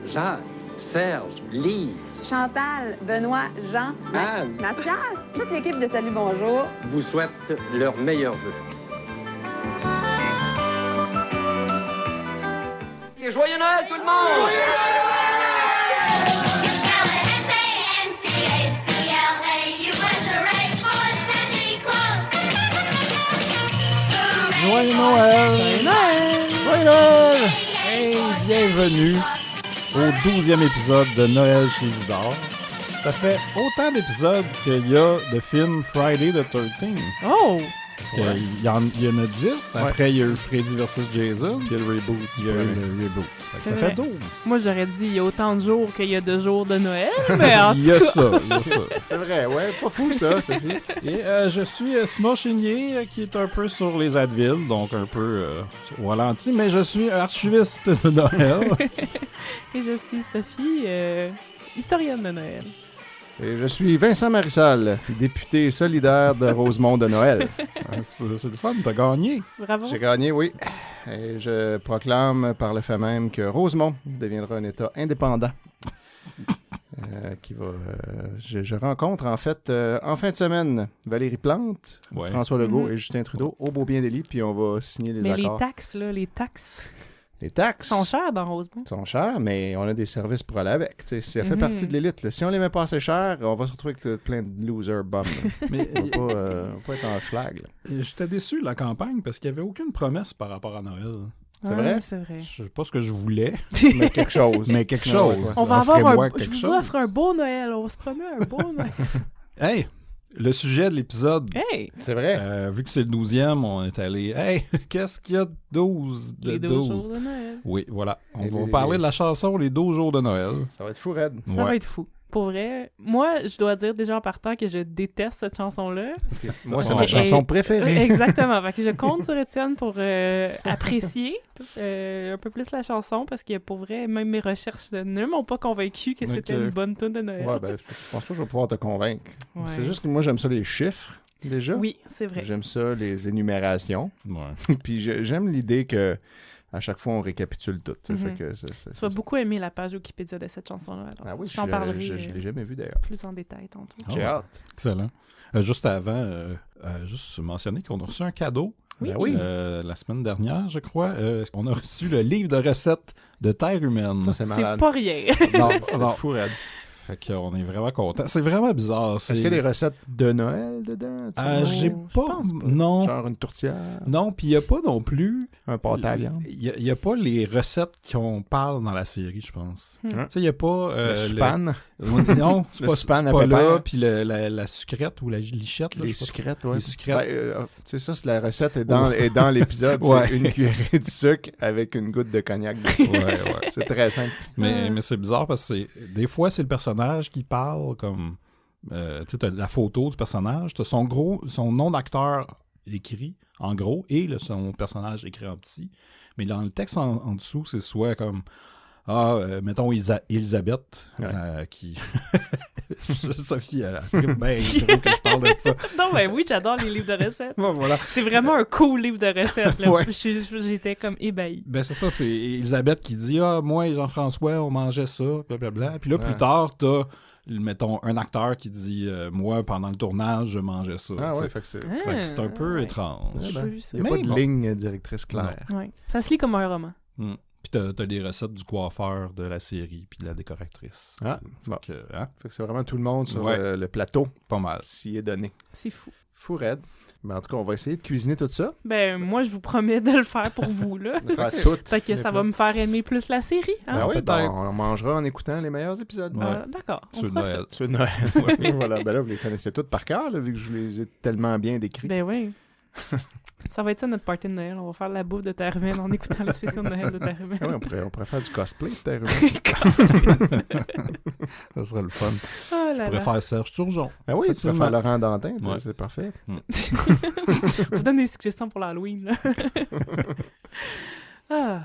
Jacques, Serge, Lise, Chantal, Benoît, Jean, Anne. Mathias, toute l'équipe de Salut Bonjour vous souhaitent leurs meilleurs vœux. Et joyeux Noël tout le monde! Joyeux Noël! Joyeux Noël! Joyeux Noël! Hey, bienvenue au 12e épisode de Noël chez Isidore. Ça fait autant d'épisodes qu'il y a de films Friday the 13th. Oh! Parce qu'il y en a 10. Après, il y a eu Freddy vs. Jason. Puis le reboot. Il y a eu le reboot. C'est Ça vrai. fait 12. Moi, j'aurais dit il y a autant de jours qu'il y a de jours de Noël, mais en Il tout y a cas... ça, il y a ça. C'est vrai, ouais, pas fou ça, Sophie. Et je suis Simon Chignier, qui est un peu sur les Advil, donc un peu au ralenti, mais je suis archiviste de Noël. Et je suis Sophie, historienne de Noël. Et je suis Vincent Marissal, député solidaire de Rosemont de Noël. C'est le fun, t'as gagné. Bravo! J'ai gagné, oui. Et je proclame par le fait même que Rosemont deviendra un État indépendant. Je rencontre en fait en fin de semaine Valérie Plante, Ouais. François Legault Mhm. et Justin Trudeau au Beau-Bien-Délit, puis on va signer les Mais accords. les taxes Les taxes sont chères dans Rosemont. sont chères, mais on a des services pour aller avec. Tu sais, ça fait Mhm. partie de l'élite. Là. Si on les met pas assez chères, on va se retrouver avec plein de losers bums. Mais On va pas être en schlag. Là. j'étais déçu de la campagne parce qu'il n'y avait aucune promesse par rapport à Noël. C'est vrai? C'est vrai. Je sais pas ce que je voulais, Mais quelque chose. mais quelque Ouais, chose. ouais. On va avoir Offrez-moi un... quelque Je vous chose. offre un beau Noël. On se promet un beau Noël. Hey, le sujet de l'épisode, Hey! C'est vrai. vu que c'est le 12e, on est allé... Hey, qu'est-ce qu'il y a de 12? De Les 12 jours de Noël. Oui, voilà. On Et va les- parler de la chanson Les 12 jours de Noël. Ça va être fou, raide. Ça va être fou. Pour vrai, moi, je dois dire déjà en partant que je déteste cette chanson-là. Moi, c'est Ouais. ma chanson Oui, préférée. exactement. Fait que je compte sur Étienne pour apprécier un peu plus la chanson parce que pour vrai, même mes recherches ne m'ont pas convaincu que c'était Ok. une bonne tune de Noël. Ouais, ben, je pense pas que je vais pouvoir te convaincre. Ouais. C'est juste que moi, j'aime ça les chiffres, déjà. Oui, c'est vrai. J'aime ça les énumérations. Ouais. Puis j'aime l'idée que à chaque fois, on récapitule tout. Tu sais, Mhm. fait que Tu vas beaucoup aimer la page Wikipédia de cette chanson-là. alors. Ah oui, je t'en parlerai je l'ai jamais vu d'ailleurs. plus en détail tantôt. Ah J'ai ouais. hâte. Excellent. Juste avant, juste mentionner qu'on a reçu un cadeau Oui. Ben oui. la semaine dernière, je crois. On a reçu le livre de recettes de Terre humaine. Ça, c'est C'est malade. pas rien. Non, C'est non. fou, raide. Fait qu'on est vraiment contents. C'est vraiment bizarre. Est-ce qu'il y a des recettes de Noël dedans? tu sais? J'ai je pas... pense pas. Non. Genre une tourtière, Non, puis il n'y a pas non plus... un pâté à viande. Il y a pas les recettes qu'on parle dans la série, je pense. Hmm. Tu sais, il n'y a pas... Le span, Non, c'est Le pas, span c'est à pas là. pépère. Puis la sucrète ou la lichette. Là, les je sais pas trop. sucrètes, ouais. Les sucrètes. Ben, tu sais, ça, c'est la recette est dans l'épisode. Ouais. C'est une cuillerée de sucre avec une goutte de cognac dessus. Ouais, ouais. C'est très simple. Mais c'est bizarre parce que des fois, c'est le personnage qui parle comme... tu sais, t'as la photo du personnage, t'as son nom d'acteur écrit en gros et son personnage écrit en petit. Mais dans le texte en dessous, c'est soit comme... mettons Elisabeth, Ouais. qui... Sophie, elle a très bien gros que je parle de ça. Non, ben oui, j'adore les livres de recettes. Bon, voilà. C'est vraiment un cool livre de recettes. Là. Ouais. J'étais comme ébahie. Ben c'est ça, c'est Elisabeth qui dit « Ah, moi et Jean-François, on mangeait ça, blablabla. » Puis là, Ouais. plus tard, t'as, mettons, un acteur qui dit Moi, pendant le tournage, je mangeais ça. » Ah Tu ouais, sais. fait que c'est... Fait que c'est un peu ouais. étrange. Ouais, J'ai ben, vu ça. Il n'y a Mais pas de bon. ligne directrice claire. Ouais. Ça se lit comme un roman. Puis t'as des recettes du coiffeur, de la série, puis de la décoratrice. Ah, bon. Fait que, hein, Fait que c'est vraiment tout le monde sur Ouais. le plateau pas mal. s'y est donné. C'est fou. Fou raide. Mais en tout cas, on va essayer de cuisiner tout ça. Ben, moi, je vous promets de le faire pour vous, là. De faire tout. Fait que ça va me faire aimer plus la série, hein? Ben oui, peut-être. on mangera en écoutant les meilleurs épisodes. Ouais. D'accord. on Sur fera ça. Noël. Ceux de Noël. Ouais, voilà, ben là, vous les connaissez tous par cœur, là, vu que je les ai tellement bien décrits. Ben oui. Ça va être ça notre party de Noël. On va faire la bouffe de Terre humaine en écoutant les spéciaux de Noël de Terre humaine. Ah ouais, on pourrait faire du cosplay de Terre humaine. Ça serait le fun. Oh Je là pourrais là. faire Serge Turgeon. Ah oui, tu peux Facilement. faire Laurent Dantin, Ouais. c'est parfait. Je vous donne des suggestions pour l'Halloween, là. Ah.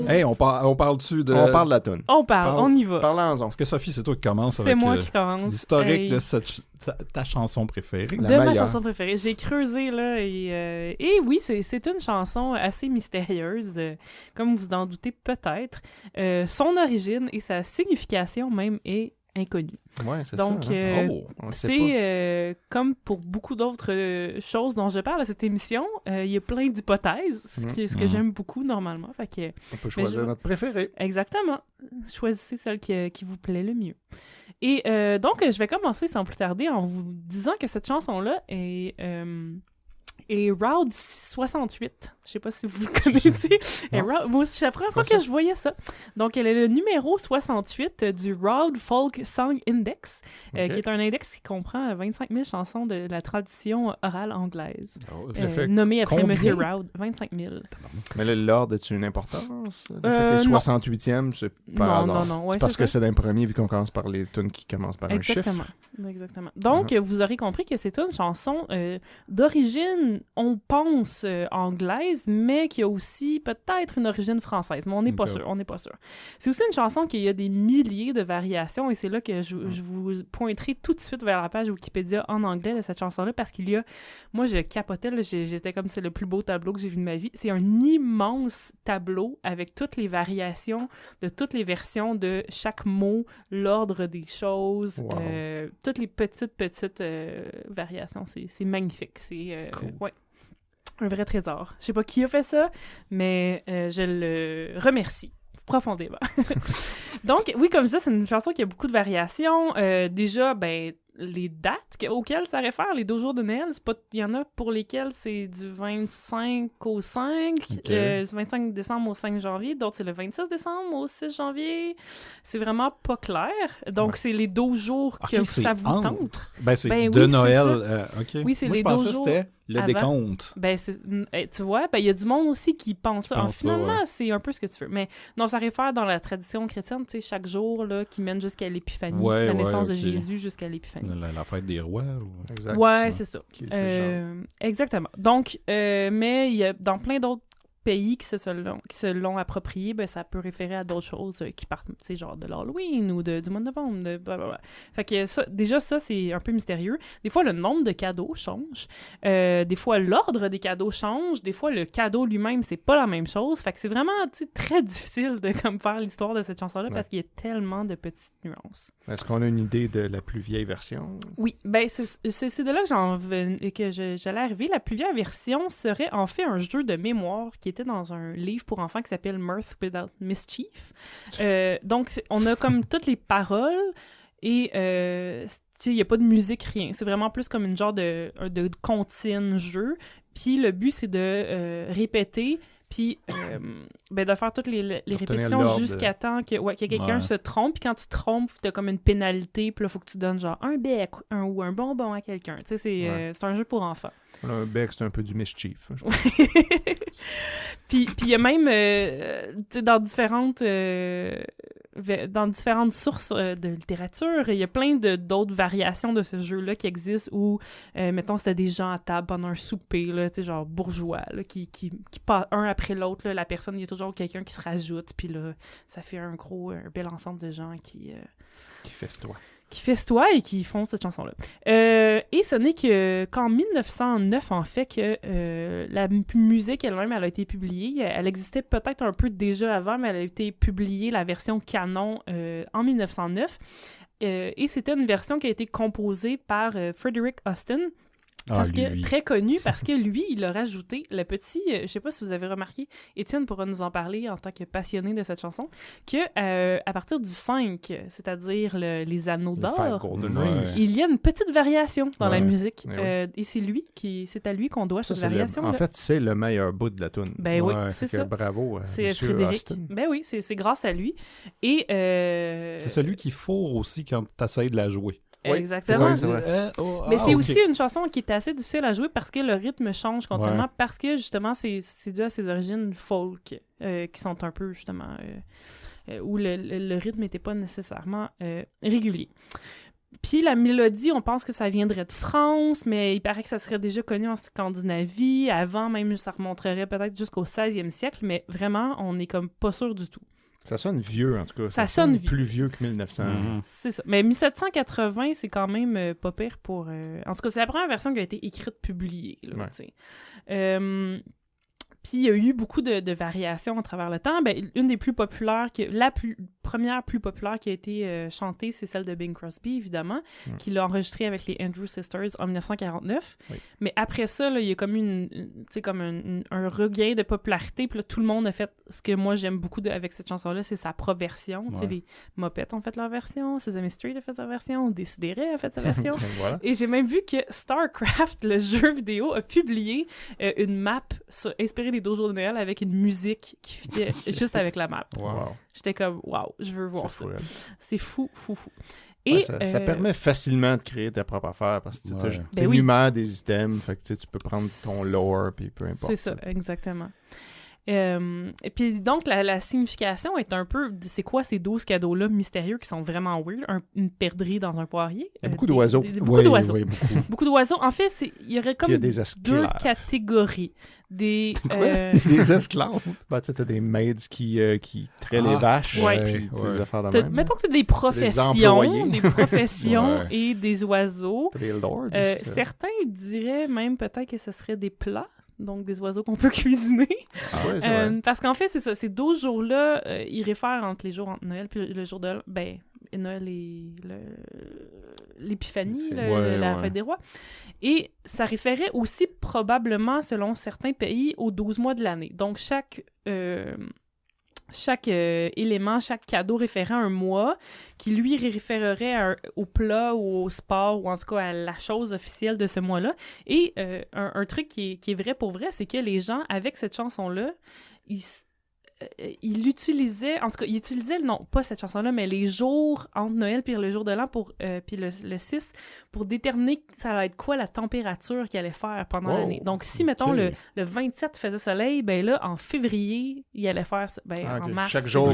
Hey, on On parle-tu de... On parle de la toune. On parle, on y va. Parlons-en. Parce que Sophie, c'est toi qui commence C'est avec moi qui commence. l'historique Hey. de ta chanson préférée. La De ma meilleure. chanson préférée. J'ai creusé, là, et oui, c'est une chanson assez mystérieuse, comme vous en doutez peut-être. Son origine et sa signification même est inconnue. Ouais, c'est Donc, ça. Hein? Oh! On le sait pas. c'est comme pour beaucoup d'autres choses dont je parle à cette émission, il y a plein d'hypothèses, ce que j'aime beaucoup normalement. Fait que, On peut choisir notre préféré. exactement. Choisissez celle qui vous plaît le mieux. Et donc, je vais commencer sans plus tarder en vous disant que cette chanson-là est Route 68. Je sais pas si vous le connaissez. Moi aussi, c'est la première fois que je voyais ça. Donc, elle est le numéro 68 du Route Folk Song Index, qui est un index qui comprend 25 000 chansons de la tradition orale anglaise, nommée après combien? Monsieur Route. 25 000. Mais là, l'ordre, a-tu une importance? Le fait que non. 68e, c'est pas hasard. Non. Ouais, c'est parce c'est que ça. c'est d'un premier, vu qu'on commence par les tunes qui commencent par un chiffre. Exactement. Donc, vous aurez compris que c'est une chanson d'origine, on pense, anglaise, mais qui a aussi peut-être une origine française. Mais on n'est pas sûr, C'est aussi une chanson qui a des milliers de variations, et c'est là que je vous pointerai tout de suite vers la page Wikipédia en anglais de cette chanson-là, parce qu'il y a... Moi, je capotais, là, j'étais comme c'est le plus beau tableau que j'ai vu de ma vie. C'est un immense tableau avec toutes les variations de toutes les versions de chaque mot, l'ordre des choses, Wow. toutes les petites variations. C'est magnifique. C'est ouais, un vrai trésor. Je sais pas qui a fait ça, mais je le remercie profondément. Donc, oui, comme ça, c'est une chanson qui a beaucoup de variations. Déjà, ben, les dates auxquelles ça réfère, les 2 jours de Noël, il y en a pour lesquels c'est du 25 au 5, du 25 décembre au 5 janvier, d'autres c'est le 26 décembre au 6 janvier. C'est vraiment pas clair. Donc, c'est les 12 jours que ça vous tente. Ben, c'est Ben de oui, Noël. OK. Oui, c'est Moi, les je pensais 12 que jours c'était le avant. décompte. Ben, tu vois, ben, il y a du monde aussi qui pense ça. pense ça, Finalement, ouais. c'est un peu ce que tu veux. Mais non, ça réfère dans la tradition chrétienne, tu sais, chaque jour là, qui mène jusqu'à l'Épiphanie, Ouais, la naissance de ok. Jésus jusqu'à l'Épiphanie. La fête des rois. Ou... Exact. Ouais, c'est ça. Qui est ce genre. Exactement. Donc, mais il y a dans plein d'autres pays qui se l'ont approprié, ben, ça peut référer à d'autres choses qui partent, c'est genre de l'Halloween ou du mois de novembre, de blablabla. Fait que ça, déjà, ça, c'est un peu mystérieux. Des fois, le nombre de cadeaux change. Des fois, l'ordre des cadeaux change. Des fois, le cadeau lui-même, c'est pas la même chose. Fait que c'est vraiment, tu sais, très difficile de comme faire l'histoire de cette chanson-là parce qu'il y a tellement de petites nuances. Est-ce qu'on a une idée de la plus vieille version? Oui, ben c'est de là que j'allais arriver. La plus vieille version serait en fait un jeu de mémoire qui était dans un livre pour enfants qui s'appelle Mirth Without Mischief. Donc, on a comme toutes les paroles et il n'y a pas de musique, rien. C'est vraiment plus comme une genre de comptine jeu. Puis le but, c'est de répéter puis ben de faire toutes les répétitions jusqu'à temps que quelqu'un se trompe. Puis quand tu te trompes, t'as comme une pénalité. Puis là, il faut que tu donnes genre un bec ou un bonbon à quelqu'un. Tu sais, c'est un jeu pour enfants. Un bec, c'est un peu du mischief. Puis il y a même, tu sais, dans différentes sources de littérature, il y a plein d'autres variations de ce jeu-là qui existent où, mettons, c'était des gens à table pendant un souper, là, tu sais, genre bourgeois, là, qui passent un après l'autre, là, la personne, il y a toujours quelqu'un qui se rajoute, puis là, ça fait un bel ensemble de gens qui festoient et qui font cette chanson-là. Et ce n'est qu'en 1909, en fait, que la musique elle-même, elle a été publiée. Elle existait peut-être un peu déjà avant, mais elle a été publiée, la version canon, en 1909. Et c'était une version qui a été composée par Frederick Austin, très connu, parce que lui, il a rajouté le petit... je sais pas si vous avez remarqué, Étienne pourra nous en parler en tant que passionné de cette chanson, que à partir du 5, c'est-à-dire les anneaux d'or, il y a une petite variation dans la musique. Et c'est à lui qu'on doit cette variation. En fait, c'est le meilleur bout de la toune. Ben oui, c'est ça. Bravo, c'est Monsieur Frédéric. Austin. Ben oui, c'est grâce à lui. Et c'est celui qui fourre aussi quand tu essaies de la jouer. Exactement. Mais c'est aussi une chanson qui est assez difficile à jouer parce que le rythme change continuellement, parce que justement c'est dû à ses origines folk qui sont un peu justement où le rythme n'était pas nécessairement régulier. Puis la mélodie, on pense que ça viendrait de France, mais il paraît que ça serait déjà connu en Scandinavie. Avant, même, ça remonterait peut-être jusqu'au 16e siècle, mais vraiment, on n'est comme pas sûr du tout. Ça sonne vieux, en tout cas. Ça sonne vieux. Plus vieux que 1900. C'est ça. Mais 1780, c'est quand même pas pire pour... En tout cas, c'est la première version qui a été écrite, publiée. Là, Ouais. Puis il y a eu beaucoup de variations à travers le temps. Ben, une des plus populaires, première plus populaire qui a été chantée, c'est celle de Bing Crosby, évidemment, qui l'a enregistrée avec les Andrews Sisters en 1949. Oui. Mais après ça, là, il y a comme un regain de popularité. Puis là, tout le monde a fait ce que moi j'aime beaucoup avec cette chanson-là, c'est sa propre version. Ouais. Les Muppets ont fait leur version, Sesame Street a fait sa version, Décideret a fait sa version. Voilà. Et j'ai même vu que StarCraft, le jeu vidéo, a publié une map inspirée des 12 jours de Noël avec une musique qui fitait juste avec la map. Wow. J'étais comme, wow, je veux voir ça. C'est fou. Et, ouais, ça permet facilement de créer ta propre affaire parce que tu énumères des items, fait que tu peux prendre ton lore puis peu importe. C'est ça, exactement. Et puis donc, la signification est un peu... C'est quoi ces 12 cadeaux-là mystérieux qui sont vraiment weird? Une perdrix dans un poirier? Il y a beaucoup d'oiseaux. Beaucoup d'oiseaux. Oui, beaucoup d'oiseaux. En fait, il y aurait comme deux catégories. Des esclaves. Bah, tu sais, t'as des maids qui traient les vaches. Ouais. Puis des affaires de même. Mettons que t'as des professions et des oiseaux. Des lords. Certains diraient même peut-être que ce serait des plats. Donc, des oiseaux qu'on peut cuisiner. Ah oui, c'est vrai. Parce qu'en fait, c'est ça. Ces 12 jours-là, ils réfèrent entre Noël puis le jour de... Noël et l'Épiphanie, la fête des rois. Et ça référait aussi probablement, selon certains pays, aux 12 mois de l'année. Donc, chaque élément, chaque cadeau référait à un mois qui, lui, référerait au plat ou au sport ou en tout cas à la chose officielle de ce mois-là. Et un truc qui est vrai pour vrai, c'est que les gens, avec cette chanson-là, ils utilisaient, non, pas cette chanson-là, mais les jours entre Noël puis le jour de l'an puis le 6 pour déterminer ça allait être quoi la température qu'il allait faire pendant l'année. Donc, si, mettons, le 27 faisait soleil, ben là, en février, il allait faire en mars. Chaque jour,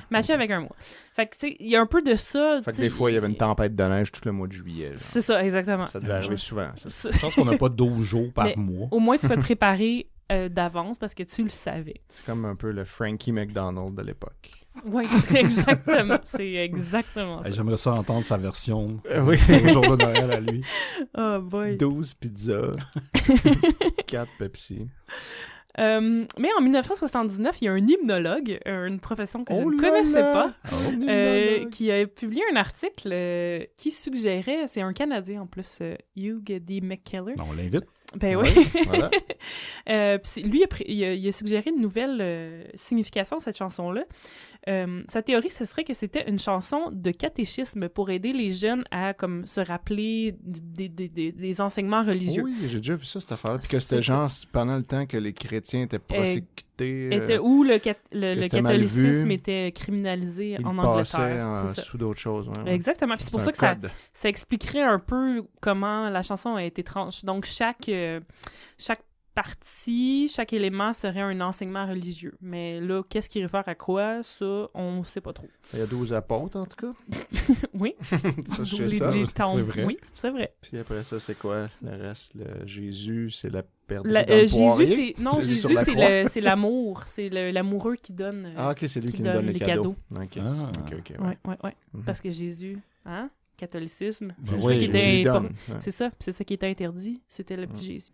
matché avec un mois. Fait que, tu sais, il y a un peu de ça. Fait que des fois, il y avait une tempête de neige tout le mois de juillet. C'est ça, exactement. Ça devait arriver souvent. Je pense qu'on n'a pas 12 jours par mois. Au moins, tu peux te préparer d'avance parce que tu le savais. C'est comme un peu le Frankie McDonald de l'époque. Oui, exactement. C'est exactement ça. J'aimerais ça entendre sa version au jour de Noël à lui. Oh boy. 12 pizzas, 4 Pepsi. Mais en 1979, il y a un hymnologue, une profession que je ne connaissais pas, qui a publié un article qui suggérait, c'est un Canadien en plus, Hugh D. McKellar. On l'invite. Ben oui. Voilà. Lui, il a suggéré une nouvelle signification de cette chanson-là. Sa théorie, ce serait que c'était une chanson de catéchisme pour aider les jeunes à comme se rappeler des enseignements religieux. Oui, j'ai déjà vu ça, cette affaire-là. Puis que c'était genre pendant le temps que les chrétiens étaient prosécutés. Où le catholicisme était criminalisé en Angleterre. Sous d'autres choses. Ouais. Exactement. Puis c'est pour ça que ça expliquerait un peu comment la chanson a été tranchée. Donc, chaque partie, chaque élément serait un enseignement religieux. Mais là, qu'est-ce qui réfère à quoi? Ça, on ne sait pas trop. Il y a 12 apôtres, en tout cas. Oui. Ça, je sais ça. C'est vrai. Oui, c'est vrai. Puis après ça, c'est quoi? Le reste, Jésus, c'est la perte dans le poirier. Jésus, c'est l'amour. C'est l'amoureux qui donne Ah, OK, c'est lui qui nous donne les cadeaux. OK. Ouais. Parce que Jésus, catholicisme, c'est ça qui était interdit, c'était le petit Jésus.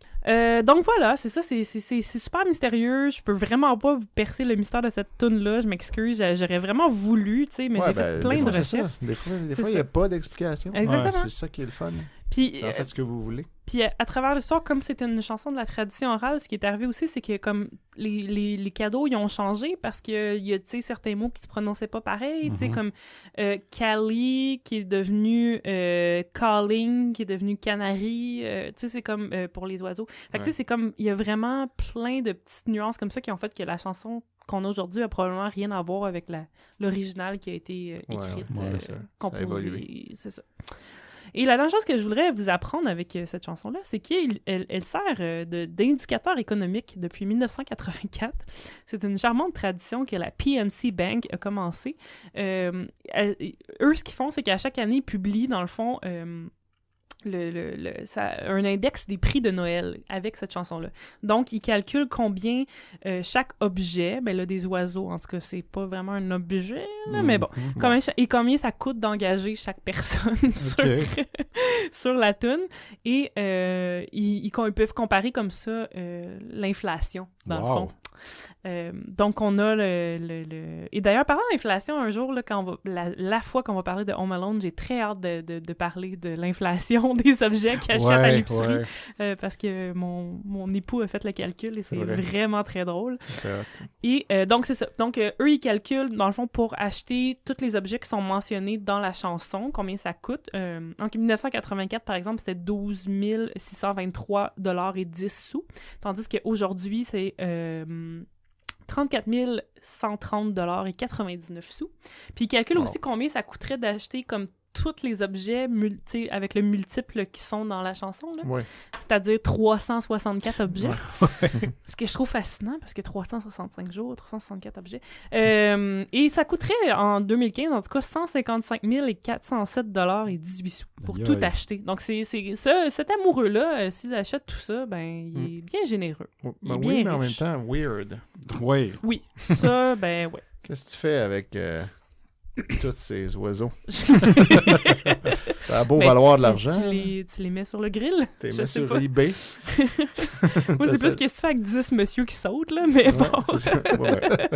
Donc voilà, c'est ça, c'est super mystérieux, je peux vraiment pas vous percer le mystère de cette toune-là, je m'excuse, j'aurais vraiment voulu, tu sais, mais j'ai fait plein de recherches. Des fois, il n'y a pas d'explication. Exactement. C'est ça qui est le fun. Puis, en fait ce que vous voulez. Puis à travers l'histoire, comme c'est une chanson de la tradition orale, ce qui est arrivé aussi, c'est que comme les cadeaux, ils ont changé parce qu'il y a, tu sais, certains mots qui se prononçaient pas pareil, tu sais, comme Cali, qui est devenu calling, qui est devenu canary, tu sais, c'est comme pour les oiseaux. Fait que tu sais, c'est comme, il y a vraiment plein de petites nuances comme ça qui ont fait que la chanson qu'on a aujourd'hui a probablement rien à voir avec l'original qui a été écrite, composée, c'est ça. Et la dernière chose que je voudrais vous apprendre avec cette chanson-là, c'est qu'elle sert d'indicateur économique depuis 1984. C'est une charmante tradition que la PNC Bank a commencé. Eux, ce qu'ils font, c'est qu'à chaque année, ils publient, dans le fond... un index des prix de Noël avec cette chanson-là. Donc, ils calculent combien chaque objet, ben là, des oiseaux, en tout cas, c'est pas vraiment un objet, là, mais bon, combien ça coûte d'engager chaque personne sur la toune. Et ils peuvent comparer comme ça l'inflation, dans le fond. Donc, on a Et d'ailleurs, parlant d'inflation, un jour, là, la fois qu'on va parler de Home Alone, j'ai très hâte de parler de l'inflation des objets qu'ils achètent à l'épicerie. Parce que mon époux a fait le calcul et c'est vraiment très drôle. Et donc, c'est ça. Donc, eux, ils calculent, dans le fond, pour acheter tous les objets qui sont mentionnés dans la chanson, combien ça coûte. En 1984, par exemple, c'était 12 623,10 $. Tandis qu'aujourd'hui, c'est 34 130,99 $. Puis ils calculent aussi combien ça coûterait d'acheter comme tous les objets avec le multiple qui sont dans la chanson, là. C'est-à-dire 364 objets. Ce que je trouve fascinant, parce que 365 jours, 364 objets. Et ça coûterait, en 2015, en tout cas, 155 407,18 $ pour tout acheter. Donc, c'est ça, cet amoureux-là, s'ils achètent tout ça, ben, il est bien généreux. Mais en même temps, weird. Oui, ça, ben, ouais. Qu'est-ce que tu fais avec... tous ces oiseaux. Ça a beau valoir de l'argent. Tu les mets sur le grill? Tu les mets sur eBay. Moi, c'est plus que si tu fais avec 10 messieurs qui sautent, là, mais bon.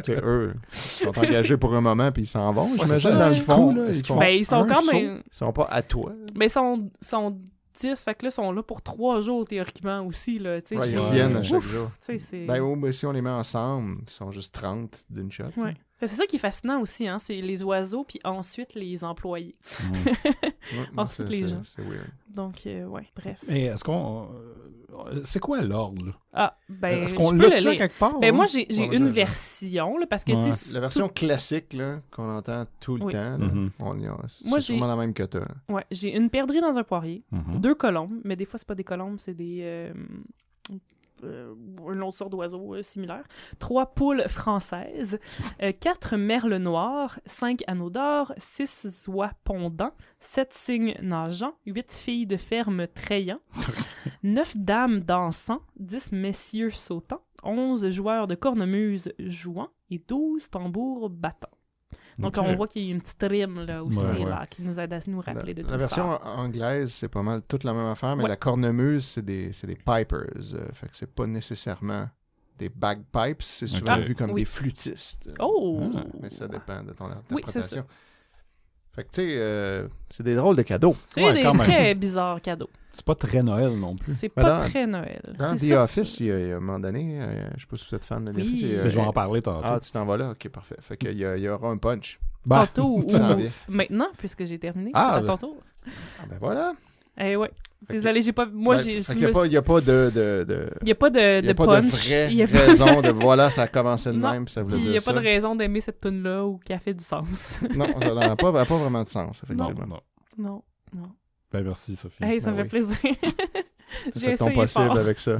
Eux, ils sont engagés pour un moment, puis ils s'en vont, j'imagine, dans le fond. Ils sont quand même... Ils sont pas à toi. Mais ils sont 10, fait que là, ils sont là pour 3 jours, théoriquement, aussi, là. Ils reviennent à chaque jour. Ben, si on les met ensemble, ils sont juste 30 d'une shot. Ouais. C'est ça qui est fascinant aussi, hein, c'est les oiseaux, puis ensuite les employés. Ensuite les gens. C'est weird. Donc, bref. Et est-ce qu'on... c'est quoi l'ordre, là? Ah, ben, est-ce qu'on l'a ça quelque part? Ben, moi, j'ai une version, là, parce que, tu sais... La version classique, là, qu'on entend tout le temps, là, c'est sûrement la même que toi. Ouais, j'ai une perdrix dans un poirier, 2 colombes, mais des fois, c'est pas des colombes, c'est des... une autre sorte d'oiseau similaire, 3 poules françaises, 4 merles noirs, 5 anneaux d'or, 6 oies pondants, 7 cygnes nageants, 8 filles de ferme trayant, 9 dames dansant, 10 messieurs sautant, 11 joueurs de cornemuse jouant et 12 tambours battant. Donc, on voit qu'il y a une petite rime là, aussi là, qui nous aide à nous rappeler de tout ça. La version anglaise, c'est pas mal toute la même affaire, mais la cornemuse, c'est des pipers. Fait que c'est pas nécessairement des bagpipes, c'est souvent vu comme des flûtistes. Mais ça dépend de ton interprétation. Fait que, tu sais, c'est des drôles de cadeaux. C'est des très bizarres cadeaux. C'est pas très Noël non plus. C'est pas très Noël. Dans The Office, il y a un moment donné, je sais pas si vous êtes fan de The Office. Mais je vais en parler tantôt. Ah, tu t'en vas là? Ok, parfait. Fait qu'il y aura un punch. Tantôt ou maintenant, puisque j'ai terminé. C'est à ton tour. Ah, ben voilà. Ouais. Désolé, j'ai pas... Moi, j'ai... Il n'y a pas de... Il n'y a pas de punch. Il n'y a pas de vraie raison de... Voilà, ça a commencé de même, puis ça voulait dire ça. Il n'y a pas de raison d'aimer cette tune-là ou qui a fait du sens. Non, ça n'a pas vraiment de sens, effectivement. Non. Ben, merci, Sophie. Hey, ça me fait plaisir. J'ai fait ton possible avec ça.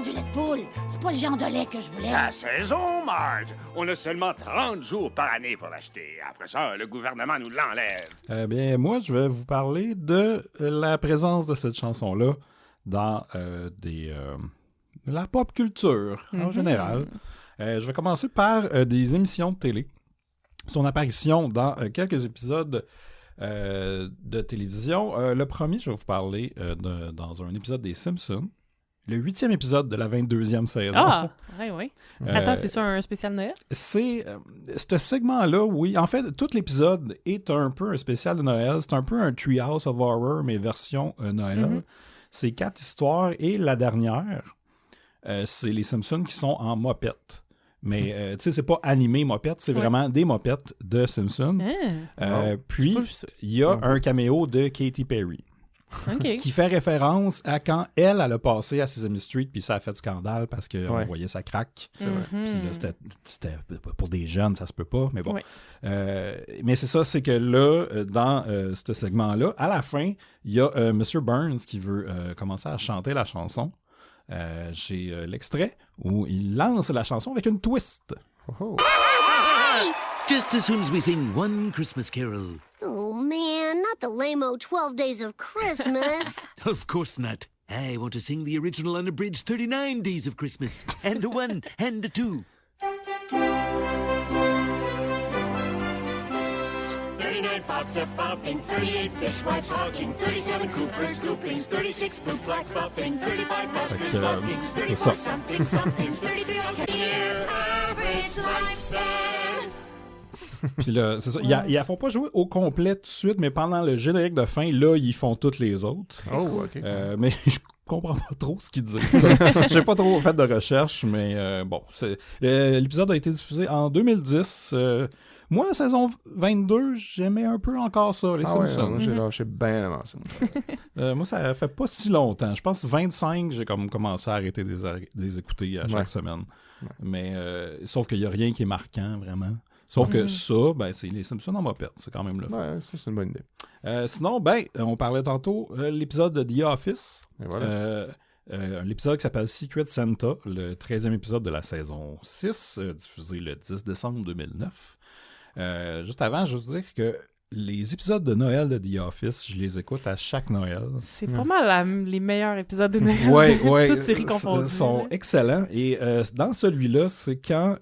Du lait de poule. C'est pas le genre de lait que je voulais. C'est la saison, Marge. On a seulement 30 jours par année pour l'acheter. Après ça, le gouvernement nous l'enlève. Bien, moi, je vais vous parler de la présence de cette chanson-là dans la pop culture en général. Je vais commencer par des émissions de télé. Son apparition dans quelques épisodes de télévision. Le premier, je vais vous parler dans un épisode des Simpsons. le 8e épisode de la 22e saison. Ah, oui. Attends, c'est ça un spécial Noël? C'est ce segment-là, oui. En fait, tout l'épisode est un peu un spécial de Noël. C'est un peu un Treehouse of Horror, mais version Noël. Mm-hmm. C'est 4 histoires et la dernière, c'est les Simpsons qui sont en mopette. Mais, tu sais, c'est pas animé mopette, c'est vraiment des mopettes de Simpsons. Puis, il y a un caméo de Katy Perry. Okay. Qui fait référence à quand elle a passé à Sesame Street, puis ça a fait scandale parce qu'on voyait sa craque. Puis là, c'était pour des jeunes, ça se peut pas, mais bon. Mais c'est ça, c'est que là, dans ce segment-là, à la fin, il y a Mr. Burns qui veut commencer à chanter la chanson. J'ai l'extrait où il lance la chanson avec une twist. Oh. Just as soon as we sing one Christmas carol. Oh, man, not the lame-o 12 Days of Christmas. Of course not. I want to sing the original unabridged 39 Days of Christmas. And a 1 and a 2. 39 fox a fopping, 38 fishwives hawking, 37 coopers scooping, 36 boot blacks buffing, 35 buskers busking, 34 something something, 33 on year average lifespan. Puis là, c'est ça. Ils ne font pas jouer au complet tout de suite, mais pendant le générique de fin, là, ils font toutes les autres. Oh, OK. Mais je comprends pas trop ce qu'ils disent. J'ai pas trop fait de recherche, mais bon. L'épisode a été diffusé en 2010. Moi, saison 22, j'aimais un peu encore ça, les Simpsons. Moi, j'ai lâché bien avant ça. Moi, ça fait pas si longtemps. Je pense 25, j'ai comme commencé à arrêter de les écouter à chaque semaine. Ouais. Mais sauf qu'il n'y a rien qui est marquant, vraiment. Sauf que ça, ben, c'est les Simpsons en mopette. C'est quand même le fun. Ouais, ça, c'est une bonne idée. Sinon, ben, on parlait tantôt l'épisode de The Office. Et voilà. L'épisode qui s'appelle Secret Santa, le 13e épisode de la saison 6, diffusé le 10 décembre 2009. Juste avant, je veux dire que les épisodes de Noël de The Office, je les écoute à chaque Noël. C'est pas mal les meilleurs épisodes de Noël. Ouais, toutes séries confondues. Ils sont excellents. Et dans celui-là, c'est quand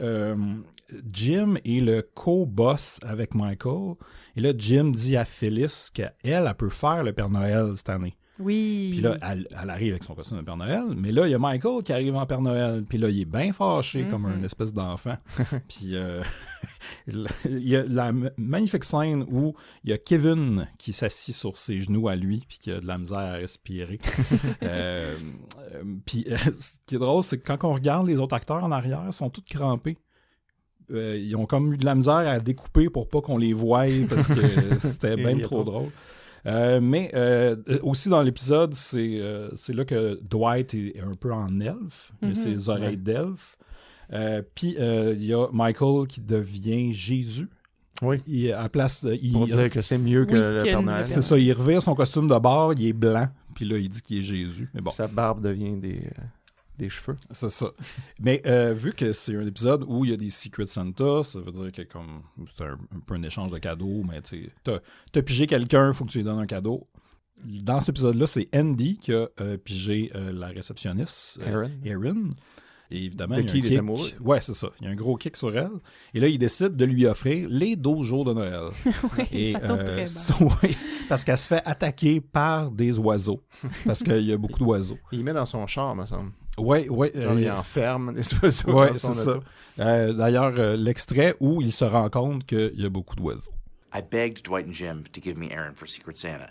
Jim est le co-boss avec Michael. Et là, Jim dit à Phyllis qu'elle peut faire le Père Noël cette année. Oui. Puis là, elle arrive avec son costume de Père Noël. Mais là, il y a Michael qui arrive en Père Noël. Puis là, il est bien fâché comme une espèce d'enfant. Puis il y a la magnifique scène où il y a Kevin qui s'assit sur ses genoux à lui puis qui a de la misère à respirer. Puis ce qui est drôle, c'est que quand on regarde les autres acteurs en arrière, ils sont tous crampés. Ils ont comme eu de la misère à découper pour pas qu'on les voie parce que c'était bien trop drôle. Mais aussi dans l'épisode, c'est là que Dwight est un peu en elfe. Il a ses oreilles d'elfe. Puis il y a Michael qui devient Jésus. Oui. À place, pour dire que c'est mieux que le Père Noël. C'est ça, il revire son costume de bord, il est blanc. Puis là, il dit qu'il est Jésus. Mais bon. Sa barbe devient des cheveux. C'est ça. Mais vu que c'est un épisode où il y a des Secret Santa, ça veut dire que c'est un peu un échange de cadeaux, mais tu sais, t'as pigé quelqu'un, il faut que tu lui donnes un cadeau. Dans cet épisode-là, c'est Andy qui a pigé la réceptionniste, Erin. Et évidemment, il y a un kick. Amoureux. Ouais, c'est ça. Il y a un gros kick sur elle. Et là, il décide de lui offrir les 12 jours de Noël. Oui, ça tombe très bien. Oui, parce qu'elle se fait attaquer par des oiseaux. Parce qu'il y a beaucoup d'oiseaux. Il met dans son char, me semble. Oui. Il enferme les oiseaux dans son c'est auto. Ça. D'ailleurs, l'extrait où il se rend compte qu'il y a beaucoup d'oiseaux. I begged Dwight and Jim to give me Aaron for Secret Santa,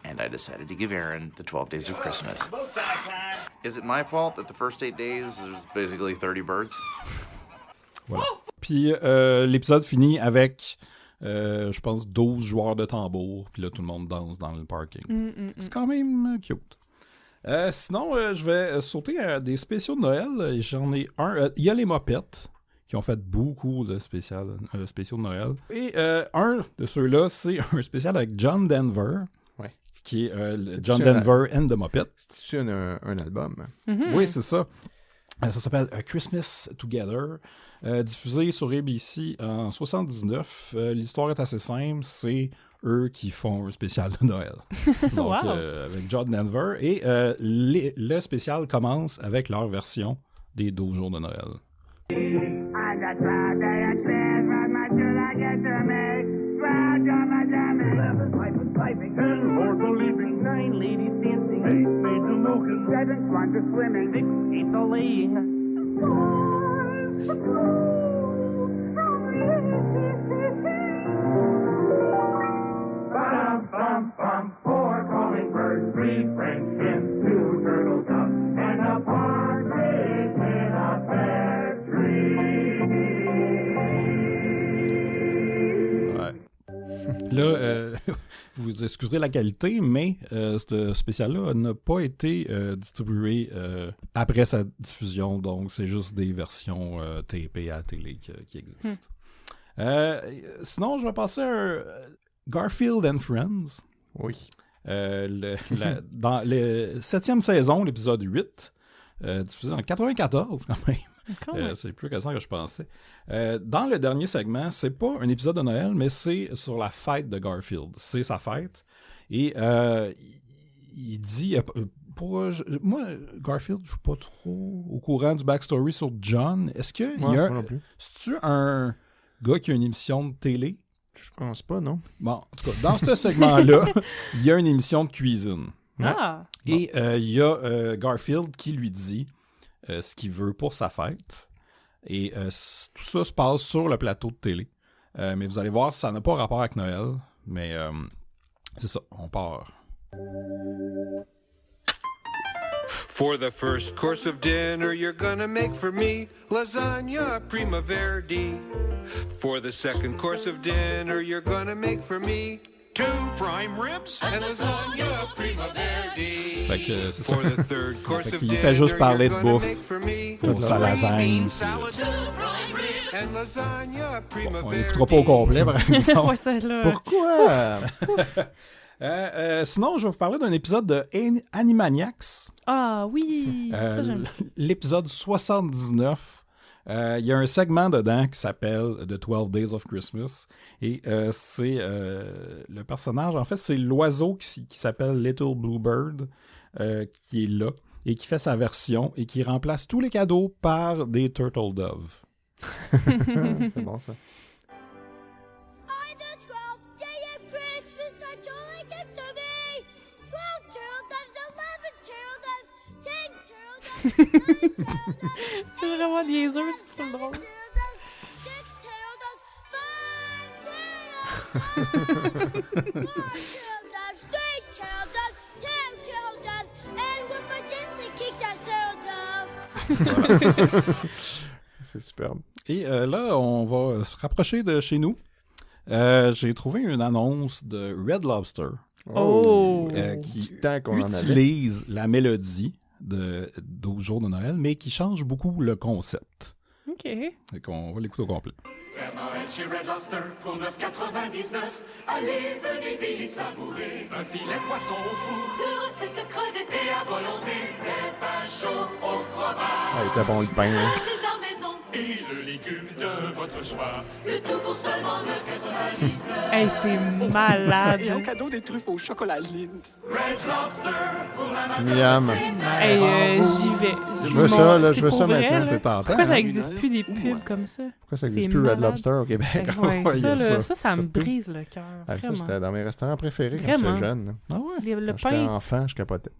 and I decided to give Aaron the 12 Days of Christmas. Is it my fault that the first 8 days there's basically 30 birds? Voilà. Puis l'épisode finit avec, je pense, 12 joueurs de tambour, puis là, tout le monde danse dans le parking. C'est quand même cute. Sinon, je vais sauter à des spéciaux de Noël. J'en ai un. Il y a les Mopettes qui ont fait beaucoup de spéciaux de Noël. Et un de ceux-là, c'est un spécial avec John Denver. Ouais. Qui est John Denver and the Muppets. C'est un album. Oui, c'est ça. Ça s'appelle A Christmas Together, diffusé sur ABC en 79. L'histoire est assez simple, c'est eux qui font un spécial de Noël. Donc, avec John Denver. Et le spécial commence avec leur version des 12 jours de Noël. Piping, 10 horse leaping, 9 ladies dancing, 8 maids a milking, 7 swans are swimming. 6 geese are laying. Ba-dum-bum-bum, 4 calling birds, 3 French hens, 2 turtle doves, and a partridge in a pear tree. Ouais. Là, vous excuserez la qualité, mais ce spécial-là n'a pas été distribué après sa diffusion, donc c'est juste des versions tapées à la télé qui existent. Sinon, je vais passer à Garfield and Friends. Oui. Dans la 7e saison, l'épisode 8, diffusé en 94 quand même. C'est plus récent que je pensais. Dans le dernier segment, c'est pas un épisode de Noël, mais c'est sur la fête de Garfield. C'est sa fête. Et il dit... moi, Garfield, je suis pas trop au courant du backstory sur John. Est-ce qu'il y a... C'est-tu un gars qui a une émission de télé? Je pense pas, non. Bon, en tout cas, dans ce segment-là, il y a une émission de cuisine. Ah! Et il y a Garfield qui lui dit ce qu'il veut pour sa fête. Et tout ça se passe sur le plateau de télé. Mais vous allez voir, ça n'a pas rapport avec Noël. Mais c'est ça, on part. For the first course of dinner, you're gonna make for me lasagna prima verdi. For the second course of dinner, you're gonna make for me 2 prime ribs and lasagna prima verdi. Fait que c'est ça. For the third course of Il fait juste dinner, parler you're de gonna bouffe make for me pour sa lasagne. salad, 2 prime ribs and lasagna prima On verdi. n'écoutera pas au complet, par exemple. Ouais, celle-là. Pourquoi? Sinon, je vais vous parler d'un épisode de Animaniacs. Ah oui, ça j'aime. L'épisode 79. Il y a un segment dedans qui s'appelle The 12 Days of Christmas. Et c'est le personnage, en fait, c'est l'oiseau qui s'appelle Little Bluebird qui est là et qui fait sa version et qui remplace tous les cadeaux par des turtle doves. C'est bon, ça. C'est vraiment niaiseux, c'est drôle. C'est superbe. Et là, on va se rapprocher de chez nous. J'ai trouvé une annonce de Red Lobster qui utilise la mélodie de 12 jours de Noël, mais qui change beaucoup le concept. OK. Fait qu'on va l'écouter au complet. Faire Noël chez Red Lobster pour 9,99. Allez, venez vite savourer un filet de poisson au four, 2 recettes de crevettes et à volonté, des pains chauds au fromage. Ah, il était bon le pain, hein. Et le légume de votre choix. Le tout pour seulement 9,99. Hey, c'est malade. Et un cadeau des truffes au chocolat Lindt. Red Lobster pour la Miam. Hey, j'y vais. Je veux ça, là, je veux ça vrai, maintenant. là. C'est tentant. Pourquoi ça n'existe plus des pubs comme ça? Pourquoi ça n'existe plus Red Lobster au Québec? Ouais, Ouais, il y a ça me surtout. brise le cœur. Ah, ça, Vraiment. c'était dans mes restaurants préférés quand Vraiment. j'étais jeune. Ah ouais? Le Quand j'étais pain. enfant, je capotais.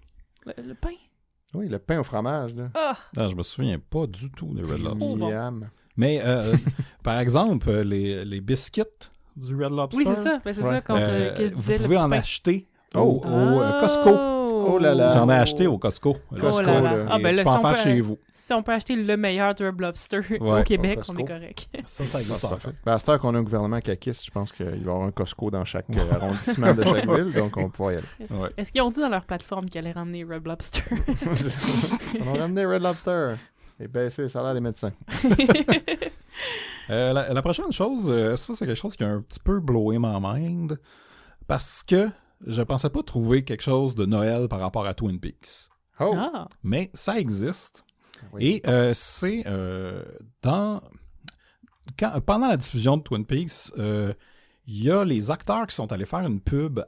Le pain. Oui, le pain au fromage, là. Ah! Non, je me souviens pas du tout de Red Lobster. Miam. Mais, par exemple, les biscuits du Red Lobster, Oui, c'est ça. Ben, c'est ça quand que je vous disais. pouvez le en petit pain. acheter au Costco. Oh là là. J'en ai acheté au Costco. Costco, là là. là. Ah, ben Et là, tu peux en si on faire peut- chez vous. Si on peut acheter le meilleur de Red Lobster Ouais, au Québec, au on Costco. est correct. Ça Ah, existe c'est encore. parfait. Ben, à cette heure qu'on a un gouvernement caquiste, je pense qu'il va y avoir un Costco dans chaque arrondissement de chaque ville, donc on va pouvoir y aller. Ouais. Est-ce qu'ils ont dit dans leur plateforme qu'ils allaient ramener Red Lobster? On va ramener Red Lobster et baisser les salaires des médecins. La prochaine chose, ça c'est quelque chose qui a un petit peu blowé ma mind parce que je pensais pas trouver quelque chose de Noël par rapport à Twin Peaks. Oh! Ah! Mais ça existe. Oui. Et c'est pendant la diffusion de Twin Peaks, il y a les acteurs qui sont allés faire une pub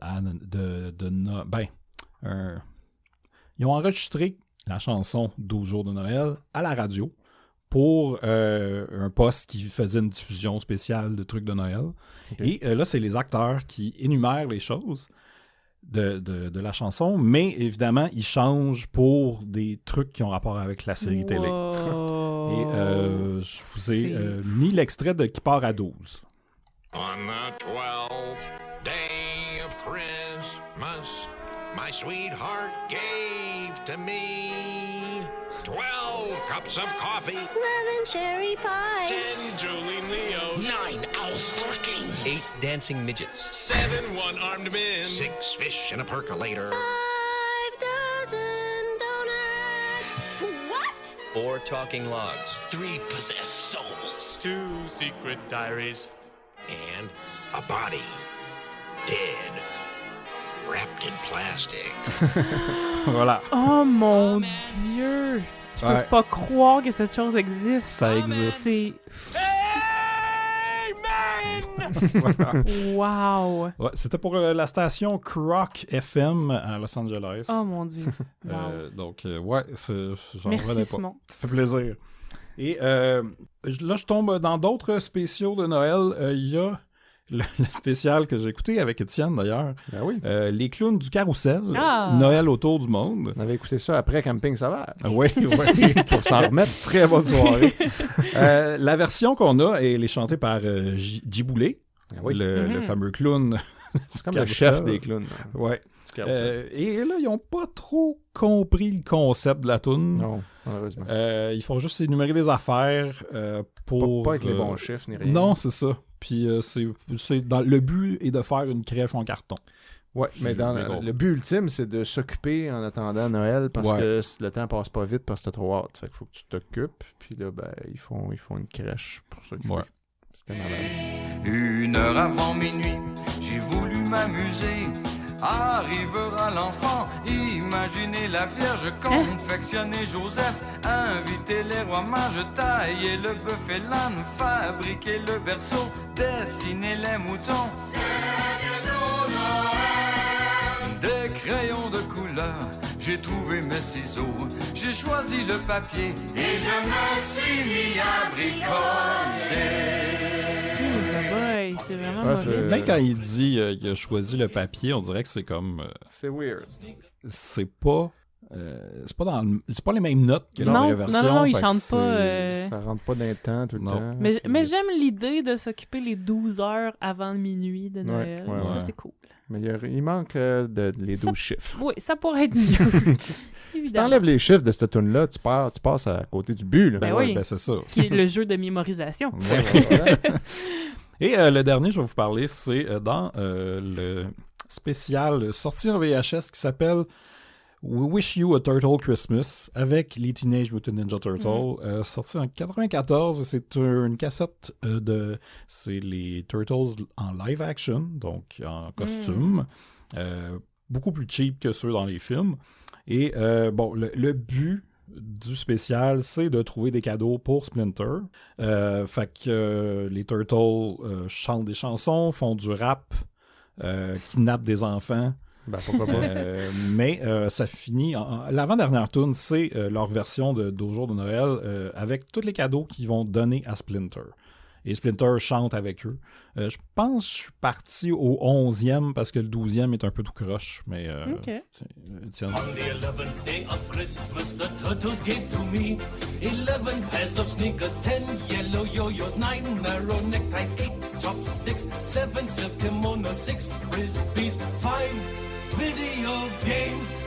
ils ont enregistré la chanson 12 jours de Noël à la radio pour un poste qui faisait une diffusion spéciale de trucs de Noël. Okay. Et là, c'est les acteurs qui énumèrent les choses. de la chanson, mais évidemment, ils changent pour des trucs qui ont rapport avec la série télé. Et je vous ai mis l'extrait de Qui part à 12. On the 12th day of Christmas, my sweetheart gave to me 12 cups of coffee, 11 cherry pies, 10 Julie Leos, 9 Alice Lurking, 8 dancing midgets, 7 one-armed men, 6 fish in a percolator, 5 dozen donuts. What? 4 talking logs, 3 possessed souls, 2 secret diaries, and a body, dead, wrapped in plastic. Voilà. Oh mon Dieu! Je peux pas croire que cette chose existe. Ça existe. C'est... Voilà. Wow! Ouais, c'était pour la station Croc FM à Los Angeles. Oh mon Dieu. Wow. Donc, ouais, j'en Merci, revenais pas. Simon. Ça fait plaisir. Et là, je tombe dans d'autres spéciaux de Noël. Il y a le spécial que j'ai écouté avec Étienne, d'ailleurs. Ben oui. Les clowns du carrousel. Ah. Noël autour du monde. On avait écouté ça après Camping Sauvage. Oui, oui. Pour s'en remettre. Très bonne soirée. La version qu'on a, elle est chantée par Djiboulet, le fameux clown. C'est comme le chef des clowns. Ouais. Et là, ils n'ont pas trop compris le concept de la toune. Non, malheureusement. Ils font juste énumérer des affaires pour... Pas avec les bons chiffres ni rien. Non, c'est ça. Puis c'est dans le but est de faire une crèche en carton. Ouais, mais le but ultime, c'est de s'occuper en attendant Noël parce que le temps passe pas vite parce que t'as trop hâte. Fait qu'il faut que tu t'occupes. Puis là, ben, ils font une crèche pour s'occuper. Ouais. C'était malade. 1 heure avant minuit, j'ai voulu m'amuser. Arrivera l'enfant, imaginez la Vierge, confectionner Joseph, inviter les rois mages, tailler le bœuf et l'âne, fabriquer le berceau, dessiner les moutons. Des crayons de couleur, j'ai trouvé mes ciseaux, j'ai choisi le papier et je me suis mis à bricoler. C'est vraiment mauvais. Même quand il dit qu'il a choisi le papier, on dirait que c'est comme... c'est weird. C'est pas les mêmes notes que la vraie version. Non, ils chantent pas... Ça rentre pas dans le temps tout le temps. Mais j'aime l'idée de s'occuper les 12 heures avant minuit de Noël. Ça, c'est cool. Mais il manque les 12 chiffres. Oui, ça pourrait être mieux. Si t'enlèves les chiffres de cette tune-là, tu passes à côté du but. Là. Ben oui, ben c'est ça. Qui est le jeu de mémorisation. Et le dernier, je vais vous parler, c'est dans le spécial sorti en VHS qui s'appelle We Wish You a Turtle Christmas avec les Teenage Mutant Ninja Turtles, sorti en 94. C'est une cassette c'est les Turtles en live action, donc en costume, beaucoup plus cheap que ceux dans les films. Et bon, le but du spécial, c'est de trouver des cadeaux pour Splinter. Fait que les Turtles chantent des chansons, font du rap, kidnappent des enfants. Ben, pourquoi pas. Mais ça finit... L'avant-dernière tune, c'est leur version d'Au jour de Noël avec tous les cadeaux qu'ils vont donner à Splinter. Et Splinter chante avec eux. Je pense que je suis parti au 11e parce que le 12e est un peu tout croche. Mais tiens. On the 11th day of Christmas, the turtles gave to me 11 pairs of sneakers, 10 yellow yo-yos, 9 narrow neckties, 8 chopsticks, 7 silk kimonos, 6 frisbees, 5 video games,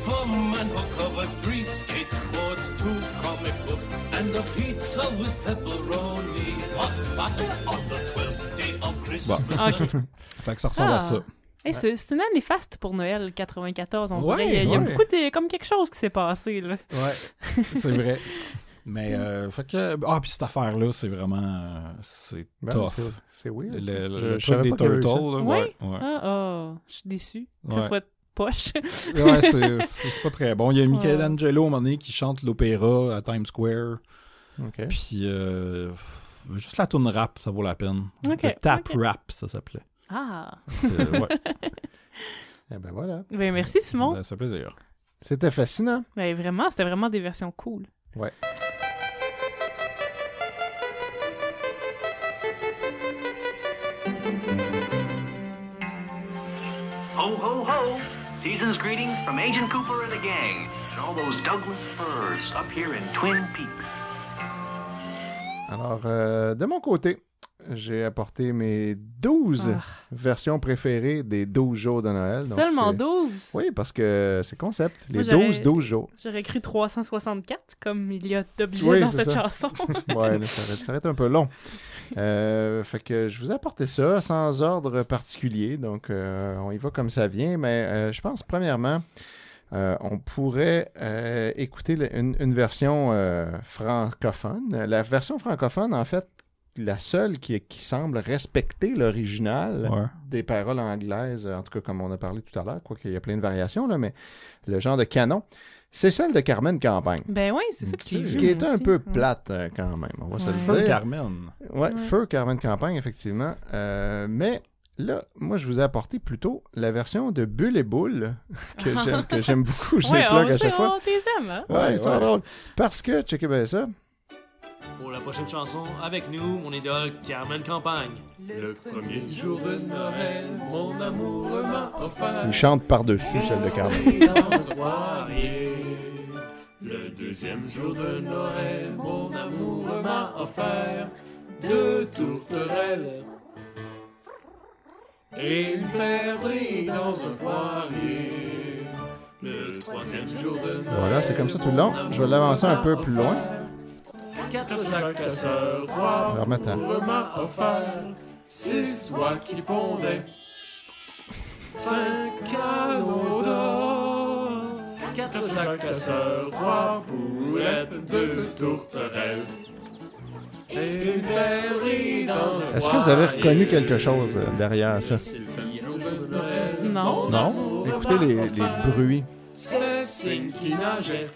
4 manhole covers, 3 skateboards, 2 comic books, and a pizza with pepperoni. What faster on the 12th day of Christmas? Bon. Okay. Fait que ça ressemble à ça. Hey, c'est une année faste pour Noël 94. On dirait il y a beaucoup comme quelque chose qui s'est passé. Là. Ouais, c'est vrai. Mais fait que puis cette affaire-là, c'est vraiment c'est tough. C'est weird. Le truc des Turtles. Là, ouais. Je suis déçu que ça soit poche. Ouais, c'est pas très bon. Il y a Michelangelo à un moment donné qui chante l'opéra à Times Square. Okay. Puis juste la tune rap, ça vaut la peine. Okay. Le tap rap, ça s'appelait. Ah! Ouais. Eh ben voilà. Ben merci Simon. Ben, ça fait plaisir. C'était fascinant. Ben vraiment, c'était vraiment des versions cool. Ouais. Ho, ho, ho! Season's greetings from Agent Cooper and the gang, and all those Douglas firs up here in Twin Peaks. Alors, de mon côté, j'ai apporté mes 12 versions préférées des 12 jours de Noël. Donc seulement 12? Oui, parce que c'est concept. Les Moi, 12 jours. J'aurais cru 364, comme il y a d'objets dans cette chanson. Ouais, ça va être un peu long. Fait que je vous ai apporté ça sans ordre particulier. Donc, on y va comme ça vient. Mais je pense, premièrement, on pourrait écouter une version francophone. La version francophone, en fait, la seule qui semble respecter l'original des paroles anglaises, en tout cas comme on a parlé tout à l'heure, quoiqu'il y a plein de variations, là, mais le genre de canon, c'est celle de Carmen Campagne. Ben oui, c'est ça que j'ai vu. Ce qui est un peu plate quand même, on va se le dire. Feu Carmen. Ouais, Feu Carmen Campagne, effectivement. Mais là, moi, je vous ai apporté plutôt la version de Bulle et Boule, que j'aime beaucoup. Je les plug à chaque fois. On t'aime, hein? Ouais, ils sont drôles. Parce que, checkez bien ça. Pour la prochaine chanson, avec nous, mon idole Carmen Campagne. Le premier jour de Noël, mon amour m'a offert. Il chante par-dessus celle de Carmen. Le deuxième jour de Noël, mon amour m'a offert 2 tourterelles et une perdrix dans un poirier. Le troisième jour de Noël. Voilà, c'est comme ça tout le long. Je vais l'avancer un peu plus loin. 4 jacasseurs, 3 pour m'a offert 6 oies qui pondaient, 5 canaux d'or, 4 jacasseurs, 3 poulettes, 2 tourterelles et une perdrix dans un. Est-ce que vous avez reconnu quelque chose derrière ça? Non. Non? Écoutez les bruits. 7 cygnes qui nageaient,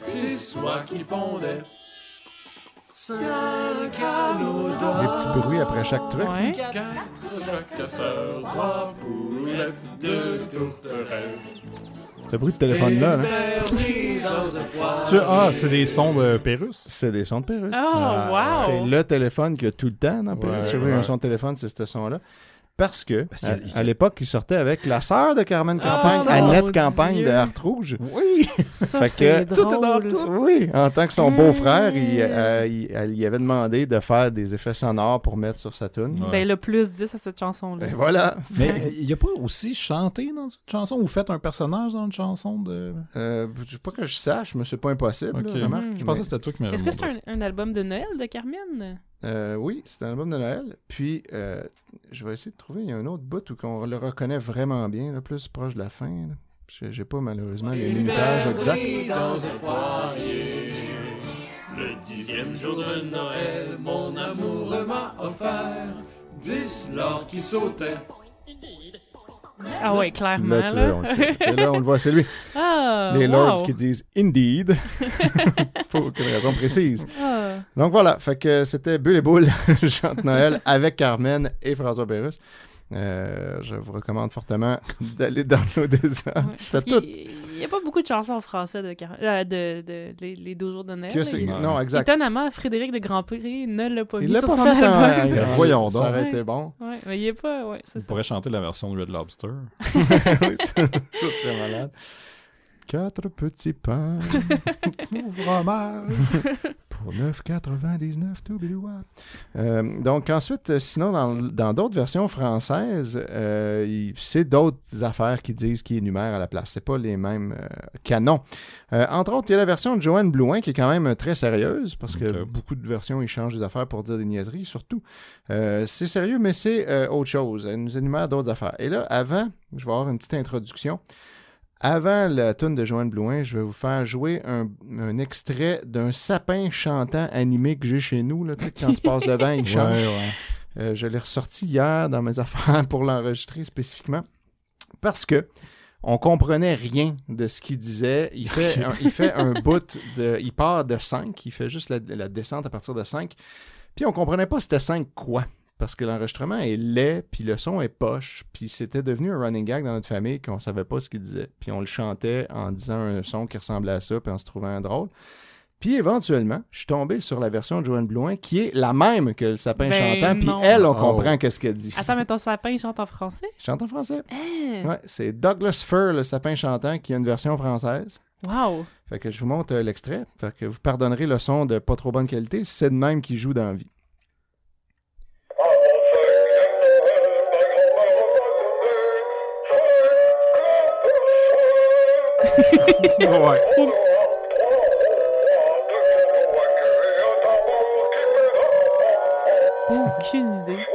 6 oies qui pondaient, 5 canaux d'or. Les petits bruits après chaque truc. Ouais. 4 jacasseurs, 3 poulettes, 2 tourterelles. Ce bruit de téléphone-là. C'est des sons de Pérus? C'est des sons de Pérus. Oh, wow! C'est le téléphone qu'il y a tout le temps dans Pérus. Si vous avez un son de téléphone, c'est ce son-là. Parce que, à l'époque, il sortait avec la sœur de Carmen Campagne, Annette Campagne de Heart Rouge. Oui! Fait que tout est dans tout. Oui, en tant que son beau-frère, il lui avait demandé de faire des effets sonores pour mettre sur sa tune. Ben, le plus 10 à cette chanson-là. Et voilà. Mais il n'y a pas aussi chanté dans une chanson ou fait un personnage dans une chanson de. Pas que je sache, mais c'est pas impossible. Okay. Là, remarque, je pensais que c'était toi qui m'avais Est-ce que c'est un album de Noël de Carmen? Oui, c'est un album de Noël. Puis, je vais essayer de trouver. Il y a un autre bout où on le reconnaît vraiment bien, là, plus proche de la fin. Là. J'ai pas malheureusement les minutages exacts. Le 10e jour de Noël, mon amour m'a offert 10 lords qui sautaient. Ah ouais, clairement. Là, on le voit, c'est lui. Les lords qui disent « Indeed ». Faut une raison précise. Donc voilà, fait que c'était Bulle et Boule, chante Noël avec Carmen et François Pérusse. Je vous recommande fortement d'aller downloader ça. Il n'y a pas beaucoup de chansons en français de les 12 jours de Noël. Non, exact. Étonnamment, Frédéric de Grandpré ne l'a pas mis sur son album. Voyons donc. Ça aurait été bon. Ouais, mais il n'est pas... Ouais, il pourrait chanter la version de Red Lobster. Oui, ça serait malade. 4 petits pains au fromage pour 9,99 tout bidouard. Donc ensuite, sinon dans d'autres versions françaises, c'est d'autres affaires qui énumèrent à la place. C'est pas les mêmes canons. Entre autres, il y a la version de Joanne Blouin qui est quand même très sérieuse parce que beaucoup de versions ils changent des affaires pour dire des niaiseries. Surtout, c'est sérieux, mais c'est autre chose. Elle nous énumère d'autres affaires. Et là, avant, je vais avoir une petite introduction. Avant la toune de Joanne Blouin, je vais vous faire jouer un extrait d'un sapin chantant animé que j'ai chez nous. Là, tu sais, quand tu passes devant, il chante. Je l'ai ressorti hier dans mes affaires pour l'enregistrer spécifiquement. Parce que on comprenait rien de ce qu'il disait. Il fait un bout de... Il part de 5. Il fait juste la descente à partir de 5. Puis on comprenait pas c'était 5 quoi. Parce que l'enregistrement est laid, puis le son est poche, puis c'était devenu un running gag dans notre famille qu'on savait pas ce qu'il disait. Puis on le chantait en disant un son qui ressemblait à ça, puis en se trouvant drôle. Puis éventuellement, je suis tombé sur la version de Joanne Blouin qui est la même que le sapin Ben chantant. Puis non. elle, on comprend qu'est-ce qu'elle dit. Attends, mais ton sapin, il chante en français? Il chante en français. Hein? Ouais, c'est Douglas Fir, le sapin chantant, qui a une version française. Wow! Fait que je vous montre l'extrait. Fait que vous pardonnerez le son de pas trop bonne qualité. C'est de même qu'il joue dans la vie. Ouais. Aucune idée.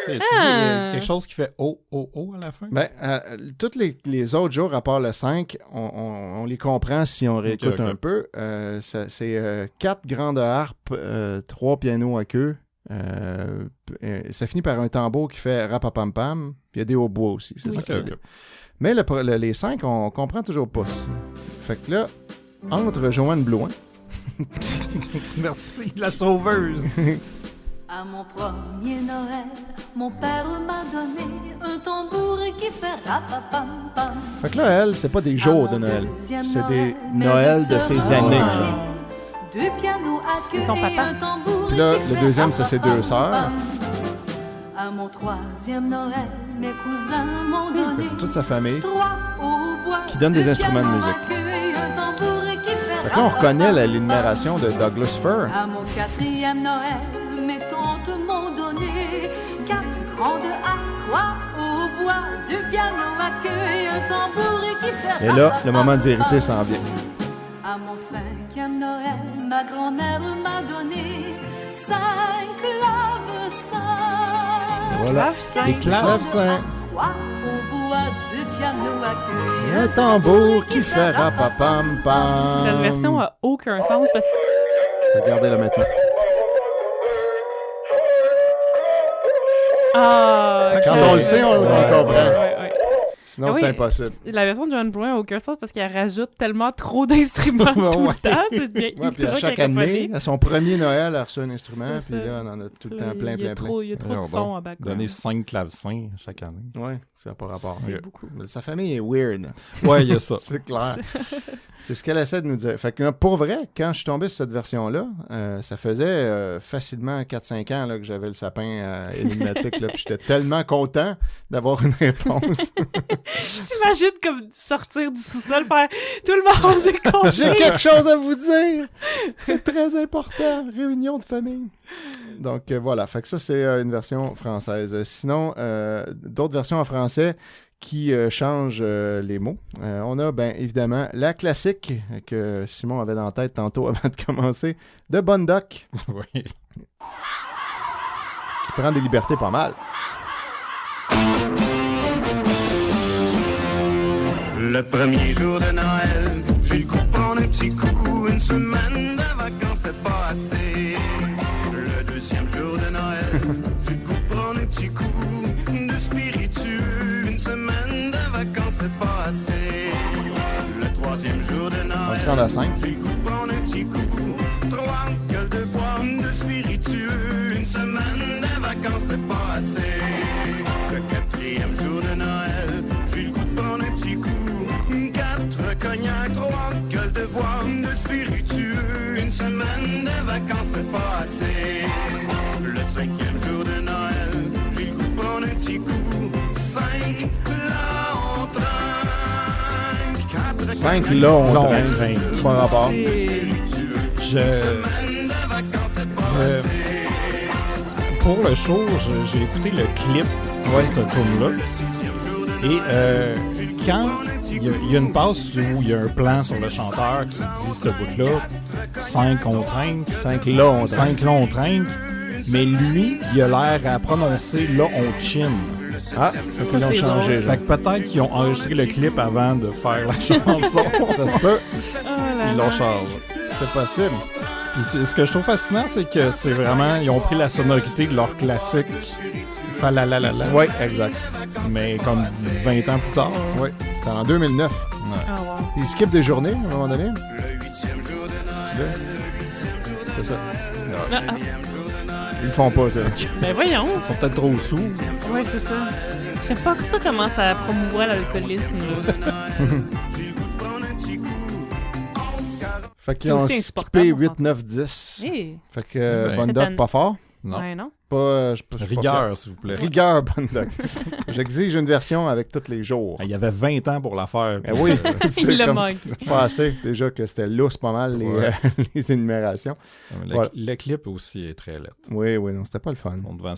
Y a quelque chose qui fait oh, oh, oh à la fin? Ben, tous les autres jours, à part le 5, on les comprend si on réécoute Ok. un peu. C'est 4 grandes harpes, 3 pianos à queue. Ça finit par un tambour qui fait rapapam-pam. Puis il y a des hautbois aussi. C'est ça. Ok. Mais les 5, on comprend toujours pas ça. Fait que là, entre Joanne Blouin. Merci, la sauveuse. À mon premier Noël, mon père m'a donné un tambour qui fait rapapam-pam. Fait que là, elle, c'est pas des jours de Noël. C'est des Noëls de ces années, genre. Deux pianos à queue C'est son et papa. un tambour Puis là, qui le fait deuxième, ça, c'est 2 sœurs. rapapam-pam. À mon troisième Noël, mes cousins m'ont Fait donné que c'est toute sa famille. 3 hautbois, qui donne des deux instruments de pianos musique. à queue et un tambour qui fait Fait que là, on reconnaît l'énumération de Douglas Fir. À mon quatrième Noël, mes tantes m'ont donné 4 grandes harpes, 3 hautbois, 2 pianos à queue et un tambour qui fait Et là, le moment de vérité s'en vient. À mon cinquième Noël, ma grand-mère m'a donné 5 clavecins. Voilà, des clavecins. 3 hautbois, 2 pianos à queue Et un tambour qui fait rapapam-pam. Cette version a aucun sens parce que... Regardez-la maintenant. Ah, ok. Quand on le sait, on comprend. Ouais. Sinon, Ah c'est oui, impossible. La version de Joanne Blouin n'a aucun sens parce qu'elle rajoute tellement trop d'instruments tout le temps. C'est bien Ouais, puis à ultra chaque année, cacophonique. à son premier Noël, elle a reçu un instrument, C'est puis ça. là, on en a tout le temps plein. Il y a trop de sons en background. Donner 5 clavecins chaque année. Ouais, ça n'a pas rapport. C'est Ok. beaucoup. Mais sa famille est weird. Ouais, il y a ça. C'est clair. C'est ce qu'elle essaie de nous dire. Fait que pour vrai, quand je suis tombé sur cette version-là, ça faisait facilement 4-5 ans là, que j'avais le sapin énigmatique. Là, puis j'étais tellement content d'avoir une réponse. T'imagines comme sortir du sous-sol, faire tout le monde est content. J'ai quelque chose à vous dire. C'est très important. Réunion de famille. Donc voilà. Fait que ça, c'est une version française. Sinon, d'autres versions en français qui changent les mots. On a, bien évidemment, la classique que Simon avait dans la tête tantôt avant de commencer, de Bonne Doc. Oui. Qui prend des libertés pas mal. Le premier jour de Noël, j'ai le goût de prendre un petit coup. Une semaine de vacances, c'est pas assez. Le deuxième jour de Noël, j'ai le goût de prendre un petit coup de spiritueux. Une semaine de vacances, c'est pas assez. Le troisième jour de Noël, On se rend à 5. j'ai le goût de prendre un petit coup. 3 gueules de bois de spiritueux. Une semaine de vacances, c'est pas assez. Le quatrième jour de Noël, j'ai le goût de prendre un petit coup. 4 cognac, 3 gueules de bois de spiritueux. Une semaine de vacances, c'est pas assez. Le cinquième jour de Noël, j'ai le goût de prendre un petit coup. 5, là on trinque. 4 5 là, on traîne. Pas rapport. Pour le show, j'ai écouté le clip de ce tune-là. Et quand il y a une passe où il y a un plan sur le chanteur qui dit ce bout-là, 5 on trinque, 5 là on trinque. 5 là on trinque, mais lui, il a l'air à prononcer là on chin. Ah, ça fait qu'ils l'ont changé. Fait que peut-être qu'ils ont enregistré le clip avant de faire la chanson. Ça se peut. Ils l'ont changé. C'est possible. Puis ce que je trouve fascinant, c'est que c'est vraiment... Ils ont pris la sonorité de leur classique Falalalala. Oui, exact. Mais comme 20 ans plus tard. Oui, c'était en 2009. Ouais. Oh, wow. Ils skippent des journées, à un moment donné. C'est ça. Ah, ah. Ils le font pas, ça. Ben voyons. Ils sont peut-être trop sous. Ouais, c'est ça. Je sais pas que ça commence à promouvoir l'alcoolisme. Là. Fait qu'ils ont skippé 8, 9, 10. Hey. Fait que Bonne Doc, pas fort. Non. Ouais, non. Rigueur, s'il vous plaît. Rigueur, Bonne Doc. J'exige une version avec tous les jours. Il y avait 20 ans pour la faire. Ben oui, il le manque. C'est pas assez. Déjà que c'était lousse pas mal les énumérations. Le clip aussi est très laid. Oui, non, c'était pas le fun. On devant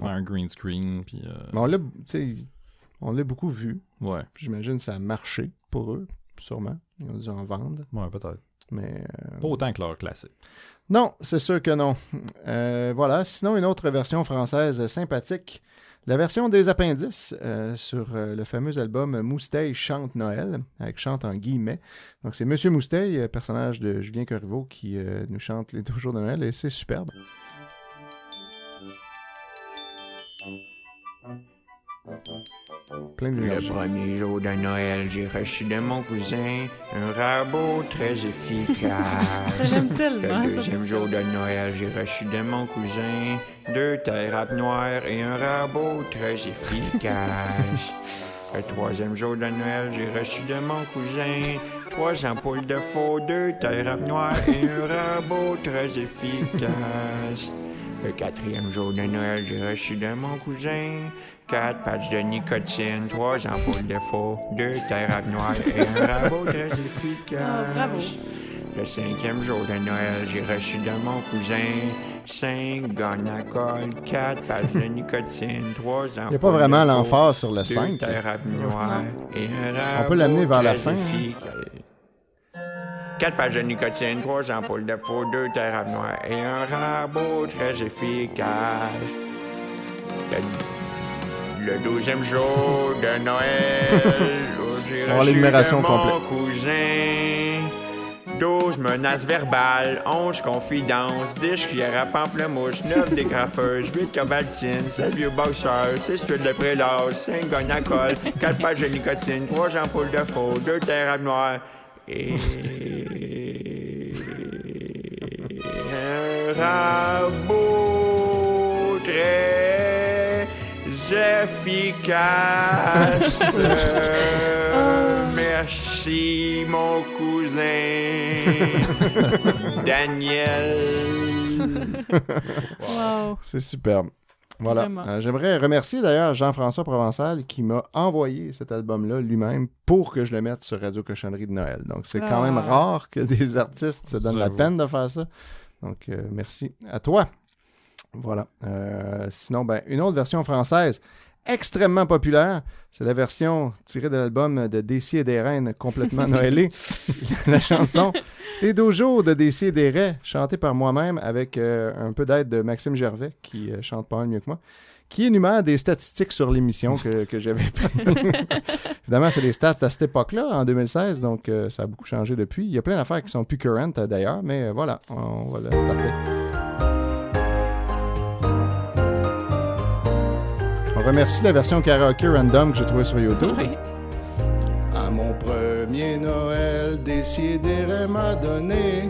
un green screen. Puis, mais on l'a beaucoup vu. Ouais. J'imagine que ça a marché pour eux, sûrement. Ils ont dû en vendre. Ouais, peut-être. Mais pas autant que leur classique. Non, c'est sûr que non. Voilà. Sinon, une autre version française sympathique. La version des appendices sur le fameux album Mousteil chante Noël, avec chante en guillemets. Donc, c'est Monsieur Mousteil, personnage de Julien Corriveau, qui nous chante les 2 jours de Noël, et c'est superbe. Plein de Le premier jour de Noël, j'ai reçu de mon cousin un rabot très efficace. J'aime tellement. Le deuxième jour de Noël, j'ai reçu de mon cousin 2 terrapes noires et un rabot très efficace. Le troisième jour de Noël, j'ai reçu de mon cousin 3 ampoules de faux, 2 terrapes noires et un rabot très efficace. Le quatrième jour de Noël, j'ai reçu de mon cousin 4 patchs de nicotine, 3 ampoules de faux, 2 terrapes noires et un rabot très efficace. Le cinquième jour de Noël, j'ai reçu de mon cousin 5 gonnes à colle, 4 patchs de nicotine, 3 ampoules. Il n'y a pas vraiment de faux, l'emphase sur le 2 5. terrapes noires et un rabot. On peut l'amener vers la fin. 4 pages de nicotine, 3 ampoules de faux, 2 terrapes noires et un rabot très efficace. Le 12e jour de Noël, j'ai reçu de mon cousin 12 menaces verbales, 11 confidences, 10 cuillères à pamplemouche, 9 dégrafeuses, 8 cobaltines, 7 vieux boxeurs, 6 tuiles de prélasse, 5 gognes à colle, 4 pages de nicotine, 3 ampoules de faux, 2 terrapes noires et un rabot très efficace. Merci, mon cousin Daniel. Wow. C'est superbe. Voilà. J'aimerais remercier d'ailleurs Jean-François Provençal qui m'a envoyé cet album-là lui-même pour que je le mette sur Radio Cochonnerie de Noël. Donc, c'est quand même rare que des artistes se donnent la peine de faire ça. Donc, merci à toi. Voilà. Sinon, une autre version française extrêmement populaire, c'est la version tirée de l'album de Décis et des Reines complètement noëlée. La chanson Les 12 jours de Décis et des Raies, chantée par moi-même avec un peu d'aide de Maxime Gervais, qui chante pas mal mieux que moi, qui énumère des statistiques sur l'émission que j'avais pris. Évidemment, c'est les stats à cette époque-là, en 2016, donc ça a beaucoup changé depuis. Il y a plein d'affaires qui sont plus current d'ailleurs, mais voilà, on va la starter. On remercie la version karaoke random que j'ai trouvée sur YouTube. Oui. À mon premier Noël, Décideret m'a donné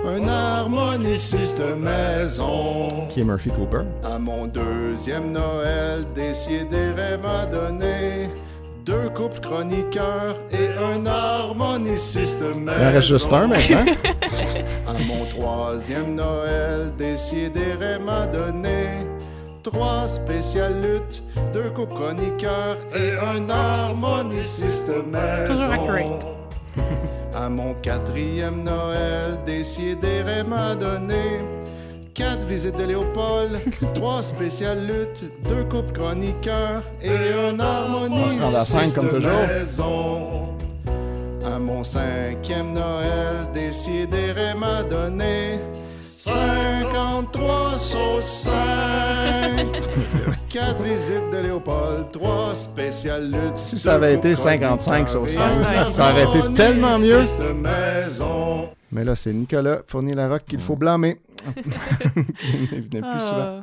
un harmoniciste maison. Qui est Murphy Cooper. À mon deuxième Noël, Décideret m'a donné 2 couples chroniqueurs et un harmoniciste maison. Il en reste juste un maintenant. À mon troisième Noël, Décideret m'a donné 3 spéciales luttes, 2 couples chroniqueurs et un harmoniciste maison. Toujours accurate. À mon 4e Noël, Décideret m'a donné 4 visites de Léopold, 3 spéciales luttes, 2 couples chroniqueurs et un harmoniciste à 5 comme toujours. Maison. À mon 5e Noël, Décideret m'a donné 53 sauces 5, 4 visites de Léopold, 3 spéciales luttes. Si ça avait été 55 sauces 5, ça aurait été tellement mieux. Mais là, c'est Nicolas Fournier-Larocque qu'il faut blâmer. Il venait plus souvent.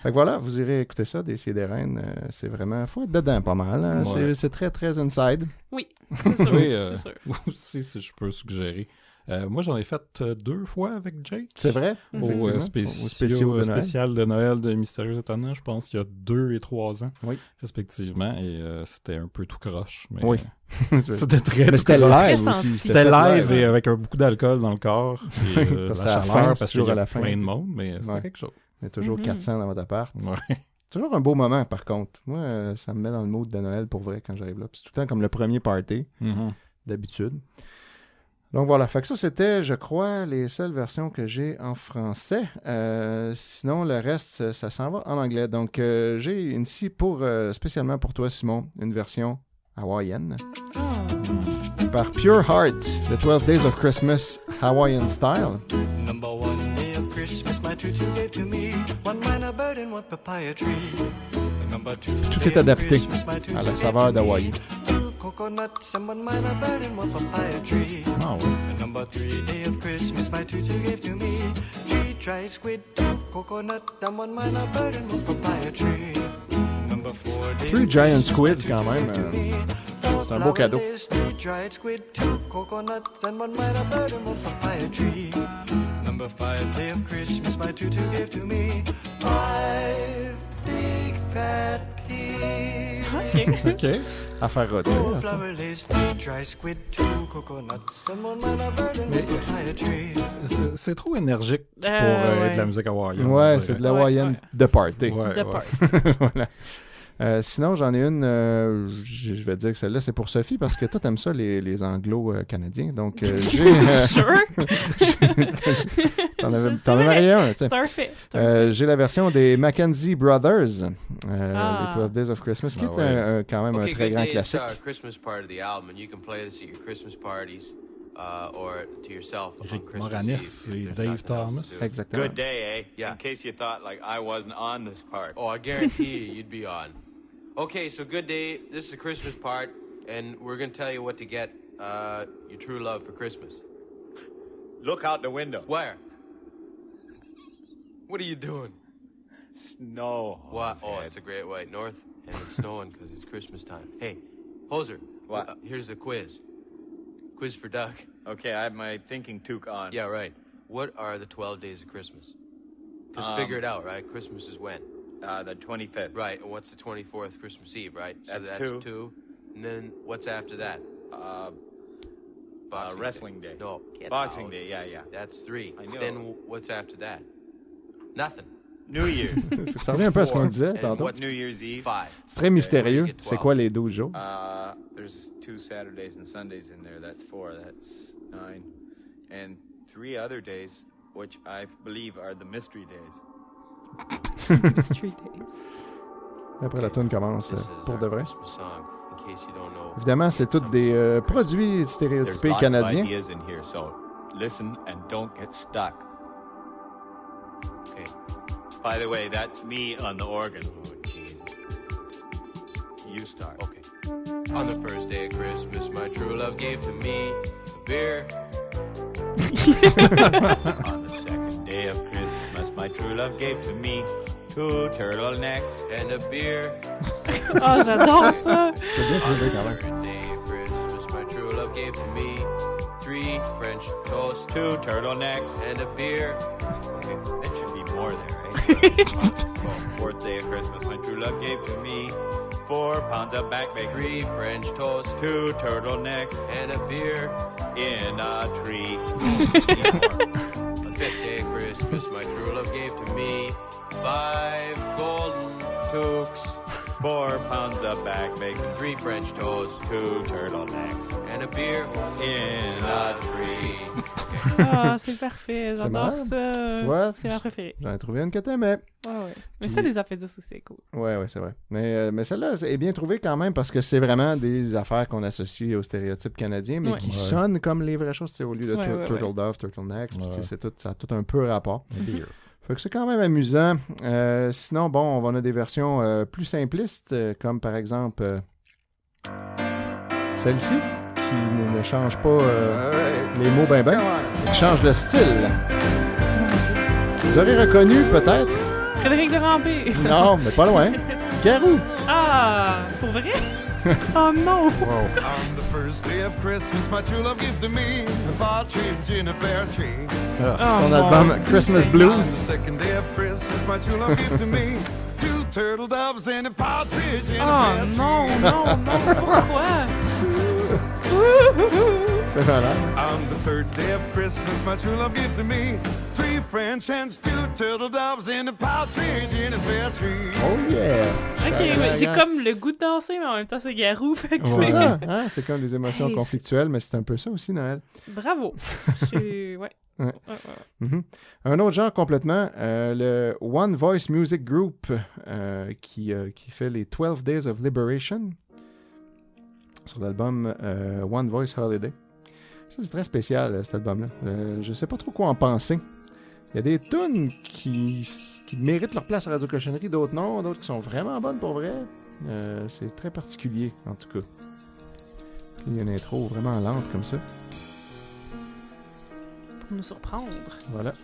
Fait que voilà, vous irez écouter ça, Décis et des Reines. C'est vraiment... faut être dedans pas mal. Hein? Ouais. C'est très, très inside. Oui, c'est sûr. Oui, c'est sûr. Aussi, si je peux suggérer. Moi, j'en ai fait 2 fois avec Jake. C'est vrai? Au spécial de Noël de Mystérieux Étonnants, je pense qu'il y a 2 et 3 ans, respectivement. Et c'était un peu tout croche. Mais, oui. C'était très mais c'était live aussi. C'était live et avec beaucoup d'alcool dans le corps. Et, la chaleur, parce qu'il y à a la fin. plein de monde, mais c'était quelque chose. Il y a toujours 400 dans votre appart. Ouais. Toujours un beau moment, par contre. Moi, ça me met dans le mood de Noël pour vrai quand j'arrive là. Puis c'est tout le temps comme le premier party, d'habitude. Donc voilà, fait que ça, c'était, je crois, les seules versions que j'ai en français. Sinon, le reste, ça s'en va en anglais. Donc, j'ai ici, spécialement pour toi, Simon, une version hawaïenne. Par Pure Heart, The 12 Days of Christmas, Hawaiian Style. Number 1 day of Christmas, my tutu gave to me one minor bird and one papaya tree. Number 2 Tout est adapté à la saveur d'Hawaï. Coconuts and one minor bird and one papaya tree. Oh, ouais. Number 3 day of Christmas, my tutu gave to me 3 dried squid, 2 coconut and one minor bird and one papaya tree. Number 4 day 3 giant squids quand même. C'est un beau cadeau. 3 dried squid, 2 coconuts and one minor bird and one papaya tree. Number 5 day of Christmas, my tutu gave to me 5 big fat peas. OK. À faire rôtir. C'est trop énergique pour être de la musique hawaïenne. Ouais, c'est de l'hawaïenne de party. Ouais. Voilà. Sinon, j'en ai une, je vais dire que celle-là, c'est pour Sophie, parce que toi, t'aimes ça, les anglo-canadiens. Donc, j'ai... Sure! T'en as marié un, tu sais. J'ai la version des Mackenzie Brothers, les 12 Days of Christmas, qui est quand même un très grand classique. It's Christmas part of the album, and you can play this at your Christmas parties. Or to yourself on Christmas Moranis Eve. et Dave Thomas. Exactement. Good day, eh? Yeah. In case you thought like I wasn't on this part. Oh, I guarantee you, you'd be on. Okay, so good day. This is the Christmas part, and we're gonna tell you what to get your true love for Christmas. Look out the window. Where? What are you doing? Snow. What? Oh, it's the Great White North, and it's snowing because it's Christmas time. Hey, Hoser. What? Here's the quiz. Quiz for Doug. Okay, I have my thinking toque on. Yeah, right. What are the 12 days of Christmas? Just figure it out, right? Christmas is when? The 25th. Right, and what's the 24th? Christmas Eve, right? So That's two. And then what's after that? Boxing Wrestling Day. No, get Boxing out. Day, yeah. That's 3. I know. Then what's after that? Nothing. New Year's. Ça revient un peu à ce qu'on disait tantôt. What's New Year's Eve? 5. C'est très mystérieux. C'est quoi les 12 jours? There's 2 Saturdays and Sundays in there. That's 4. That's 9. And 3 other days, which I believe are the mystery days. Mystery days. Après, la tune commence pour de vrai. Évidemment, c'est tous des produits stéréotypés canadiens. There's lots of ideas in here, so listen and don't get stuck. Okay. By the way, that's me on the organ. You start. Okay. On the first day of Christmas, my true love gave to me a beer. On the second day of Christmas, my true love gave to me 2 turtlenecks and a beer. Oh, j'adore ça! C'est bien trouvé quand même. On the third day of Christmas, my true love gave to me 3 French toasts, 2 turtlenecks, and a beer. Okay, that should be more there, eh? Fourth day of Christmas, my true love gave to me 4 pounds of back bacon, 3 French toasts, 2 turtlenecks, and a beer in a tree. The fifth day of Christmas, my true love gave to me 5 golden toques, 4 pounds of back bacon, 3 French toasts, 2 turtlenecks, and a beer in a tree. Ah, c'est parfait, j'adore ça. Tu vois, c'est ma préférée. J'en ai trouvé une que t'aimais. Ouais. Mais ça, des appendices aussi, c'est cool. Ouais, c'est vrai. Mais celle-là est bien trouvée quand même parce que c'est vraiment des affaires qu'on associe aux stéréotypes canadiens, mais qui sonnent comme les vraies choses, au lieu de Turtle Dove, Turtlenecks. Ça a tout un peu rapport. Fait que c'est quand même amusant. Sinon, bon, on a des versions plus simplistes, comme par exemple celle-ci, qui ne change pas les mots ben, qui change le style. Vous aurez reconnu peut-être Frédéric Derambé. Non, mais pas loin. Garou. Ah, pour vrai? Oh non! Wow. On the first day of Christmas, my true love gave to me a partridge in a pear tree. Son album Christmas On the Blues. second day of Christmas, my true love gave to me 2 turtle doves and a partridge in a Oh pear tree. non, pourquoi? C'est malade. On the third day of Christmas, my true love gave to me 3 French hens, 2 turtle doves, and a partridge in a pear tree. Oh yeah! Ok, mais j'ai comme le goût de danser, mais en même temps c'est Garou. Fait que C'est ça, hein? C'est comme des émotions Hey, conflictuelles, mais c'est un peu ça aussi, Noël. Bravo! Ouais. Ouais. Mm-hmm. Un autre genre complètement, le One Voice Music Group qui fait les 12 Days of Liberation sur l'album One Voice Holiday. Ça, c'est très spécial, cet album-là. Je sais pas trop quoi en penser. Il y a des tunes qui méritent leur place à Radio Cochonnerie, d'autres non, d'autres qui sont vraiment bonnes pour vrai. C'est très particulier, en tout cas. Il y a une intro vraiment lente comme ça. Pour nous surprendre. Voilà.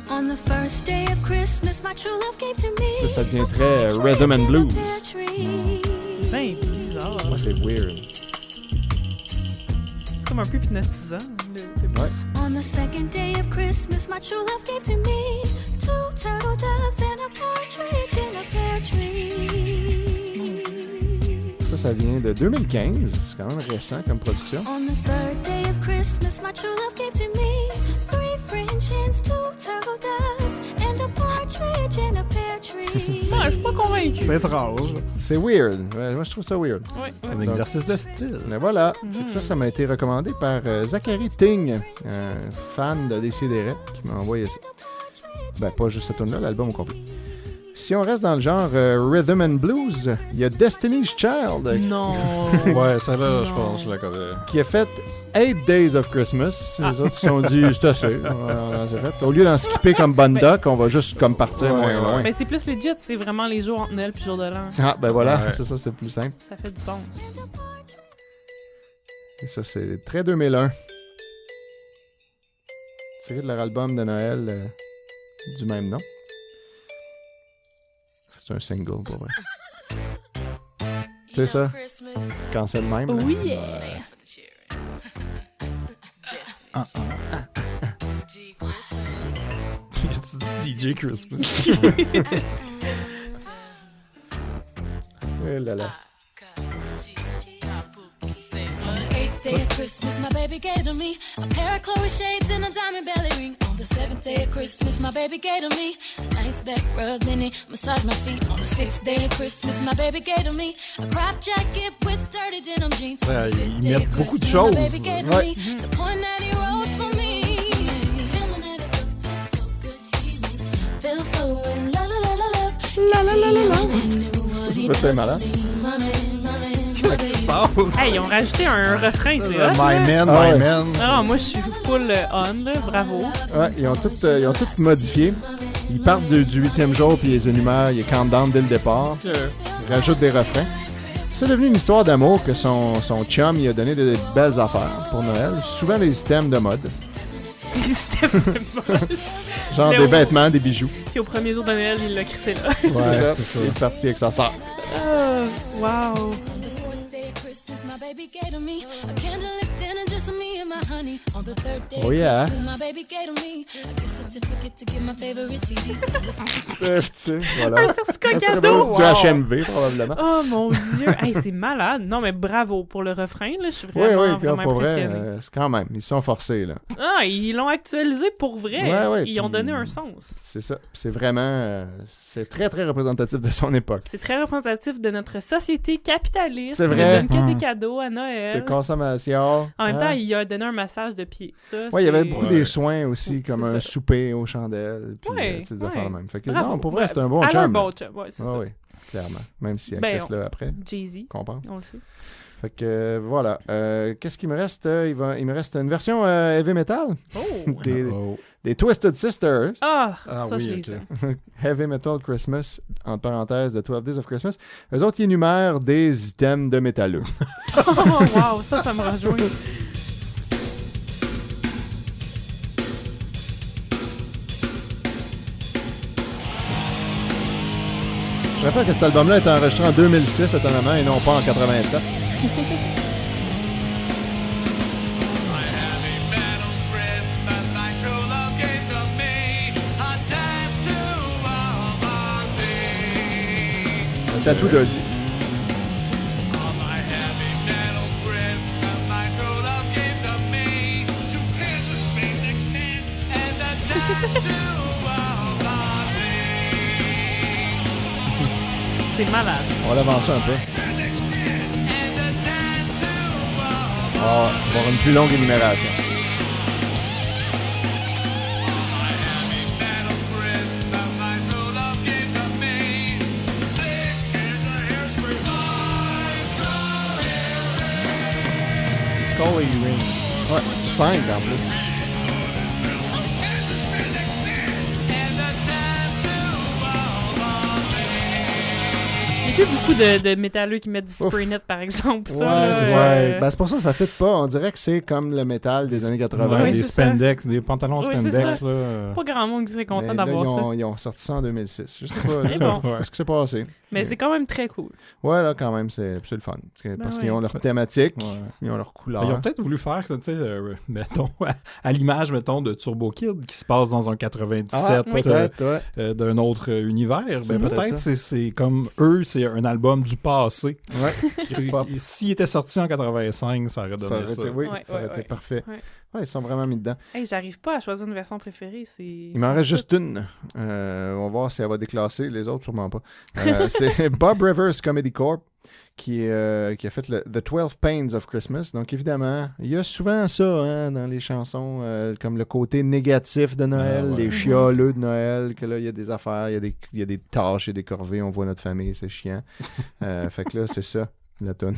On the first day of Christmas, my true love gave to me. Ça devient très rhythm and blues. C'est bien bizarre. Moi, c'est weird. C'est comme un peu hypnotisant. Ouais. On the second day of Christmas, my true love gave to me 2 turtle doves and a partridge in a pear tree. Ça vient de 2015. C'est quand même récent comme production. On the third day of Christmas, my true love gave to me 3 French hens, 2 turtle doves, and a partridge in a pear tree. Je suis pas convaincu. C'est étrange. C'est weird. Ouais, moi, je trouve ça weird. C'est un exercice de style. Mais voilà. Fait que ça m'a été recommandé par Zachary Ting, un fan de Décideret, qui m'a envoyé ça. Ben, pas juste cette tune-là, l'album au complet. Si on reste dans le genre Rhythm and Blues, il y a Destiny's Child. Non. Ouais, celle-là, je pense, je la connais. Qui a fait 8 Days of Christmas. Les autres se sont dit, c'est assez. Voilà, c'est fait. Au lieu d'en skipper comme Bonne Duck, on va juste comme partir moins loin. Mais c'est plus legit, c'est vraiment les jours entre Noël et jour de l'an. Ah, ben voilà, c'est ça, c'est plus simple. Ça fait du sens. Et ça, c'est très 2001. Tiré de leur album de Noël du même nom. C'est un single, pour vrai. Tu sais ça? Quand c'est le même. Oh là. yeah! DJ Christmas. Eh là là. Day of Christmas, my baby gave to me a pair of Chloe shades and a diamond belly ring. On the 7th day of Christmas, my baby gave to me a nice back rub, then he massaged my feet. On the 6th day of Christmas, my baby gave to me a crop jacket with dirty denim jeans. On the 5th day of Christmas, my baby gave to me the point that he wrote for me. Feeling it, so good, he feels so in la la la la love. La la la la la. Ça peut être malade. Qu'est-ce qui se passe? Hey, ils ont rajouté un refrain, c'est My hot, man, là. my man. Ah, moi, je suis full on, là. Bravo. Ouais, ils ont tout modifié. Ils partent du 8e jour, puis ils les énumèrent, ils les countdown dès le départ. Ils rajoutent des refrains. C'est devenu une histoire d'amour que son chum il a donné de belles affaires pour Noël. Souvent des items de mode. Des items de mode. Genre des vêtements, des bijoux. Puis au premier jour de Noël, il l'a crissé là. Ouais, c'est ça. Il est parti avec sa sœur. Oh, wow. My baby gave to me a candlelit dinner just for me and my honey. On the 3rd day Oh, yeah. of Christmas, my baby gave to me a gift certificate to get my favorite CDs. Tu sais, voilà. Un certificat Ça cadeau. serait du HMV, probablement. Oh mon Dieu. Hey, c'est malade. Non, mais bravo pour le refrain, là. Je suis Oui, vraiment, puis vraiment pour vrai, impressionnée. c'est quand même, ils sont forcés, là. Ah, ils l'ont actualisé pour vrai. Ouais, Ils ont puis donné un sens. C'est ça. C'est vraiment... c'est très, très représentatif de son époque. C'est très représentatif de notre société capitaliste. C'est vrai. Il donne que des cadeaux à Noël. De consommation. En même temps, hein? il a donné un massage de pied. Ça, Ouais, il y avait c'est- beaucoup des soins aussi, comme un ça. souper aux chandelles, puis Ouais, tu sais, des affaires de même. Fait que, Bravo. non, pour vrai, c'est un Ouais, bon alors chum. un bon chum, ouais, c'est ça. Oui, clairement. Même si elle Ben, crisse là après. Jay-Z, qu'on pense. on le sait. Fait que voilà. Qu'est-ce qu'il me reste? Il me reste une version heavy metal. Des Twisted Sisters. Ah, ça, je les aime. Heavy Metal Christmas, entre parenthèses, de 12 Days of Christmas. Eux autres, ils énumèrent des items de métalleux. Oh, wow, ça me rejoint. Je rappelle que cet album-là a été enregistré en 2006, étonnamment, et non pas en 87. Un tatou d'Ozzy. C'est malade. On va l'avancer un peu. On va avoir une plus longue énumération. Scully Ring. Ouais, 5 en plus. Il y a plus beaucoup de métalleux qui mettent du spray net, par exemple. Ça, ouais, là, c'est ça. Ben, c'est pour ça que ça fit pas. On dirait que c'est comme le métal des années 80. Ouais, des spandex, des pantalons spandex. Là. Pas grand monde qui serait content d'avoir ça. Ils ont sorti ça en 2006. Je sais pas ce qui s'est passé. Mais c'est quand même très cool. Ouais, là, quand même, c'est le fun. Parce qu'ils ont leur thématique, ils ont leur couleur. Ils ont peut-être voulu faire, tu sais, mettons, à l'image, mettons, de Turbo Kid qui se passe dans un 97 d'un autre univers. Ben, peut-être c'est comme eux, c'est un album du passé. Ouais. S'il était sorti en 85, ça aurait donné ça. Oui, ça aurait été parfait. Ouais, ils sont vraiment mis dedans. Hey, j'arrive pas à choisir une version préférée. Il m'en reste juste une. On va voir si elle va déclasser. Les autres, sûrement pas. C'est Bob Rivers Comedy Corp qui a fait The 12 Pains of Christmas. Donc, évidemment, il y a souvent ça dans les chansons, comme le côté négatif de Noël, les chialeux de Noël, que là, il y a des affaires, il y a des tâches et des corvées, on voit notre famille, c'est chiant. Fait que là, c'est ça, la toune.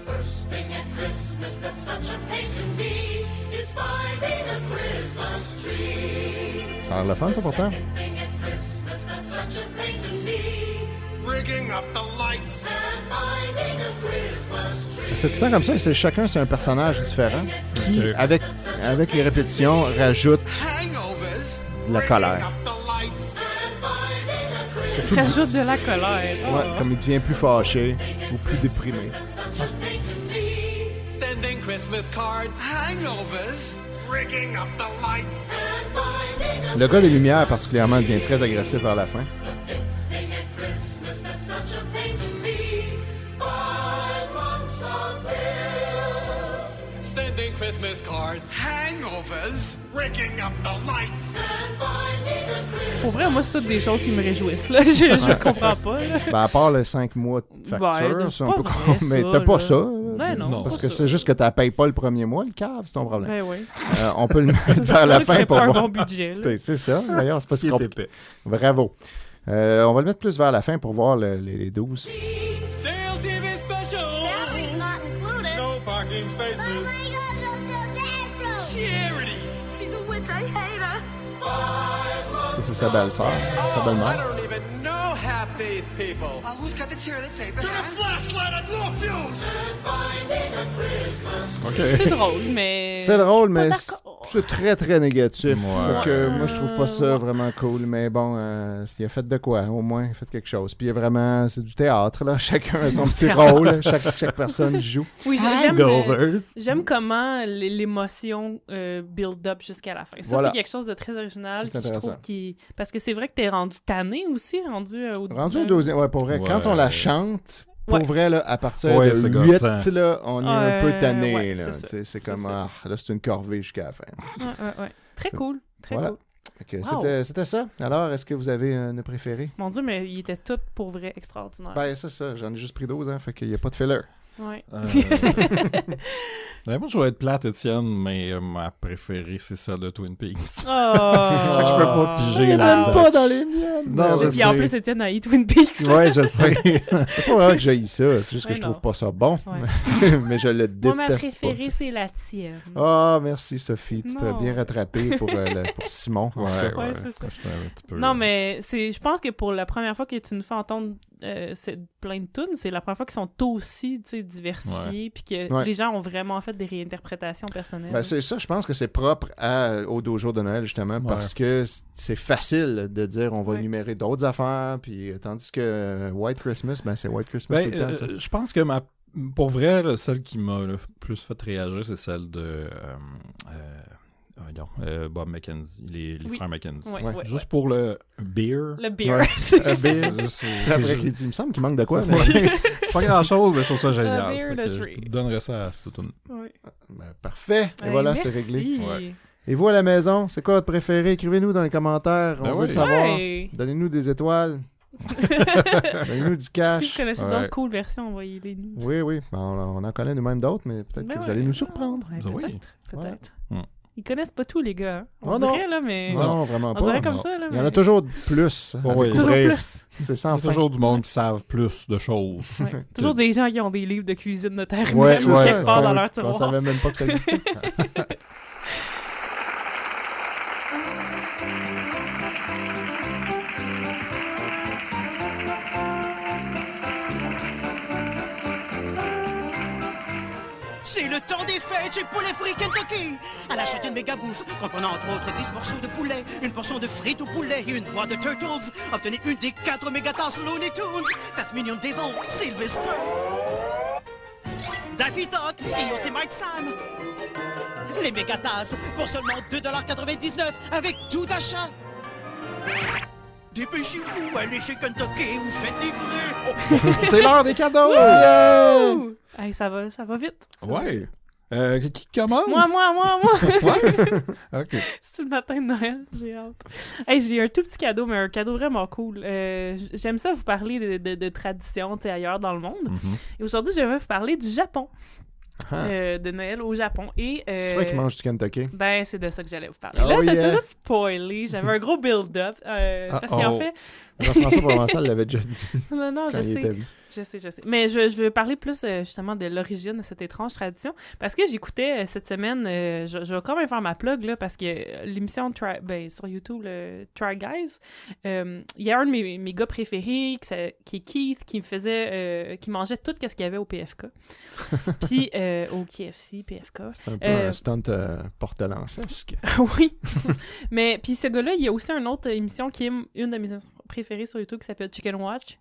First thing at Christmas that's such a pain to me is finding a Christmas tree. Ça a l'air le fun, ça, pourtant. Second thing at Christmas that's such a pain to me, rigging up the lights and finding a Christmas tree. C'est tout le temps comme ça, chacun c'est un personnage différent qui, avec les répétitions, rajoute de la colère. Rajoute de la colère. Oh. Ouais, comme il devient plus fâché ou plus déprimé. Sending Christmas cards, hangovers, rigging up the lights. Le gars des lumières, particulièrement, devient très agressif vers la fin. Sending Christmas cards, hangovers, rigging up the lights. Pour vrai, moi, c'est toutes des choses qui me réjouissent. Là. Je comprends pas. Là. Ben, à part les 5 mois de facture, c'est un peu con. Mais t'as pas ça. Non, parce que c'est juste que tu payes pas le premier mois, le cave, c'est ton problème. Ben oui. On peut le mettre vers la fin pour voir. voir. Un bon budget. Là. C'est ça. D'ailleurs, c'est pas si épais. Bravo. On va le mettre plus vers la fin pour voir les 12. Stale TV special. Batteries not included. No parking spaces. Oh my God, go to the bathroom. Charities. She's a witch. I hate her. Ça, c'est sa belle-sœur, sa I belle-mère. don't even know half these people. Who's got the toilet paper? To the flashlight and blow fuse. Okay. C'est drôle, mais... C'est drôle, mais c'est très, très négatif. Ouais. Fait que moi, je trouve pas ça vraiment cool. Mais bon, il a fait de quoi? Au moins, il a fait quelque chose. Puis il y a vraiment... C'est du théâtre, là. Chacun a son petit rôle. Chaque personne joue. Oui, j'aime comment l'émotion build up jusqu'à la fin. Ça, c'est quelque chose de très original que je trouve qui... Parce que c'est vrai que t'es rendu tanné aussi, rendu au deuxième. Ouais, pour vrai. Ouais. Quand on la chante... Pour vrai, là, à partir de 8, là, on est un peu tanné. Là. C'est comme, là, c'est une corvée jusqu'à la fin. Ouais. Très cool. Très cool. Okay, wow. C'était ça. Alors, est-ce que vous avez une préférée? Mon Dieu, mais il était tout pour vrai extraordinaire. Ben, c'est ça. J'en ai juste pris 12, hein, fait qu'il n'y a pas de filler. Ouais. Ben moi, je vais être plate, Étienne, mais ma préférée, c'est celle de Twin Peaks. Oh. Je peux pas piger là-dedans. Pas dans les miennes. Non, je sais. En plus, Étienne a eu Twin Peaks. Ouais, je sais. C'est pas vraiment que j'haïs ça. C'est juste que je trouve pas ça bon. Ouais. Mais je le déteste. Moi, ma préférée, c'est la tienne. Ah, merci, Sophie. Tu t'as bien rattrapé pour Simon. Ouais, c'est ça. Non, mais je pense que pour la première fois que tu nous fais entendre plein de tunes, c'est la première fois qu'ils sont aussi diversifiés, puis que les gens ont vraiment fait des réinterprétations personnelles. Ben, c'est ça, je pense que c'est propre au dojo de Noël, justement, parce que c'est facile de dire on va énumérer d'autres affaires, puis tandis que White Christmas, ben c'est White Christmas tout le temps. Je pense que pour vrai, celle qui m'a le plus fait réagir, c'est celle de Bob McKenzie, les frères McKenzie. Juste pour le beer. Le beer. Après qu'il dit, il me semble qu'il manque de quoi. C'est pas grand-chose, mais je trouve ça génial. Je te donnerais ça à cette tune. Ben, parfait. Et voilà, merci. C'est réglé. Et vous à la maison, c'est quoi votre préféré? Écrivez-nous dans les commentaires. On veut le savoir. Donnez-nous des étoiles. Donnez-nous du cash. Si vous connaissez d'autres cool versions, envoyez-les nous. Oui. Ben, on en connaît nous-mêmes d'autres, mais peut-être que vous allez nous surprendre. Peut-être. Ils connaissent pas tout, les gars. On dirait, là, mais... Non, vraiment pas. On dirait comme ça, là. Il y en a toujours plus. Toujours plus. C'est sans fin. Toujours du monde qui savent plus de choses. Toujours des gens qui ont des livres de cuisine de terre humaine quelque part dans leur tiroir. On savait même pas que ça existait. C'est le temps des fêtes chez Poulet Frit Kentucky. À l'achat d'une méga bouffe, comprenant entre autres 10 morceaux de poulet, une portion de frites au poulet et une boîte de Turtles, obtenez une des 4 méga-tasses Looney Tunes. Tasse Minion Devil, Sylvester, Daffy Duck et Yosemite Sam. Les méga-tasses pour seulement 2,99$ avec tout achat. Dépêchez-vous, allez chez Kentucky ou faites livrer. C'est l'heure des cadeaux! Hey, ça va vite. Ouais. Qui commence? Moi. Ouais? OK. C'est le matin de Noël, j'ai hâte. Hey, j'ai un tout petit cadeau, mais un cadeau vraiment cool. J'aime ça vous parler de traditions ailleurs dans le monde. Et aujourd'hui, je vais vous parler du Japon. De Noël au Japon. Et, c'est vrai qu'ils mangent du Kentucky. Ben, c'est de ça que j'allais vous parler. Là, t'as tout spoilé. J'avais un gros build-up. Parce qu'en fait... Jean-François Provençal l'avait déjà dit. Non, je sais. Mais je veux parler plus justement de l'origine de cette étrange tradition. Parce que j'écoutais cette semaine, je vais quand même faire ma plug, là, parce que l'émission sur YouTube, le Try Guys, il y a un de mes gars préférés qui est Keith, qui mangeait tout ce qu'il y avait au PFK. Puis au KFC, PFK. C'est un peu un stunt porte-lancesque. Oui. Mais puis ce gars-là, il y a aussi une autre émission qui est une de mes émissions préférées sur YouTube qui s'appelle Chicken Watch.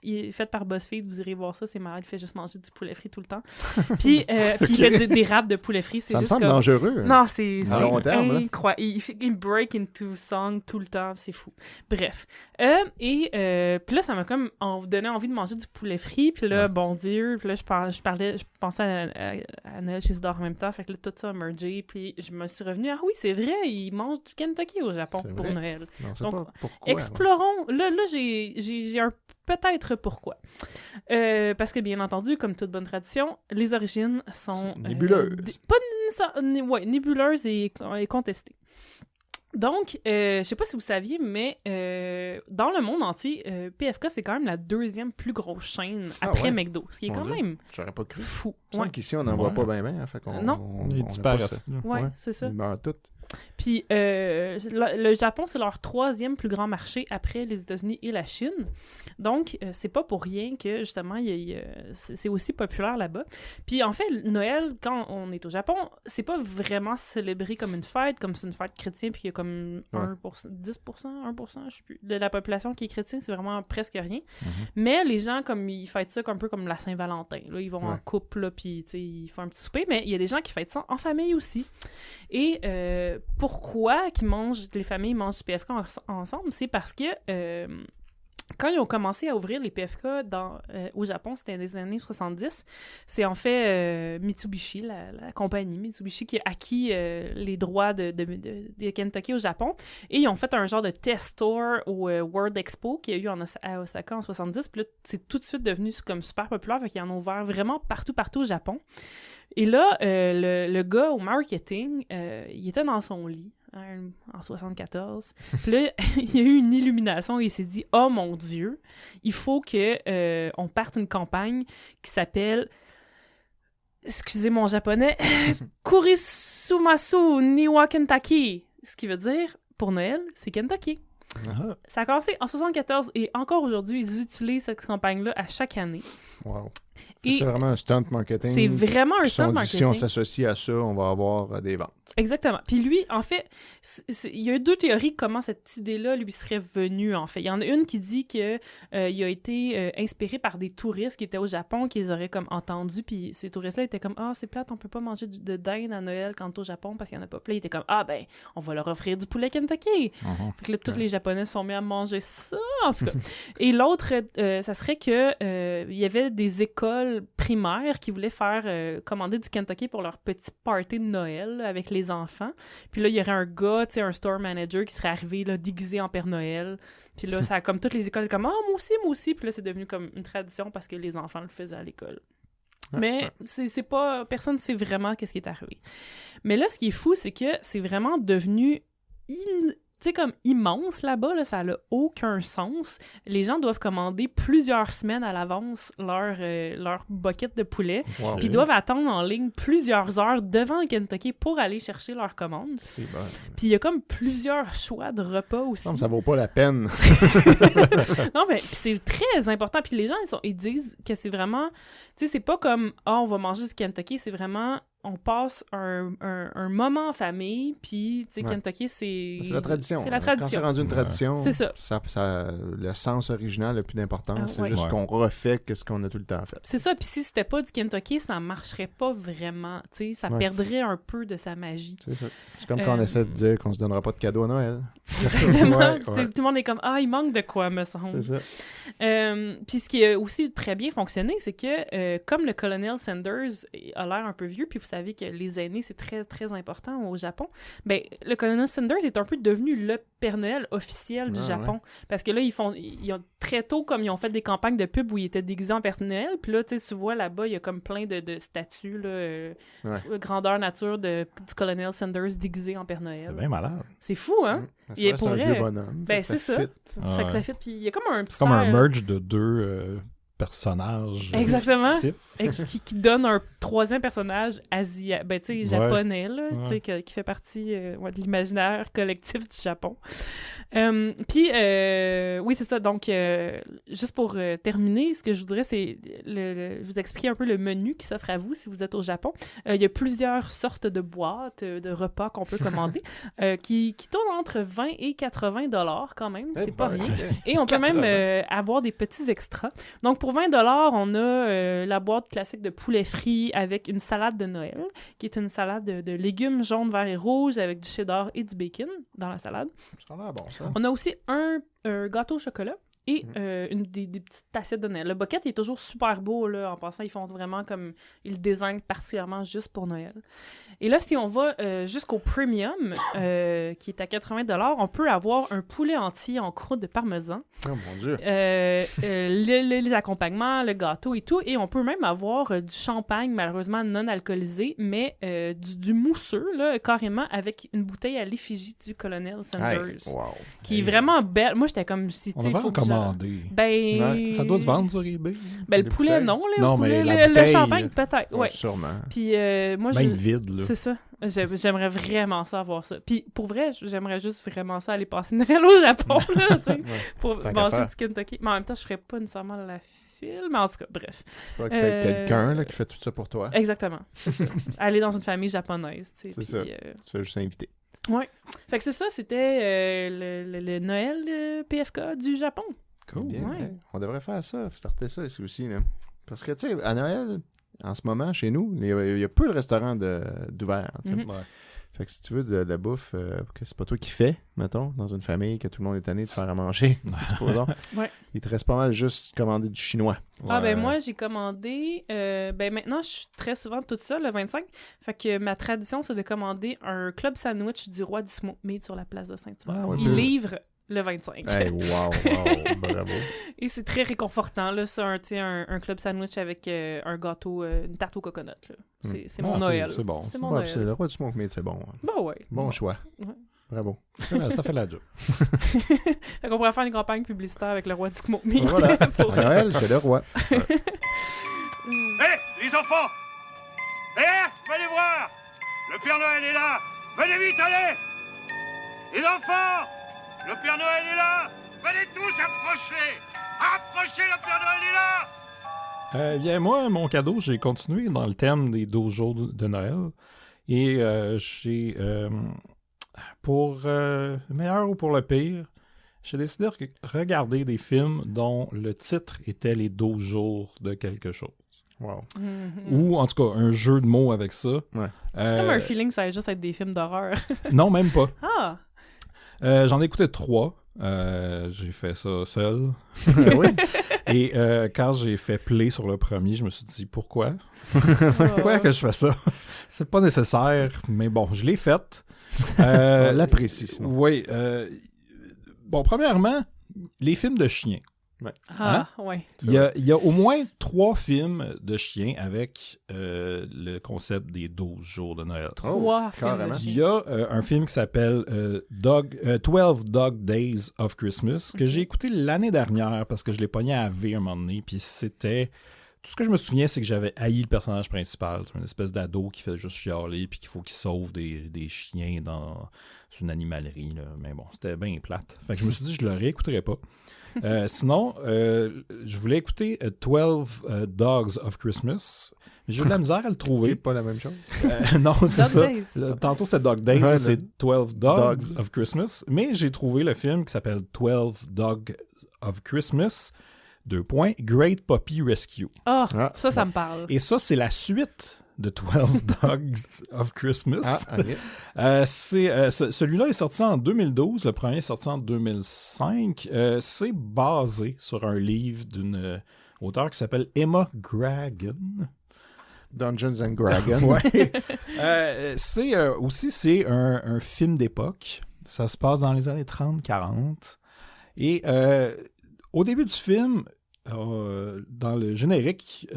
Il est fait par BuzzFeed, vous irez voir ça, c'est malade, il fait juste manger du poulet frit tout le temps. Puis il fait des raps de poulet frit, c'est ça juste me semble dangereux. Non, c'est long terme, incroyable. Il break into song tout le temps, c'est fou. Bref. Puis là, ça m'a comme donné envie de manger du poulet frit, puis là, bon Dieu, puis là, je pensais à Noël chez Isidore en même temps, fait que là, tout ça a mergé, puis je me suis revenue, ah oui, c'est vrai, ils mangent du Kentucky au Japon pour Noël. Non, donc, pas pourquoi, explorons. Là, j'ai un peut-être pourquoi. Parce que, bien entendu, comme toute bonne tradition, les origines sont... nébuleuses. Nébuleuses et contestées. Donc, je sais pas si vous saviez, mais dans le monde entier, PFK, c'est quand même la deuxième plus grosse chaîne après McDo. Ce qui est quand même j'aurais pas cru. Fou. Il me semble qu'ici, on n'en voit pas bien, hein, fait qu'on... Non. Ils disparaissent. Ouais, c'est ça. Ils meurent toutes. Puis le Japon, c'est leur troisième plus grand marché après les États-Unis et la Chine. Donc, c'est pas pour rien que, justement, c'est aussi populaire là-bas. Puis, en fait, Noël, quand on est au Japon, c'est pas vraiment célébré comme une fête, comme c'est une fête chrétienne, puis il y a comme 1%, 10%, je sais plus, de la population qui est chrétienne, c'est vraiment presque rien. Mais les gens, comme ils fêtent ça un peu comme la Saint-Valentin. Là, ils vont en couple, là, puis ils font un petit souper, mais il y a des gens qui fêtent ça en famille aussi. Et pourquoi les familles mangent du PFK ensemble? C'est parce que quand ils ont commencé à ouvrir les PFK au Japon, c'était dans les années 70, c'est en fait Mitsubishi, la compagnie Mitsubishi, qui a acquis les droits de Kentucky au Japon. Et ils ont fait un genre de test store au World Expo qu'il y a eu à Osaka en 70. Puis là, c'est tout de suite devenu comme super populaire. Fait qu'ils en ont ouvert vraiment partout au Japon. Et là, le gars au marketing, il était dans son lit en 74. Puis là, il y a eu une illumination et il s'est dit « Oh mon Dieu, il faut que on parte une campagne qui s'appelle, excusez mon japonais, Kurisumasu Niwa Kentucky », ce qui veut dire, pour Noël, c'est Kentucky. Ça a commencé en 1974 et encore aujourd'hui, ils utilisent cette campagne-là à chaque année. Wow. C'est vraiment un stunt marketing. C'est vraiment un stunt marketing. Si on s'associe à ça, on va avoir des ventes. Exactement. Puis lui, en fait, il y a 2 théories comment cette idée-là lui serait venue, en fait. Il y en a une qui dit que il a été inspiré par des touristes qui étaient au Japon, qu'ils auraient comme entendu, puis ces touristes-là étaient comme « Ah, c'est plate, on peut pas manger de dinde à Noël quand au Japon parce qu'il y en a pas. » Puis là, ils étaient comme « Ah, ben, on va leur offrir du poulet Kentucky. » Fait que là, tous les Japonais se sont mis à manger ça, en tout cas. Et l'autre, ça serait que il y avait des écoles primaires qui voulaient faire commander du Kentucky pour leur petit party de Noël là, avec les enfants. Puis là, il y aurait un gars, tu sais, un store manager qui serait arrivé là, déguisé en Père Noël. Puis là, ça a comme toutes les écoles comme « Ah, moi aussi. » Puis là, c'est devenu comme une tradition parce que les enfants le faisaient à l'école. Mais c'est pas... Personne ne sait vraiment qu'est-ce qui est arrivé. Mais là, ce qui est fou, c'est que c'est vraiment devenu... Tu sais, comme immense là-bas, là, ça n'a aucun sens. Les gens doivent commander plusieurs semaines à l'avance leur bucket de poulet. Wow. Puis ils doivent attendre en ligne plusieurs heures devant le Kentucky pour aller chercher leur commande. C'est bon. Puis il y a comme plusieurs choix de repas aussi. Non, ça vaut pas la peine. Non, mais c'est très important. Puis les gens, ils disent que c'est vraiment... Tu sais, c'est pas comme « Ah, on va manger du Kentucky », c'est vraiment... On passe un moment en famille, puis, tu sais, Kentucky, c'est... C'est la tradition. C'est la tradition. Quand c'est rendu une tradition, c'est ça. Le sens original n'a plus d'importance. C'est juste qu'on refait ce qu'on a tout le temps fait. C'est ça. Puis si c'était pas du Kentucky, ça marcherait pas vraiment. Tu sais, ça perdrait un peu de sa magie. C'est ça. C'est comme quand on essaie de dire qu'on se donnera pas de cadeau à Noël. Exactement. Tout le monde est comme « Ah, il manque de quoi, me semble. » C'est ça. Puis ce qui a aussi très bien fonctionné, c'est que comme le colonel Sanders a l'air un peu vieux, puis vous savez que les aînés, c'est très, très important au Japon, ben le colonel Sanders est un peu devenu le Père Noël officiel du Japon. Parce que là, ils ont très tôt, comme ils ont fait des campagnes de pub où il était déguisé en Père Noël, puis là, tu vois, là-bas, il y a comme plein de statues, là, grandeur nature du colonel Sanders déguisé en Père Noël. C'est bien malade. C'est fou, hein? Il est pour un vieux bonhomme. Ben, c'est ça. Fait que ça fit. Puis il y a comme un petit... C'est comme un merge de 2 personnages. Exactement. Qui donne un 3e personnage japonais, là, qui fait partie de l'imaginaire collectif du Japon. Puis, oui, c'est ça. Donc, juste pour terminer, ce que je voudrais, c'est vous expliquer un peu le menu qui s'offre à vous si vous êtes au Japon. Il y a plusieurs sortes de boîtes de repas qu'on peut commander qui tournent entre 20 et 80 $ quand même. C'est pas rien. Et on peut même avoir des petits extras. Donc, pour 20 $, on a la boîte classique de poulet frit avec une salade de Noël, qui est une salade de légumes jaunes, verts et rouges avec du cheddar et du bacon dans la salade. Ça a l'air bon, ça. On a aussi un gâteau au chocolat et des petites assiettes de Noël. Le bucket est toujours super beau, là, en passant. Ils font vraiment comme... Ils le désignent particulièrement juste pour Noël. Et là, si on va jusqu'au premium, qui est à 80 $, on peut avoir un poulet entier en croûte de parmesan. Oh mon Dieu! Les accompagnements, le gâteau et tout. Et on peut même avoir du champagne, malheureusement non alcoolisé, mais du mousseux, là, carrément, avec une bouteille à l'effigie du colonel Sanders. Qui est vraiment belle. Moi, j'étais comme... On va faire commander. Ben... Ça doit se vendre sur eBay? Ben, le poulet, non. Non, poulet, mais le champagne, peut-être. Ouais. Sûrement. Puis moi, même vide, là. C'est ça. J'aimerais vraiment ça avoir ça. Puis pour vrai, j'aimerais juste vraiment ça aller passer Noël au Japon, là, tu sais, pour manger du Kentucky. Mais en même temps, je ferais pas nécessairement la file, mais en tout cas, bref. Faut que t'aies quelqu'un là, qui fait tout ça pour toi. Exactement. C'est ça. Aller dans une famille japonaise, tu sais. C'est ça. Tu fais juste inviter. Ouais. Fait que c'est ça, c'était le Noël PFK du Japon. Cool. Bien, ouais. On devrait faire ça, starter ça ici aussi, là. Parce que, tu sais, à Noël... En ce moment, chez nous, il y a peu de restaurants d'ouvert. Fait que si tu veux de la bouffe que c'est pas toi qui fais, mettons, dans une famille que tout le monde est tanné de faire à manger, supposons, il te reste pas mal juste commander du chinois. Ben moi, j'ai commandé... maintenant, je suis très souvent toute seule, le 25. Fait que ma tradition, c'est de commander un club sandwich du roi du smoke meat sur la place de Saint-Hubert. Il livre... le 25. Hey, wow, bravo. Et c'est très réconfortant, là, ça, un club sandwich avec un gâteau, une tarte au coconut, là. C'est mon Noël. C'est bon. C'est mon Noël. Le roi du smoke meat, c'est bon. Bah ouais. Bon choix. Ouais. Bravo. Ça fait la job. Fait qu'on pourrait faire une campagne publicitaire avec le roi du smoke meat. Voilà. Noël, c'est le roi. Hé, les enfants! Venez voir! Le Père Noël est là! Venez vite, allez! Les enfants! Le Père Noël est là! Venez tous approcher! Approchez, le Père Noël est là! Bien, moi, mon cadeau, j'ai continué dans le thème des 12 jours de Noël. Et j'ai, pour le meilleur ou pour le pire, j'ai décidé de regarder des films dont le titre était les 12 jours de quelque chose. Wow. Ou, en tout cas, un jeu de mots avec ça. Ouais. J'ai comme un feeling que ça va juste être des films d'horreur. Non, même pas. Ah! J'en ai écouté 3. J'ai fait ça seul. Oui. Et quand j'ai fait play sur le premier, je me suis dit pourquoi? Pourquoi que je fais ça? C'est pas nécessaire, mais bon, je l'ai fait. On l'apprécie. Oui. Bon, premièrement, les films de chiens. Ouais. Ah, ouais. Il y a au moins 3 films de chiens avec le concept des 12 jours de Noël. Trois films de Il y a un film qui s'appelle 12 Dog Days of Christmas que j'ai écouté l'année dernière parce que je l'ai pogné à V un moment donné. Puis c'était... Tout ce que je me souviens, c'est que j'avais haï le personnage principal. C'est une espèce d'ado qui fait juste chialer puis qu'il faut qu'il sauve des chiens dans une animalerie. Là. Mais bon, c'était bien plate. Fait que je me suis dit, je le réécouterais pas. Sinon, je voulais écouter 12 Dogs of Christmas. J'ai eu de la misère à le trouver. C'est pas la même chose. Non, c'est ça. Days. Tantôt, c'était Dog Days. Ouais, c'est 12 Dogs Dogs of Christmas. Mais j'ai trouvé le film qui s'appelle 12 Dogs of Christmas. Great Puppy Rescue. Oh, ça me parle. Et ça, c'est la suite de 12 Dogs of Christmas. Celui-là est sorti en 2012. Le premier est sorti en 2005. C'est basé sur un livre d'une auteure qui s'appelle Emma Gragan. Dungeons and Dragons. Ouais. C'est un film d'époque. Ça se passe dans les années 30-40. Et au début du film, dans le générique,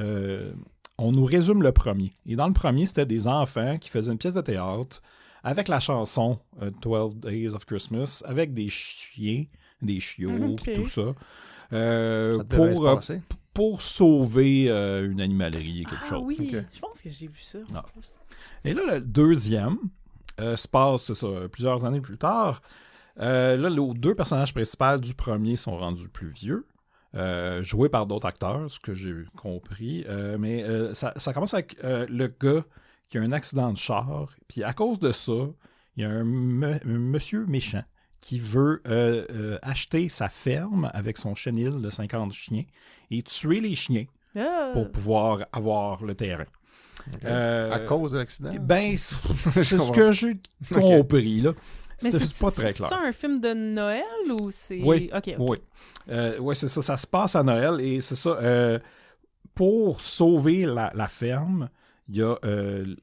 on nous résume le premier. Et dans le premier, c'était des enfants qui faisaient une pièce de théâtre avec la chanson 12 Days of Christmas, avec des chiens, des chiots, tout ça. Pour sauver une animalerie et quelque chose. Oui, je pense que j'ai vu ça. Et là, le deuxième se passe, c'est ça, plusieurs années plus tard. Là, les 2 personnages principaux du premier sont rendus plus vieux, joués par d'autres acteurs, ce que j'ai compris. Mais ça commence avec le gars qui a un accident de char. Puis à cause de ça, il y a un monsieur méchant qui veut acheter sa ferme avec son chenil de 50 chiens et tuer les chiens pour pouvoir avoir le terrain. Okay. À cause de l'accident? Ben, c'est ce que j'ai compris, là. Mais c'est pas très clair. C'est un film de Noël ou c'est... Oui, okay. Oui, c'est ça. Ça se passe à Noël et c'est ça. Pour sauver la ferme, il y a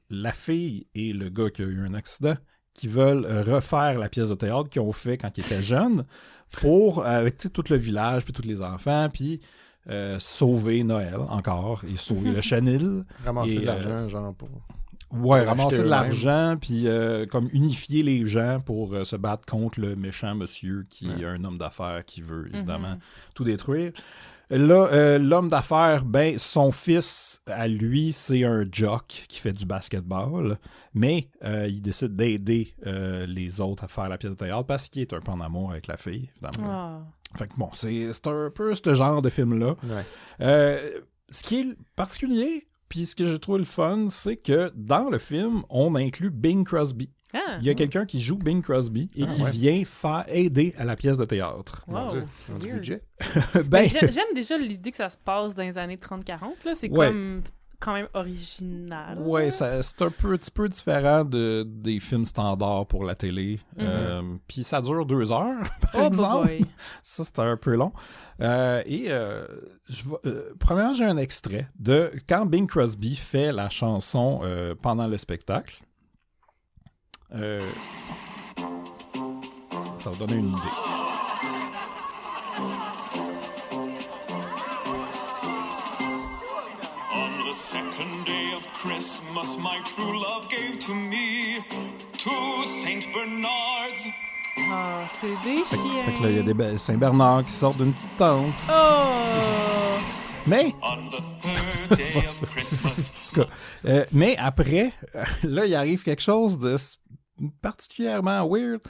la fille et le gars qui a eu un accident qui veulent refaire la pièce de théâtre qu'ils ont fait quand ils étaient jeunes pour, avec tout le village puis tous les enfants, puis sauver Noël encore et sauver le chenil. Ramasser de l'argent, genre pour... Ouais, ramasser de l'argent, puis comme unifier les gens pour se battre contre le méchant monsieur qui est un homme d'affaires qui veut évidemment tout détruire. Là, l'homme d'affaires, ben, son fils, à lui, c'est un jock qui fait du basketball, mais il décide d'aider les autres à faire la pièce de théâtre parce qu'il est un peu en amour avec la fille, évidemment. Fait que bon, c'est un peu ce genre de film-là. Ce qui est particulier, puis ce que je trouve le fun, c'est que dans le film, on inclut Bing Crosby. Il y a quelqu'un qui joue Bing Crosby et qui vient aider à la pièce de théâtre. Wow. Budget. J'aime déjà l'idée que ça se passe dans les années 30-40. C'est comme quand même original. Oui, c'est un petit peu différent des films standards pour la télé. Puis ça dure 2 heures, par exemple. Ça, c'était un peu long. Premièrement, j'ai un extrait de quand Bing Crosby fait la chanson pendant le spectacle. Ça va donner une idée. On the second day of Christmas, my true love gave to me 2 Saint Bernards. Ah, c'est des chiens. Fait que là, il y a des Saint-Bernard qui sortent d'une petite tente. Oh! Mais... On the third day of Christmas. En tout cas, mais après, là, il arrive quelque chose de particulièrement weird.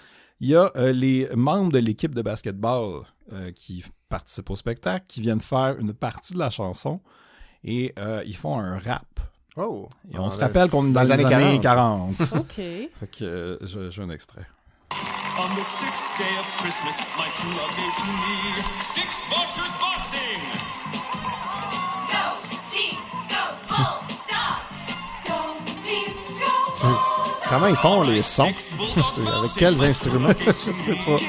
Il y a les membres de l'équipe de basketball qui participent au spectacle, qui viennent faire une partie de la chanson et ils font un rap. Oh! Et on se rappelle qu'on est dans les années 40. OK. Fait que j'ai un extrait. On the 6th day of Christmas, my true love gave to me 6 boxers boxing. Go, team, go, Bulldogs! Go, team, go, Comment ils font les sons? Avec quels instruments? Je sais pas.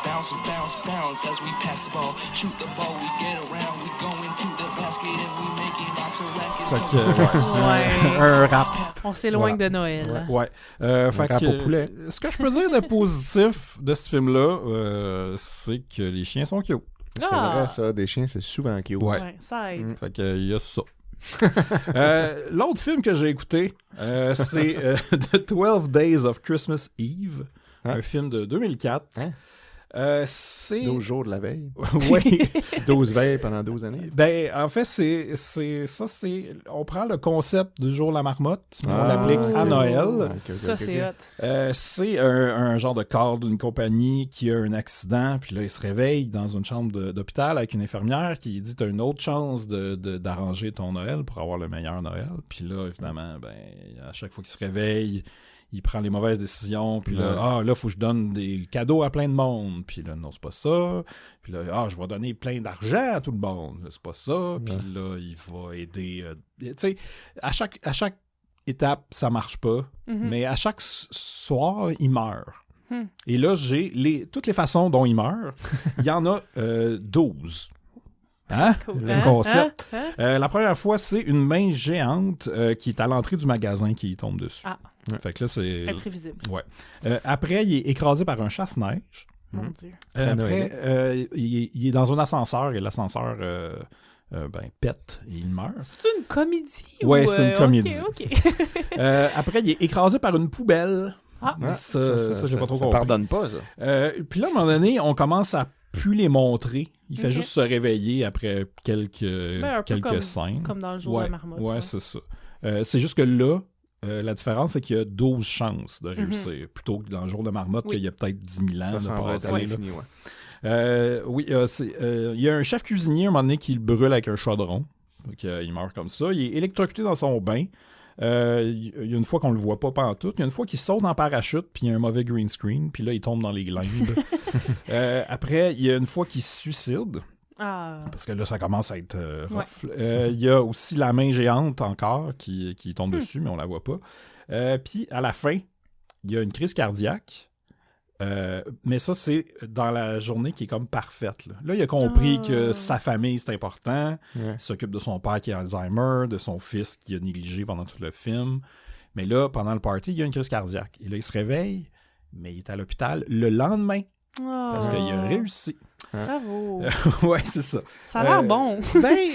Bounce, bounce, bounce as we pass the ball. Shoot the ball, we get around. We go into the basket and we making lots of rackets. Un rap. On s'éloigne de Noël. Ouais. Fait rap au poulet. Ce que je peux dire de positif de ce film-là, c'est que les chiens sont cute. C'est vrai, ça. Des chiens, c'est souvent cute. Ouais, ça aide. Fait que il y a ça. L'autre film que j'ai écouté, c'est The 12 Days of Christmas Eve, un film de 2004. C'est 12 jours de la veille. Oui. 12 veilles pendant 12 années. Ben, en fait, on prend le concept du jour de la marmotte, on l'applique à Noël. Ça, c'est hot. C'est un genre de cadre d'une compagnie qui a un accident, puis là, il se réveille dans une chambre d'hôpital avec une infirmière qui dit « T'as une autre chance d'arranger ton Noël pour avoir le meilleur Noël. » Puis là, évidemment, ben, à chaque fois qu'il se réveille, il prend les mauvaises décisions, puis là, il faut que je donne des cadeaux à plein de monde. Puis là, non, c'est pas ça. Puis là, je vais donner plein d'argent à tout le monde. C'est pas ça. Puis là, il va aider... tu sais, à chaque étape, ça marche pas. Mais à chaque soir, il meurt. Et là, j'ai toutes les façons dont il meurt. Il y en a 12. Hein? Cool. Le concept. La première fois, c'est une main géante qui est à l'entrée du magasin qui tombe dessus. Fait que là, c'est... Imprévisible. Ouais. Après, il est écrasé par un chasse-neige. Mon Dieu. Après, il est dans un ascenseur et l'ascenseur pète et il meurt. C'est une comédie? Ouais, c'est une comédie. OK. Après, il est écrasé par une poubelle. Ça, j'ai pas trop compris. Ça pardonne pas, ça. Puis là, à un moment donné, on commence à plus les montrer. Il fait juste se réveiller après quelques scènes. Comme dans le jour de la marmotte. Ouais, c'est ça. C'est juste que là, la différence, c'est qu'il y a 12 chances de réussir, plutôt que dans le jour de marmotte, qu'il y a peut-être 10 000 ans de passer. Il y a un chef cuisinier, à un moment donné, qui le brûle avec un chaudron. Donc, il meurt comme ça. Il est électrocuté dans son bain. Il y a une fois qu'on le voit pas pantoute. Il y a une fois qu'il saute en parachute, puis il y a un mauvais green screen, puis là, il tombe dans les limbes. Après, il y a une fois qu'il se suicide. Parce que là, ça commence à être rough. Il y a aussi la main géante encore qui tombe dessus, mais on la voit pas. Puis, à la fin, il y a une crise cardiaque. Mais ça, c'est dans la journée qui est comme parfaite. Là, il a compris que sa famille, c'est important. Il s'occupe de son père qui a Alzheimer, de son fils qui a négligé pendant tout le film. Mais là, pendant le party, il y a une crise cardiaque. Et là, il se réveille, mais il est à l'hôpital le lendemain. Parce qu'il a réussi. Bravo. Ouais, c'est ça. Ça a l'air bon. Ben,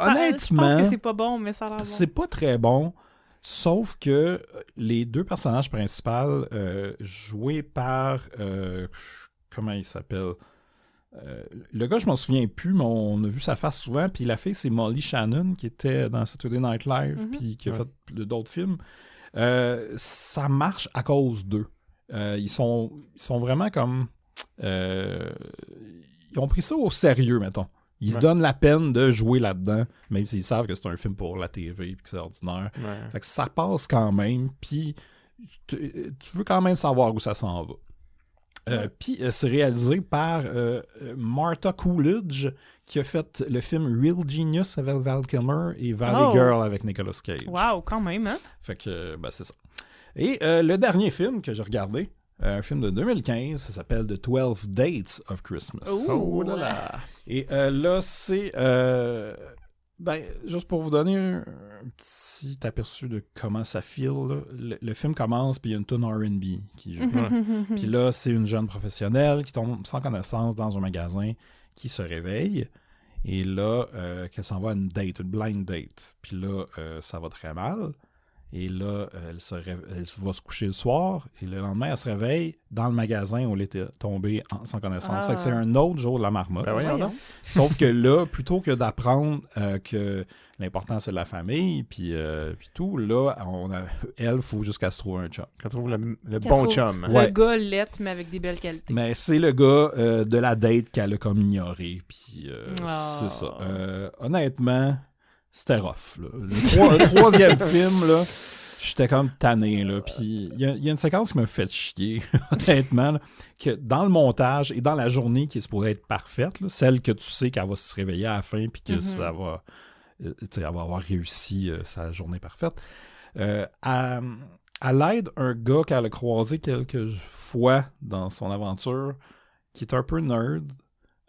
honnêtement... Je pense que c'est pas bon, mais ça a l'air bon. C'est pas très bon. Sauf que les deux personnages principaux joués par... comment il s'appelle? Le gars, je m'en souviens plus, mais on a vu sa face souvent. Puis la fille, c'est Molly Shannon, qui était dans Saturday Night Live, puis qui a fait d'autres films. Ça marche à cause d'eux. Ils sont vraiment comme... ils ont pris ça au sérieux, mettons. Ils se donnent la peine de jouer là-dedans, même s'ils savent que c'est un film pour la TV et que c'est ordinaire. Fait que ça passe quand même, puis tu veux quand même savoir où ça s'en va. Puis c'est réalisé par Martha Coolidge, qui a fait le film Real Genius avec Val Kilmer et Valley Girl avec Nicolas Cage. Wow, quand même, hein? Fait que, c'est ça. Et le dernier film que j'ai regardé, un film de 2015, ça s'appelle The 12 Dates of Christmas. Oh là là! Et là, c'est... juste pour vous donner un petit aperçu de comment ça file, là, le film commence, puis il y a une tune R&B qui joue. Puis là, c'est une jeune professionnelle qui tombe sans connaissance dans un magasin, qui se réveille, et là, qu'elle s'en va à une date, une blind date. Puis là, ça va très mal. Et là, elle va se coucher le soir. Et le lendemain, elle se réveille dans le magasin où elle était tombée sans connaissance. Fait que c'est un autre jour de la marmotte. Sauf que là, plutôt que d'apprendre que l'important, c'est la famille, puis tout, là, elle, il faut juste qu'elle se trouve un chum. Qu'elle trouve le bon chum. Le gars lettre, mais avec des belles qualités. Mais c'est le gars de la date qu'elle a comme ignoré. Puis c'est ça. Honnêtement... C'était rough, là. Le troisième film, là, j'étais comme tanné, là. Puis il y a une séquence qui m'a fait chier, honnêtement, là, que dans le montage et dans la journée qui est supposée être parfaite, là, celle que tu sais qu'elle va se réveiller à la fin puis que ça va, elle va avoir réussi sa journée parfaite, elle aide un gars qu'elle a croisé quelques fois dans son aventure qui est un peu nerd.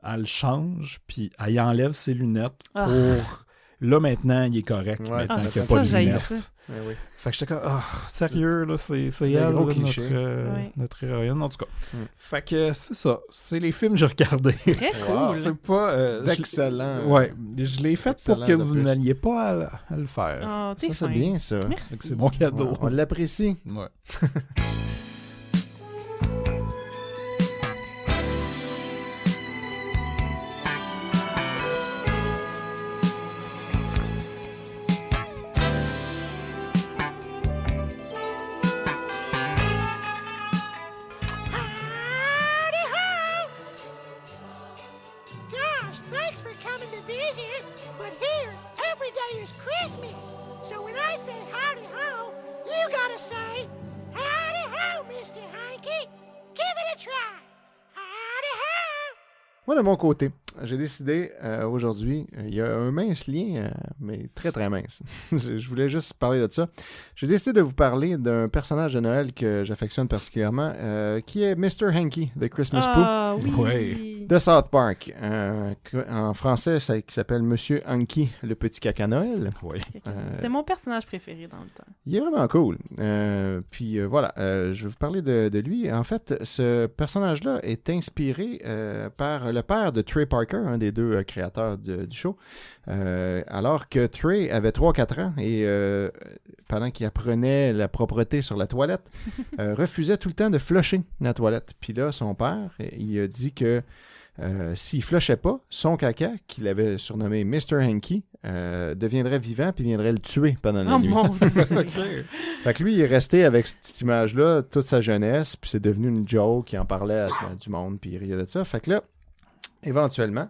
Elle le change, puis elle y enlève ses lunettes pour... Là, maintenant, il est correct. Maintenant qu'il n'y a pas de lunettes. Fait que j'étais comme, sérieux, là, c'est elle, là, notre héroïne, en tout cas. Fait que c'est ça. C'est les films que j'ai regardés. Très cool. C'est pas... d'excellent. Ouais. Je l'ai fait pour que vous n'alliez pas à le faire. Oh, ça, c'est bien, ça. Merci. C'est mon cadeau. On l'apprécie. Ouais. Moi, de mon côté, j'ai décidé aujourd'hui, il y a un mince lien, mais très très mince. Je voulais juste parler de ça. J'ai décidé de vous parler d'un personnage de Noël que j'affectionne particulièrement, qui est Mr. Hanky de Christmas Pooh. Oui. De South Park. En français, qui s'appelle Monsieur Hanky, le petit caca Noël. Oui. C'était mon personnage préféré dans le temps. Il est vraiment cool. Puis voilà, je vais vous parler de lui. En fait, ce personnage-là est inspiré par le père de Trey Parker, un des deux créateurs du show. Alors que Trey avait 3-4 ans et pendant qu'il apprenait la propreté sur la toilette, refusait tout le temps de flusher la toilette. Puis là, son père, il a dit que s'il flushait pas, son caca, qu'il avait surnommé Mr. Hanky, deviendrait vivant puis viendrait le tuer pendant la nuit. Mon Dieu. Fait que lui, il est resté avec cette image-là toute sa jeunesse, puis c'est devenu une joke, il en parlait à du monde, puis il riait de ça. Fait que là, éventuellement,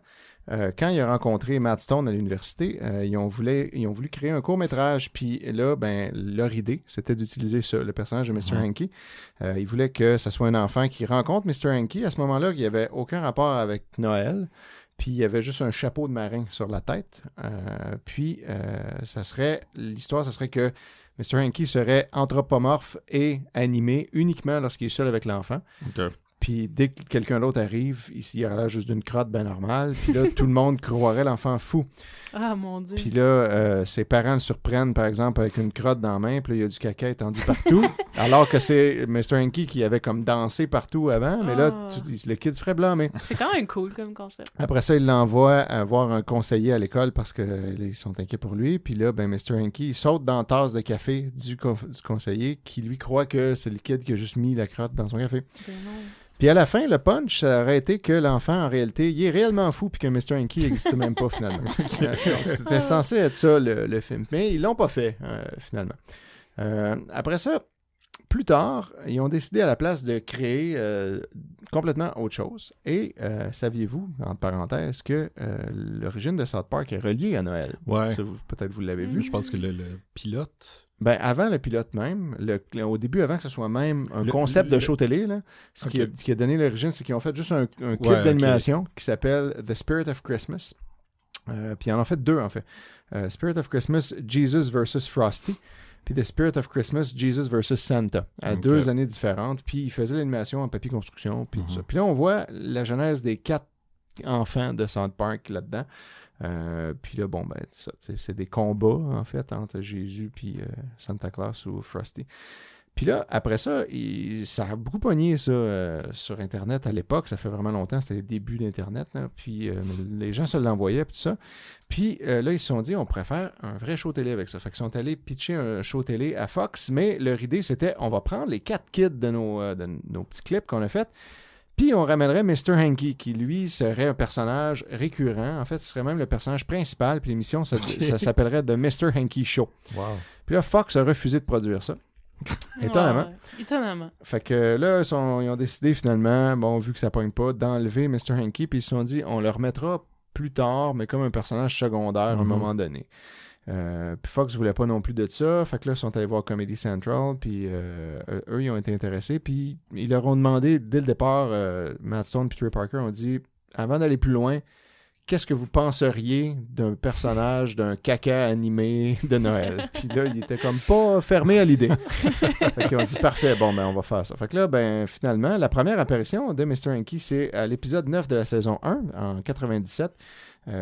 quand il a rencontré Matt Stone à l'université, ils ont voulu créer un court-métrage. Puis là, leur idée, c'était d'utiliser ça, le personnage de Mr. Hanky. Ils voulaient que ça soit un enfant qui rencontre Mr. Hanky. À ce moment-là, il n'y avait aucun rapport avec Noël. Puis il y avait juste un chapeau de marin sur la tête. L'histoire, ça serait que Mr. Hanky serait anthropomorphe et animé uniquement lorsqu'il est seul avec l'enfant. Okay. Puis dès que quelqu'un d'autre arrive, ici, il aurait l'air juste d'une crotte bien normale. Puis là, tout le monde croirait l'enfant fou. Ah, mon Dieu. Puis là, ses parents le surprennent, par exemple, avec une crotte dans la main. Puis là, il y a du caca étendu partout. Alors que c'est Mr. Hanky qui avait comme dansé partout avant. Mais là, le kid se ferait blâmer. C'est quand même cool comme concept. Après ça, il l'envoie voir un conseiller à l'école parce qu'ils sont inquiets pour lui. Puis là, Mr. Hanky, il saute dans la tasse de café du conseiller qui lui croit que c'est le kid qui a juste mis la crotte dans son café. Puis à la fin, le punch, ça aurait été que l'enfant, en réalité, il est réellement fou puis que Mr. Hanky n'existait même pas, finalement. Donc, c'était censé être ça, le film. Mais ils l'ont pas fait, finalement. Après ça, plus tard, ils ont décidé à la place de créer complètement autre chose. Et saviez-vous, entre parenthèses, que l'origine de South Park est reliée à Noël? Ouais. Ça, peut-être vous l'avez vu. Je pense que le pilote... Avant le pilote même, au début, avant que ce soit même un concept de show télé, là, qui a donné l'origine, c'est qu'ils ont fait juste un clip d'animation qui s'appelle The Spirit of Christmas. Puis ils en ont fait deux, en fait. Spirit of Christmas, Jesus vs. Frosty. Puis The Spirit of Christmas, Jesus vs. Santa. À 2 années différentes. Puis ils faisaient l'animation en papier construction. Puis tout ça. Puis là, on voit la genèse des 4 enfants de South Park là-dedans. Puis là, c'est des combats, en fait, entre Jésus puis Santa Claus ou Frosty. Puis là, après ça, ça a beaucoup pogné ça sur Internet à l'époque. Ça fait vraiment longtemps, c'était les débuts d'Internet. Là. Puis les gens se l'envoyaient, puis tout ça. Puis là, ils se sont dit, on pourrait faire un vrai show télé avec ça. Fait qu'ils sont allés pitcher un show télé à Fox, mais leur idée, c'était, on va prendre les 4 kids de nos petits clips qu'on a fait, puis on ramènerait Mr. Hanky, qui lui serait un personnage récurrent. En fait, ce serait même le personnage principal, puis l'émission, ça s'appellerait The Mr. Hanky Show. Wow. Puis là, Fox a refusé de produire ça. Étonnamment. Étonnamment. Fait que là, ils ont décidé finalement, bon, vu que ça pogne pas, d'enlever Mr. Hanky, puis ils se sont dit, on le remettra plus tard, mais comme un personnage secondaire à un moment donné. Puis Fox voulait pas non plus de ça, fait que là, ils sont allés voir Comedy Central, puis eux, ils ont été intéressés, puis ils leur ont demandé, dès le départ, Matt Stone et Trey Parker ont dit, avant d'aller plus loin, qu'est-ce que vous penseriez d'un personnage, d'un caca animé de Noël? Puis là, il était comme pas fermé à l'idée. Fait qu'ils ont dit, parfait, bon, ben, on va faire ça. Fait que là, ben, finalement, la première apparition de Mr. Hanky, c'est à l'épisode 9 de la saison 1, en 97.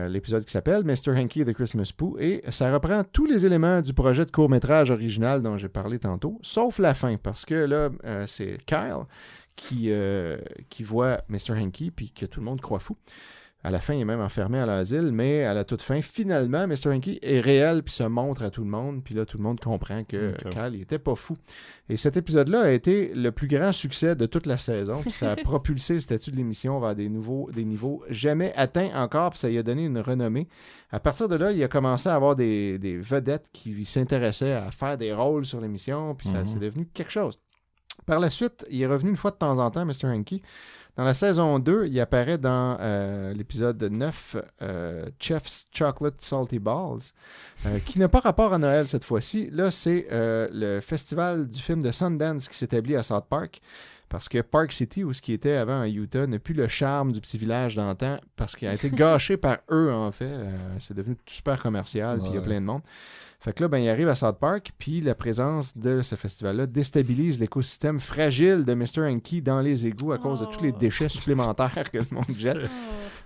L'épisode qui s'appelle Mr. Hanky et the Christmas Pooh, et ça reprend tous les éléments du projet de court-métrage original dont j'ai parlé tantôt, sauf la fin, parce que là, c'est Kyle qui voit Mr. Hanky, puis que tout le monde croit fou. À la fin, il est même enfermé à l'asile, mais à la toute fin, finalement, Mr. Hanky est réel puis se montre à tout le monde. Puis là, tout le monde comprend que Kyle, il était pas fou. Et cet épisode-là a été le plus grand succès de toute la saison. Puis ça a propulsé le statut de l'émission vers des niveaux jamais atteints encore. Puis ça lui a donné une renommée. À partir de là, il a commencé à avoir des vedettes qui s'intéressaient à faire des rôles sur l'émission. Puis ça c'est devenu quelque chose. Par la suite, il est revenu une fois de temps en temps, Mr. Hanky. Dans la saison 2, il apparaît dans l'épisode 9, Chef's Chocolate Salty Balls, qui n'a pas rapport à Noël cette fois-ci. Là, c'est le festival du film de Sundance qui s'établit à South Park, parce que Park City, où ce qui était avant à Utah, n'a plus le charme du petit village d'antan, parce qu'il a été gâché par eux, en fait. C'est devenu super commercial, puis il y a plein de monde. Fait que là, ben, il arrive à South Park, puis la présence de ce festival-là déstabilise l'écosystème fragile de Mr. Hanky dans les égouts à cause de tous les déchets supplémentaires que le monde jette.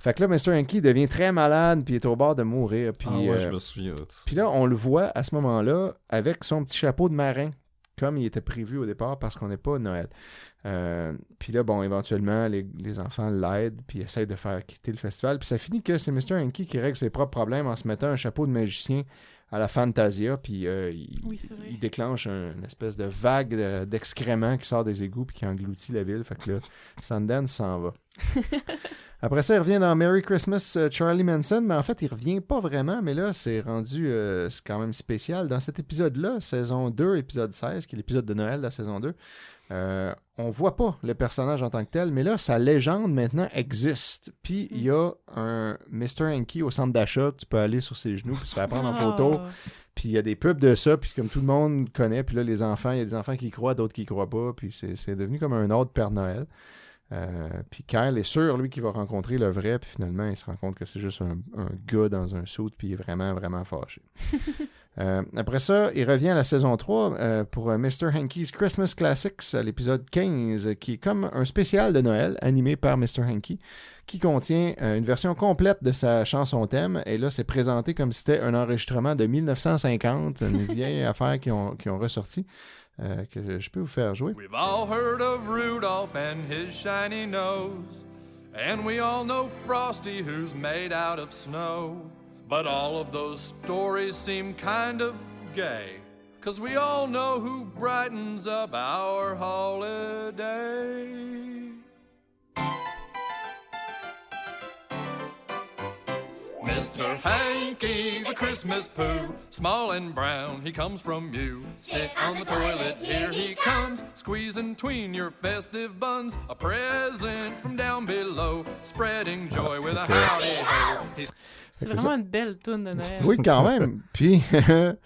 Fait que là, Mr. Hanky devient très malade, puis est au bord de mourir. Puis, je me souviens. Puis là, on le voit à ce moment-là avec son petit chapeau de marin, comme il était prévu au départ, parce qu'on n'est pas à Noël. Puis là, bon, éventuellement, les enfants l'aident, puis essayent de faire quitter le festival. Puis ça finit que c'est Mr. Hanky qui règle ses propres problèmes en se mettant un chapeau de magicien à la Fantasia, puis il déclenche une espèce de vague d'excréments qui sort des égouts puis qui engloutit la ville. Fait que là, Sundance s'en va. Après ça, il revient dans Merry Christmas Charlie Manson, mais en fait, il revient pas vraiment, mais là, c'est rendu c'est quand même spécial. Dans cet épisode-là, saison 2, épisode 16, qui est l'épisode de Noël de la saison 2, on voit pas le personnage en tant que tel, mais là, sa légende maintenant existe. Puis il y a un Mr. Hanky au centre d'achat que tu peux aller sur ses genoux puis se faire prendre en photo. Puis il y a des pubs de ça, puis comme tout le monde connaît, puis là, les enfants, il y a des enfants qui y croient, d'autres qui y croient pas, puis c'est devenu comme un autre Père Noël. Puis Kyle est sûr, lui, qu'il va rencontrer le vrai, puis finalement, il se rend compte que c'est juste un gars dans un suit, puis il est vraiment, vraiment fâché. Après ça, il revient à la saison 3 pour Mr. Hanky's Christmas Classics, à l'épisode 15, qui est comme un spécial de Noël animé par Mr. Hanky, qui contient une version complète de sa chanson thème. Et là, c'est présenté comme si c'était un enregistrement de 1950, une vieille affaire qui ont ressorti. Que je peux vous faire jouer. We've all heard of Rudolph and his shiny nose, and we all know Frosty who's made out of snow. But all of those stories seem kind of gay, 'cause we all know who brightens up our holiday. Mr. Hanky, the Christmas Pooh, small and brown, he comes from you. Sit on the toilet, here he comes, squeezing between your festive buns, a present from down below, spreading joy with a howdy ho. C'est vraiment une belle toune de Noël. Oui, quand même. Puis, fait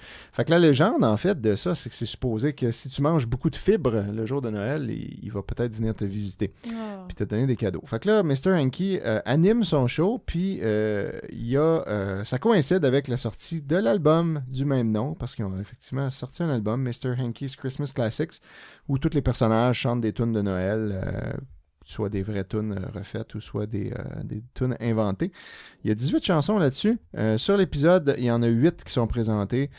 que la légende, en fait, de ça, c'est que c'est supposé que si tu manges beaucoup de fibres le jour de Noël, il va peut-être venir te visiter. Puis te donner des cadeaux. Fait que là, Mr. Hanky anime son show, puis ça coïncide avec la sortie de l'album du même nom, parce qu'ils ont effectivement sorti un album, Mr. Hanky's Christmas Classics, où tous les personnages chantent des tunes de Noël. soit des vraies tunes refaites ou soit des tunes inventées. Il y a 18 chansons là-dessus. Sur l'épisode, il y en a 8 qui sont présentées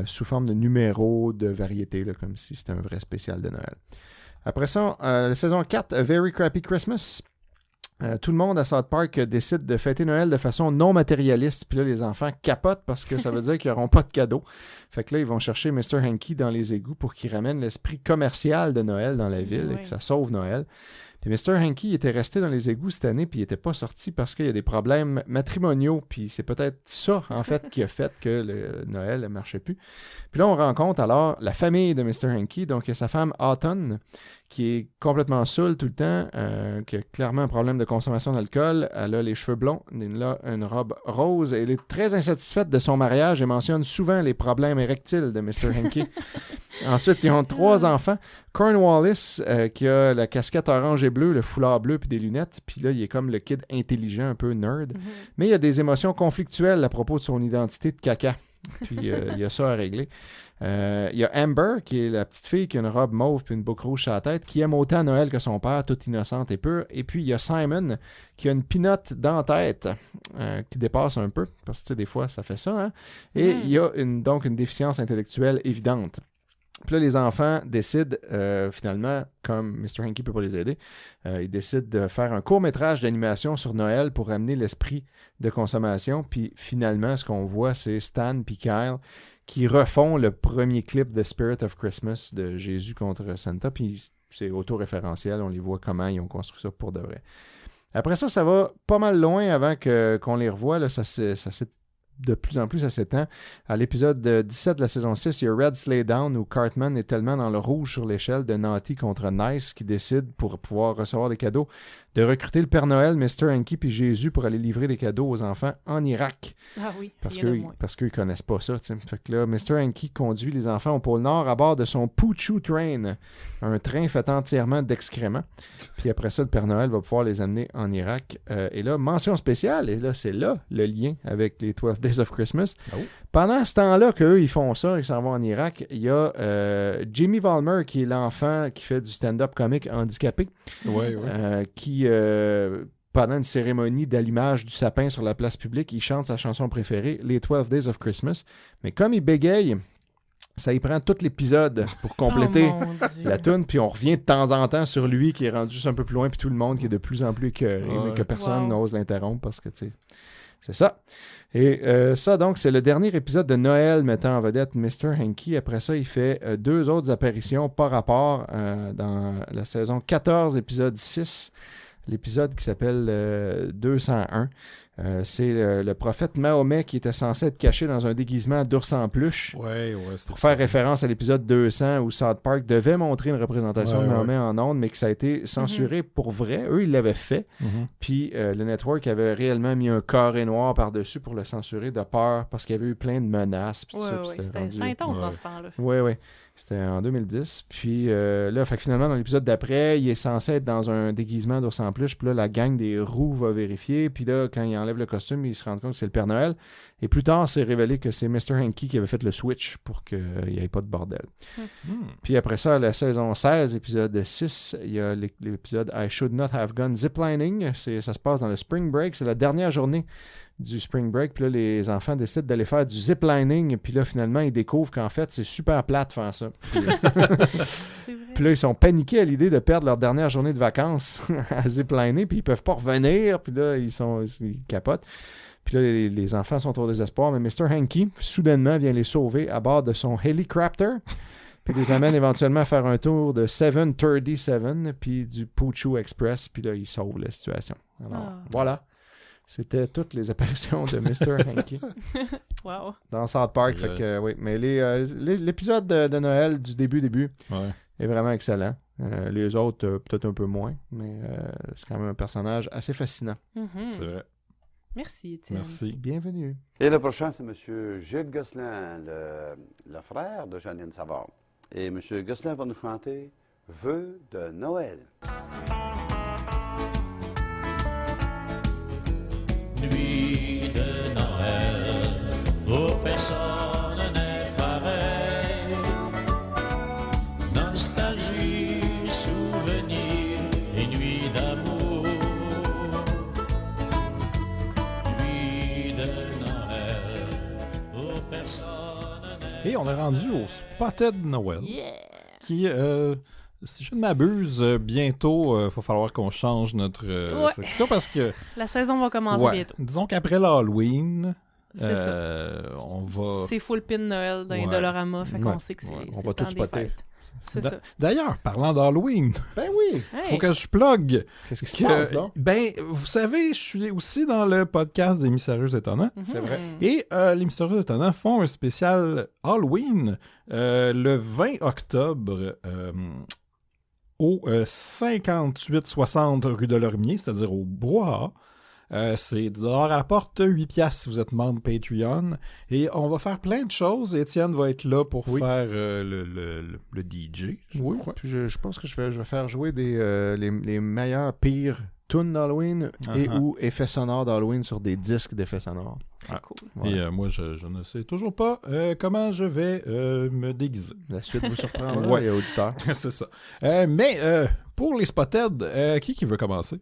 sous forme de numéros de variété, là, comme si c'était un vrai spécial de Noël. Après ça, la saison 4, A Very Crappy Christmas. Tout le monde à South Park décide de fêter Noël de façon non matérialiste. Puis là, les enfants capotent parce que ça veut dire qu'ils n'auront pas de cadeaux. Fait que là, ils vont chercher Mr. Hanky dans les égouts pour qu'il ramène l'esprit commercial de Noël dans la ville et que ça sauve Noël. Puis Mr. Hanky était resté dans les égouts cette année puis il n'était pas sorti parce qu'il y a des problèmes matrimoniaux. Puis c'est peut-être ça, en fait, qui a fait que le Noël ne marchait plus. Puis là, on rencontre alors la famille de Mr. Hanky. Donc, il y a sa femme Autumn qui est complètement saoule tout le temps, qui a clairement un problème de consommation d'alcool. Elle a les cheveux blonds, une robe rose. Elle est très insatisfaite de son mariage et mentionne souvent les problèmes érectiles de Mr. Hanky. Ensuite, ils ont 3 enfants. Cornwallis, qui a la casquette orange et bleue, le foulard bleu puis des lunettes. Puis là, il est comme le kid intelligent, un peu nerd. Mais il y a des émotions conflictuelles à propos de son identité de caca. Puis il y a ça à régler. Il y a Amber, qui est la petite fille qui a une robe mauve puis une boucle rouge sur la tête, qui aime autant Noël que son père, toute innocente et pure. Et puis, il y a Simon, qui a une pinotte dans la tête, qui dépasse un peu, parce que, tu sais, des fois, ça fait ça, hein? Et il y a donc une déficience intellectuelle évidente. Puis là, les enfants décident, finalement, comme Mr. Hanky ne peut pas les aider, ils décident de faire un court-métrage d'animation sur Noël pour amener l'esprit de consommation. Puis finalement, ce qu'on voit, c'est Stan et Kyle qui refont le premier clip de Spirit of Christmas de Jésus contre Santa. Puis c'est auto-référentiel, on les voit comment ils ont construit ça pour de vrai. Après ça, ça va pas mal loin avant qu'on les revoie. Là, ça s'est de plus en plus à s'étend. À l'épisode 17 de la saison 6, il y a Red Sleigh Down où Cartman est tellement dans le rouge sur l'échelle de Naughty contre Nice qui décide, pour pouvoir recevoir des cadeaux, de recruter le Père Noël, Mr. Hanky puis Jésus pour aller livrer des cadeaux aux enfants en Irak. Ah oui, parce qu'ils ne connaissent pas ça. T'sais. Fait que là, Mr. Hanky conduit les enfants au pôle Nord à bord de son Poo-Choo Train, un train fait entièrement d'excréments. Puis après ça, le Père Noël va pouvoir les amener en Irak. Et là, mention spéciale, et là, c'est là le lien avec les 12 Days of Christmas. Oh. Pendant ce temps-là qu'eux, ils font ça, ils s'en vont en Irak, il y a Jimmy Valmer, qui est l'enfant qui fait du stand-up comique handicapé, qui, pendant une cérémonie d'allumage du sapin sur la place publique, il chante sa chanson préférée, les 12 Days of Christmas. Mais comme il bégaye, ça y prend tout l'épisode pour compléter la toune, puis on revient de temps en temps sur lui qui est rendu juste un peu plus loin, puis tout le monde qui est de plus en plus écœuré, mais que personne n'ose l'interrompre parce que, tu sais, c'est ça. Et ça, donc, c'est le dernier épisode de Noël mettant en vedette Mr. Hanky. Après ça, il fait 2 autres apparitions par rapport dans la saison 14, épisode 6, l'épisode qui s'appelle 201. C'est le prophète Mahomet qui était censé être caché dans un déguisement d'ours en peluche pour faire référence à l'épisode 200 où South Park devait montrer une représentation de Mahomet en ondes, mais que ça a été censuré pour vrai. Eux, ils l'avaient fait. Puis le network avait réellement mis un carré noir par-dessus pour le censurer de peur parce qu'il y avait eu plein de menaces. C'était intense dans ce temps-là. Oui. C'était en 2010. Puis là, fait que finalement, dans l'épisode d'après, il est censé être dans un déguisement d'ours en peluche. Puis là, la gang des roux va vérifier. Puis là, quand il enlève le costume, il se rend compte que c'est le Père Noël. Et plus tard, c'est révélé que c'est Mr. Hanky qui avait fait le switch pour qu'il n'y ait pas de bordel. Puis après ça, la saison 16, épisode 6, il y a l'épisode I Should Not Have Gone Ziplining. Ça se passe dans le Spring Break. C'est la dernière journée du Spring Break, puis là, les enfants décident d'aller faire du ziplining, puis là, finalement, ils découvrent qu'en fait, c'est super plate de faire ça. Puis là, ils sont paniqués à l'idée de perdre leur dernière journée de vacances à zipliner, puis ils peuvent pas revenir, puis là, ils capotent. Puis là, les enfants sont au désespoir, mais Mr. Hanky, soudainement, vient les sauver à bord de son Helicraptor, puis les amène éventuellement à faire un tour de 737, puis du Poo-Choo Express, puis là, ils sauvent la situation. Alors, voilà. C'était toutes les apparitions de Mr. Hanky. Wow. Dans South Park. Fait que, oui. Mais l'épisode de Noël du début est vraiment excellent. Les autres, peut-être un peu moins, mais c'est quand même un personnage assez fascinant. C'est vrai. Merci, Étienne. Merci. Bienvenue. Et le prochain, c'est M. Gilles Gosselin, le frère de Janine Savard. Et M. Gosselin va nous chanter « Vœux de Noël ». Nuit de Noël, où personne n'est pareil. Nostalgie, souvenir et nuit d'amour. Et on est rendu au Spotted Noel. Yeah! Qui, si je ne m'abuse, bientôt, il va falloir qu'on change notre section parce que... La saison va commencer bientôt. Disons qu'après l'Halloween... C'est on va... C'est full pin Noël dans les Dollarama, fait qu'on sait que c'est on va tout spotter. C'est ça. D'ailleurs, parlant d'Halloween, ben oui, faut que je plug. Qu'est-ce qui se passe, là? Ben, vous savez, je suis aussi dans le podcast des Mystérieux Étonnants. C'est vrai. Et les Mystérieux Étonnants font un spécial Halloween le 20 octobre au 5860 rue de Lormier, c'est-à-dire au Brouhaha. C'est dehors à la porte, 8$ si vous êtes membre Patreon. Et on va faire plein de choses. Étienne va être là pour faire le DJ. Puis je pense que je vais faire jouer les meilleurs pires tunes d'Halloween et ou effets sonores d'Halloween sur des disques d'effets sonores. Cool. Voilà. Et moi, je ne sais toujours pas comment je vais me déguiser. La suite vous surprendra, les auditeurs. C'est ça. Mais pour les Spotted, qui veut commencer?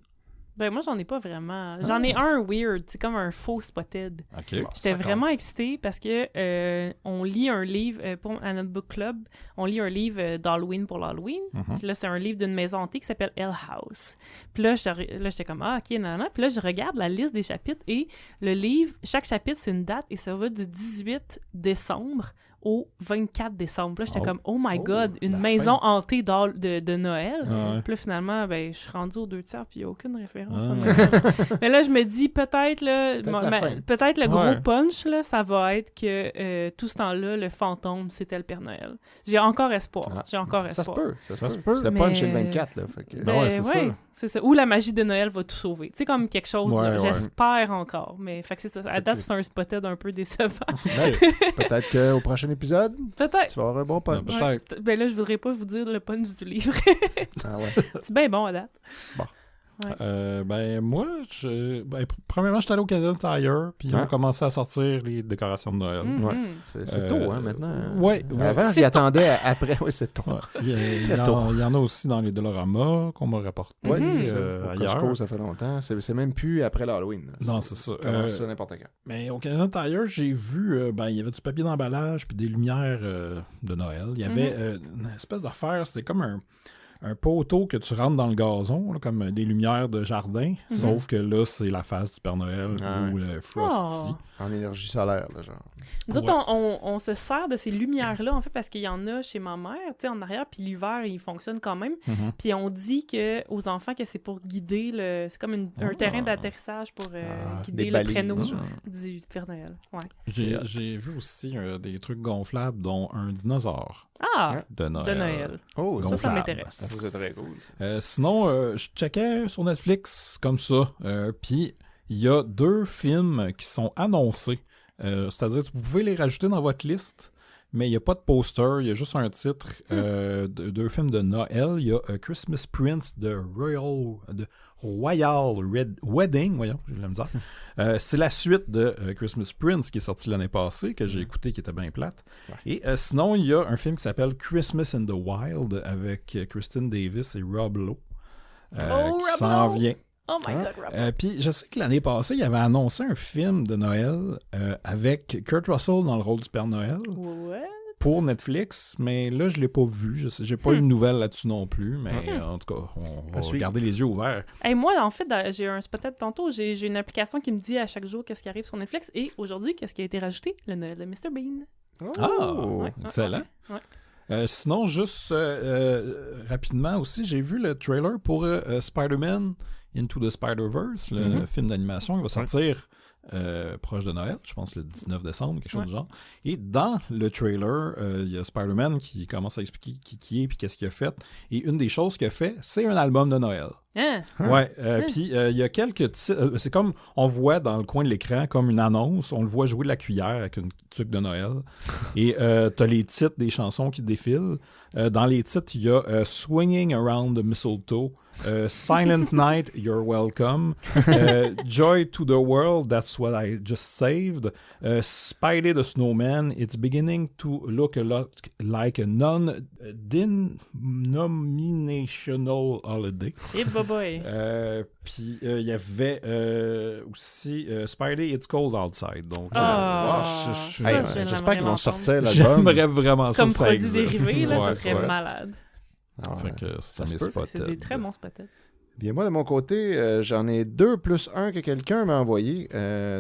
Ben moi, j'en ai pas vraiment. J'en ai un weird, c'est comme un faux Spotted. Okay. J'étais vraiment excitée parce que on lit un livre à notre book club. On lit un livre d'Halloween pour l'Halloween. Puis là, c'est un livre d'une maison hantée qui s'appelle Hell House. Puis là, j'étais comme ok, nanana. Puis là, je regarde la liste des chapitres et le livre, chaque chapitre, c'est une date et ça va du 18 décembre au 24 décembre. Puis là, j'étais comme, oh my God, une maison hantée de Noël. Puis là, finalement, ben, je suis rendue aux 2/3 puis il n'y a aucune référence. Mais là, je me dis, peut-être le gros punch, là, ça va être que tout ce temps-là, le fantôme, c'était le Père Noël. J'ai encore espoir. Ça se peut. Le punch est le 24, là. Fait que... c'est ça. Ou la magie de Noël va tout sauver. Tu sais, comme quelque chose, là, j'espère encore. Mais fait que c'est ça. À date, c'est un Spotted un peu décevant. Peut-être qu'au prochain épisode, peut-être. Tu vas avoir un bon punch. Ben là, je voudrais pas vous dire le punch du livre. C'est bien bon à date. Bon. Ben moi, premièrement, j'étais allé au Canadian Tire, puis on commençait à sortir les décorations de Noël. C'est tôt, maintenant. Avant, j'y attendais après. Oui, c'est tôt. Il y en a aussi dans les Dollarama qu'on m'a rapporté. Oui, c'est ça. Ailleurs. Costco, ça fait longtemps. C'est même plus après l'Halloween. Non, c'est ça. Ça n'importe quand. Mais au Canadian Tire, j'ai vu, il y avait du papier d'emballage puis des lumières de Noël. Il y avait une espèce d'affaire, c'était comme un poteau que tu rentres dans le gazon, là, comme des lumières de jardin, sauf que là, c'est la face du Père Noël ou le Frosty. En énergie solaire, là, genre. Nous autres, on se sert de ces lumières-là, en fait, parce qu'il y en a chez ma mère, tu sais, en arrière, puis l'hiver, il fonctionne quand même. Puis on dit aux enfants que c'est pour guider c'est comme un terrain d'atterrissage pour guider le prénom du Père Noël. Ouais. J'ai vu aussi des trucs gonflables, dont un dinosaure de Noël. Oh, ça m'intéresse. C'est très cool. Sinon, je checkais sur Netflix comme ça, puis il y a 2 films qui sont annoncés. C'est-à-dire que vous pouvez les rajouter dans votre liste, mais il n'y a pas de poster, il y a juste un titre de 2 films de Noël. Il y a Christmas Prince de Royal Wedding, voyons, j'ai de la misère. C'est la suite de Christmas Prince qui est sorti l'année passée, que j'ai écouté, qui était bien plate. Et sinon, il y a un film qui s'appelle Christmas in the Wild avec Kristen Davis et Rob Lowe qui s'en vient. Oh my God, Rob. Puis je sais que l'année passée, il avait annoncé un film de Noël avec Kurt Russell dans le rôle du Père Noël. Pour Netflix, mais là, je ne l'ai pas vu. J'ai pas eu de nouvelles là-dessus non plus, mais en tout cas, on va garder les yeux ouverts. Hey, moi, en fait, j'ai un Spotted tantôt. J'ai une application qui me dit à chaque jour qu'est-ce qui arrive sur Netflix. Et aujourd'hui, qu'est-ce qui a été rajouté? Le Noël de Mr. Bean. Excellent. Sinon, juste rapidement aussi, j'ai vu le trailer pour Spider-Man Into the Spider-Verse, le film d'animation qui va sortir proche de Noël, je pense le 19 décembre, quelque chose du genre. Et dans le trailer, il y a Spider-Man qui commence à expliquer qui est et qu'est-ce qu'il a fait. Et une des choses qu'il a fait, c'est un album de Noël. Puis il y a quelques c'est comme on voit dans le coin de l'écran comme une annonce, on le voit jouer de la cuillère avec une tuque de Noël. Et t'as les titres des chansons qui défilent. Dans les titres, il y a Swinging Around the Mistletoe, Silent Night, You're Welcome, Joy to the World, That's What I Just Saved, Spidey the Snowman, It's Beginning to Look a Lot Like a Non-Denominational Holiday. boy. Puis il y avait aussi Spidey It's Cold Outside. Donc, j'espère qu'ils vont sortir l'album. J'aimerais vraiment ça. Comme produit dérivé, là, ça serait malade. Fait que c'est mes Spotted. C'est des très bons Spotted. Bien, moi, de mon côté, j'en ai 2 plus 1 que quelqu'un m'a envoyé.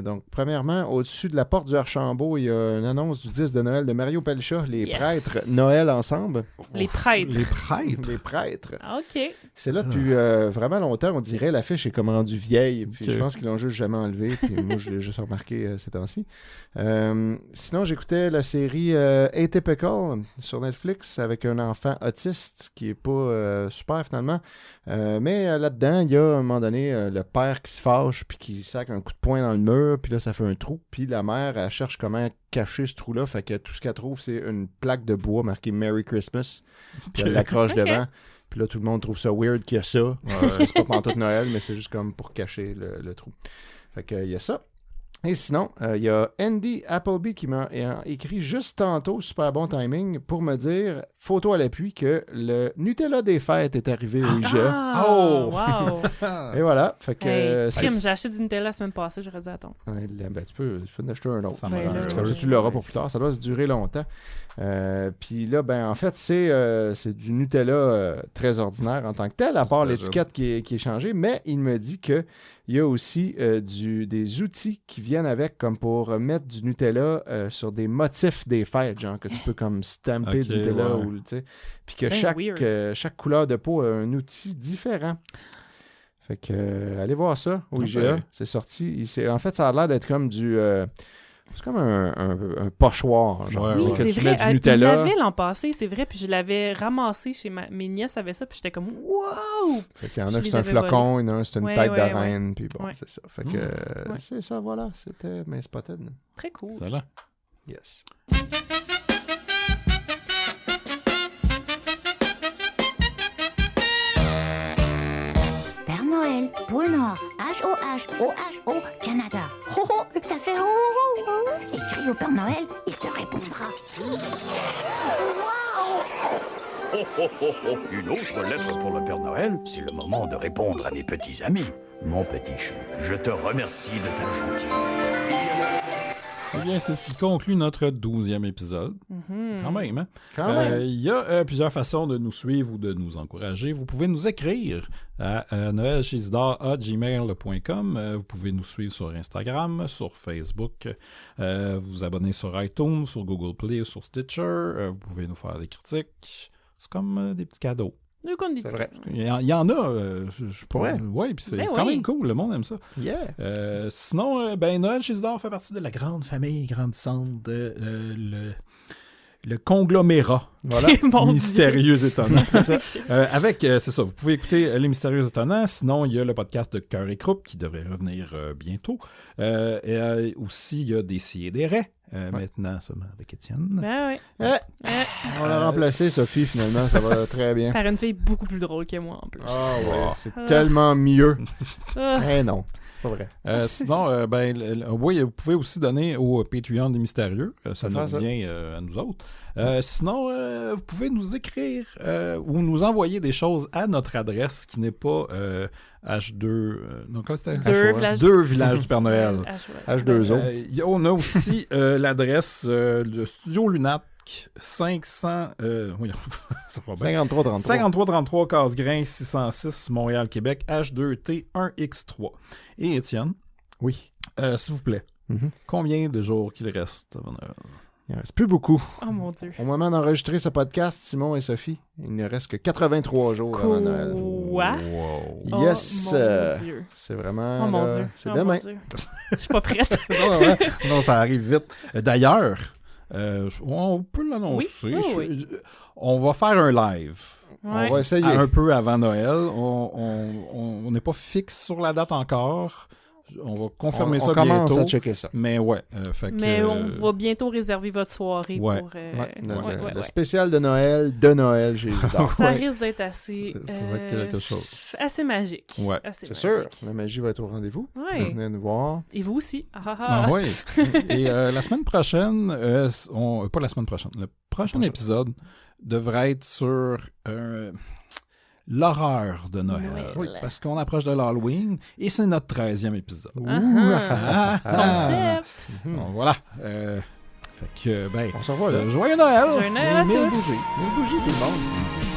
Donc, premièrement, au-dessus de la porte du Archambault, il y a une annonce du disque de Noël de Mario Pelcha, Les prêtres Noël ensemble. Les prêtres. Les prêtres. Les prêtres. OK. C'est là depuis vraiment longtemps, on dirait l'affiche est comme rendue vieille. Puis je pense qu'ils l'ont juste jamais enlevée. Puis moi, je l'ai juste remarqué ces temps-ci. Sinon, j'écoutais la série Atypical sur Netflix avec un enfant autiste qui est pas super finalement. Mais là-dedans, il y a à un moment donné le père qui se fâche puis qui sac un coup de poing dans le mur, puis là, ça fait un trou. Puis la mère, elle cherche comment cacher ce trou-là. Fait que tout ce qu'elle trouve, c'est une plaque de bois marquée Merry Christmas. Puis elle l'accroche devant. Puis là, tout le monde trouve ça weird qu'il y a ça. Parce que c'est pas pantoute Noël, mais c'est juste comme pour cacher le trou. Fait que il y a ça. Et sinon, il y a Andy Appleby qui m'a écrit juste tantôt, super bon timing, pour me dire, photo à l'appui, que le Nutella des fêtes est arrivé au IGA. Oh! Wow! Et voilà. Fait que, j'ai acheté du Nutella la semaine passée, j'aurais dû attendre. Ben, tu peux en acheter un autre. Parce que tu l'auras pour plus tard. Ça doit se durer longtemps. Puis là, en fait, c'est du Nutella très ordinaire en tant que tel, à part l'étiquette qui est changée. Mais il me dit que il y a aussi des outils qui viennent avec, comme pour mettre du Nutella sur des motifs des fêtes, genre que tu peux comme stamper du Nutella. Puis que chaque couleur de peau a un outil différent. Fait que, allez voir ça au IGA. C'est sorti. En fait, ça a l'air d'être comme du... c'est comme un pochoir. Genre, oui, que c'est tu vrai. mets du Nutella. Je l'avais l'an passé, c'est vrai. Puis je l'avais ramassé chez mes nièces avaient ça. Puis j'étais comme, wow! Fait qu'il y en a qui c'est un flocon, il y en a c'est une tête de reine. Puis bon, c'est ça. Fait que c'est ça, voilà. C'était mes Spotted. Très cool. C'est là. Yes. Père Noël, Pôle Nord, H-O-H-O-H-O, Canada. Oh, oh, ça fait oh, oh, oh. Écris au Père Noël, il te répondra. Oh, oh, oh, oh. Une autre lettre pour le Père Noël. C'est le moment de répondre à mes petits amis. Mon petit chou, je te remercie de ta gentillesse. Eh bien, c'est ce qui conclut notre 12e épisode. Mm-hmm. Quand même, hein? Quand même. Il y a plusieurs façons de nous suivre ou de nous encourager. Vous pouvez nous écrire à noelchisidore@gmail.com. Vous pouvez nous suivre sur Instagram, sur Facebook, vous abonner sur iTunes, sur Google Play ou sur Stitcher. Vous pouvez nous faire des critiques. C'est comme des petits cadeaux. C'est vrai. Il y en a, je pourrais. Oui, puis c'est quand même cool, le monde aime ça. Yeah. Sinon, Noël chez Isidore fait partie de la grande famille grandissante de le conglomérat Mystérieux Étonnants. C'est ça. C'est ça, vous pouvez écouter Les Mystérieux Étonnants. Sinon, il y a le podcast de Cœur et Croupe qui devrait revenir bientôt. Et aussi, il y a des Si et des Raies. Maintenant, seulement avec Étienne. Ben oui. On l'a remplacé, Sophie, finalement. Ça va très bien. Par une fille beaucoup plus drôle que moi, en plus. Ah ouais, c'est tellement mieux. Non, c'est pas vrai. Sinon, oui, vous pouvez aussi donner au Patreon des Mystérieux. Ça nous revient à nous autres. Sinon, vous pouvez nous écrire ou nous envoyer des choses à notre adresse qui n'est pas H2... donc, comment c'était? Deux villages du Père Noël. H2O. On a aussi l'adresse de Studio Lunac 500... 5333 Cassegrain 606 Montréal, Québec, H2T 1X3. Et Étienne? Oui. S'il vous plaît, combien de jours qu'il reste avant Noël? Il ne reste plus beaucoup. Oh mon Dieu. Au moment d'enregistrer ce podcast, Simon et Sophie, il ne reste que 83 jours avant Noël. Quoi? Wow. Yes! Oh mon Dieu. C'est vraiment... Oh mon Dieu. C'est demain. Je suis pas prête. non, ça arrive vite. D'ailleurs, on peut l'annoncer. Oui. On va faire un live. Ouais. On va essayer. Un peu avant Noël. On n'est pas fixe sur la date encore. On va confirmer ça bientôt. On commence à checker ça. Mais ouais. On va bientôt réserver votre soirée pour... le spécial de Noël chez Isidore. Ça risque d'être assez... Ça va être quelque chose. Assez magique. Ouais. C'est sûr. La magie va être au rendez-vous. Ouais. Venez nous voir. Et vous aussi. Oui. Et la semaine prochaine... pas la semaine prochaine. Le prochain épisode devrait être sur... l'horreur de Noël. Oui. Parce qu'on approche de l'Halloween et c'est notre 13e épisode. Concept! Bon, voilà. Fait que, on se revoit là. Joyeux Noël! Joyeux Noël à tous! 1000 bougies. 1000 bougies, tout le monde.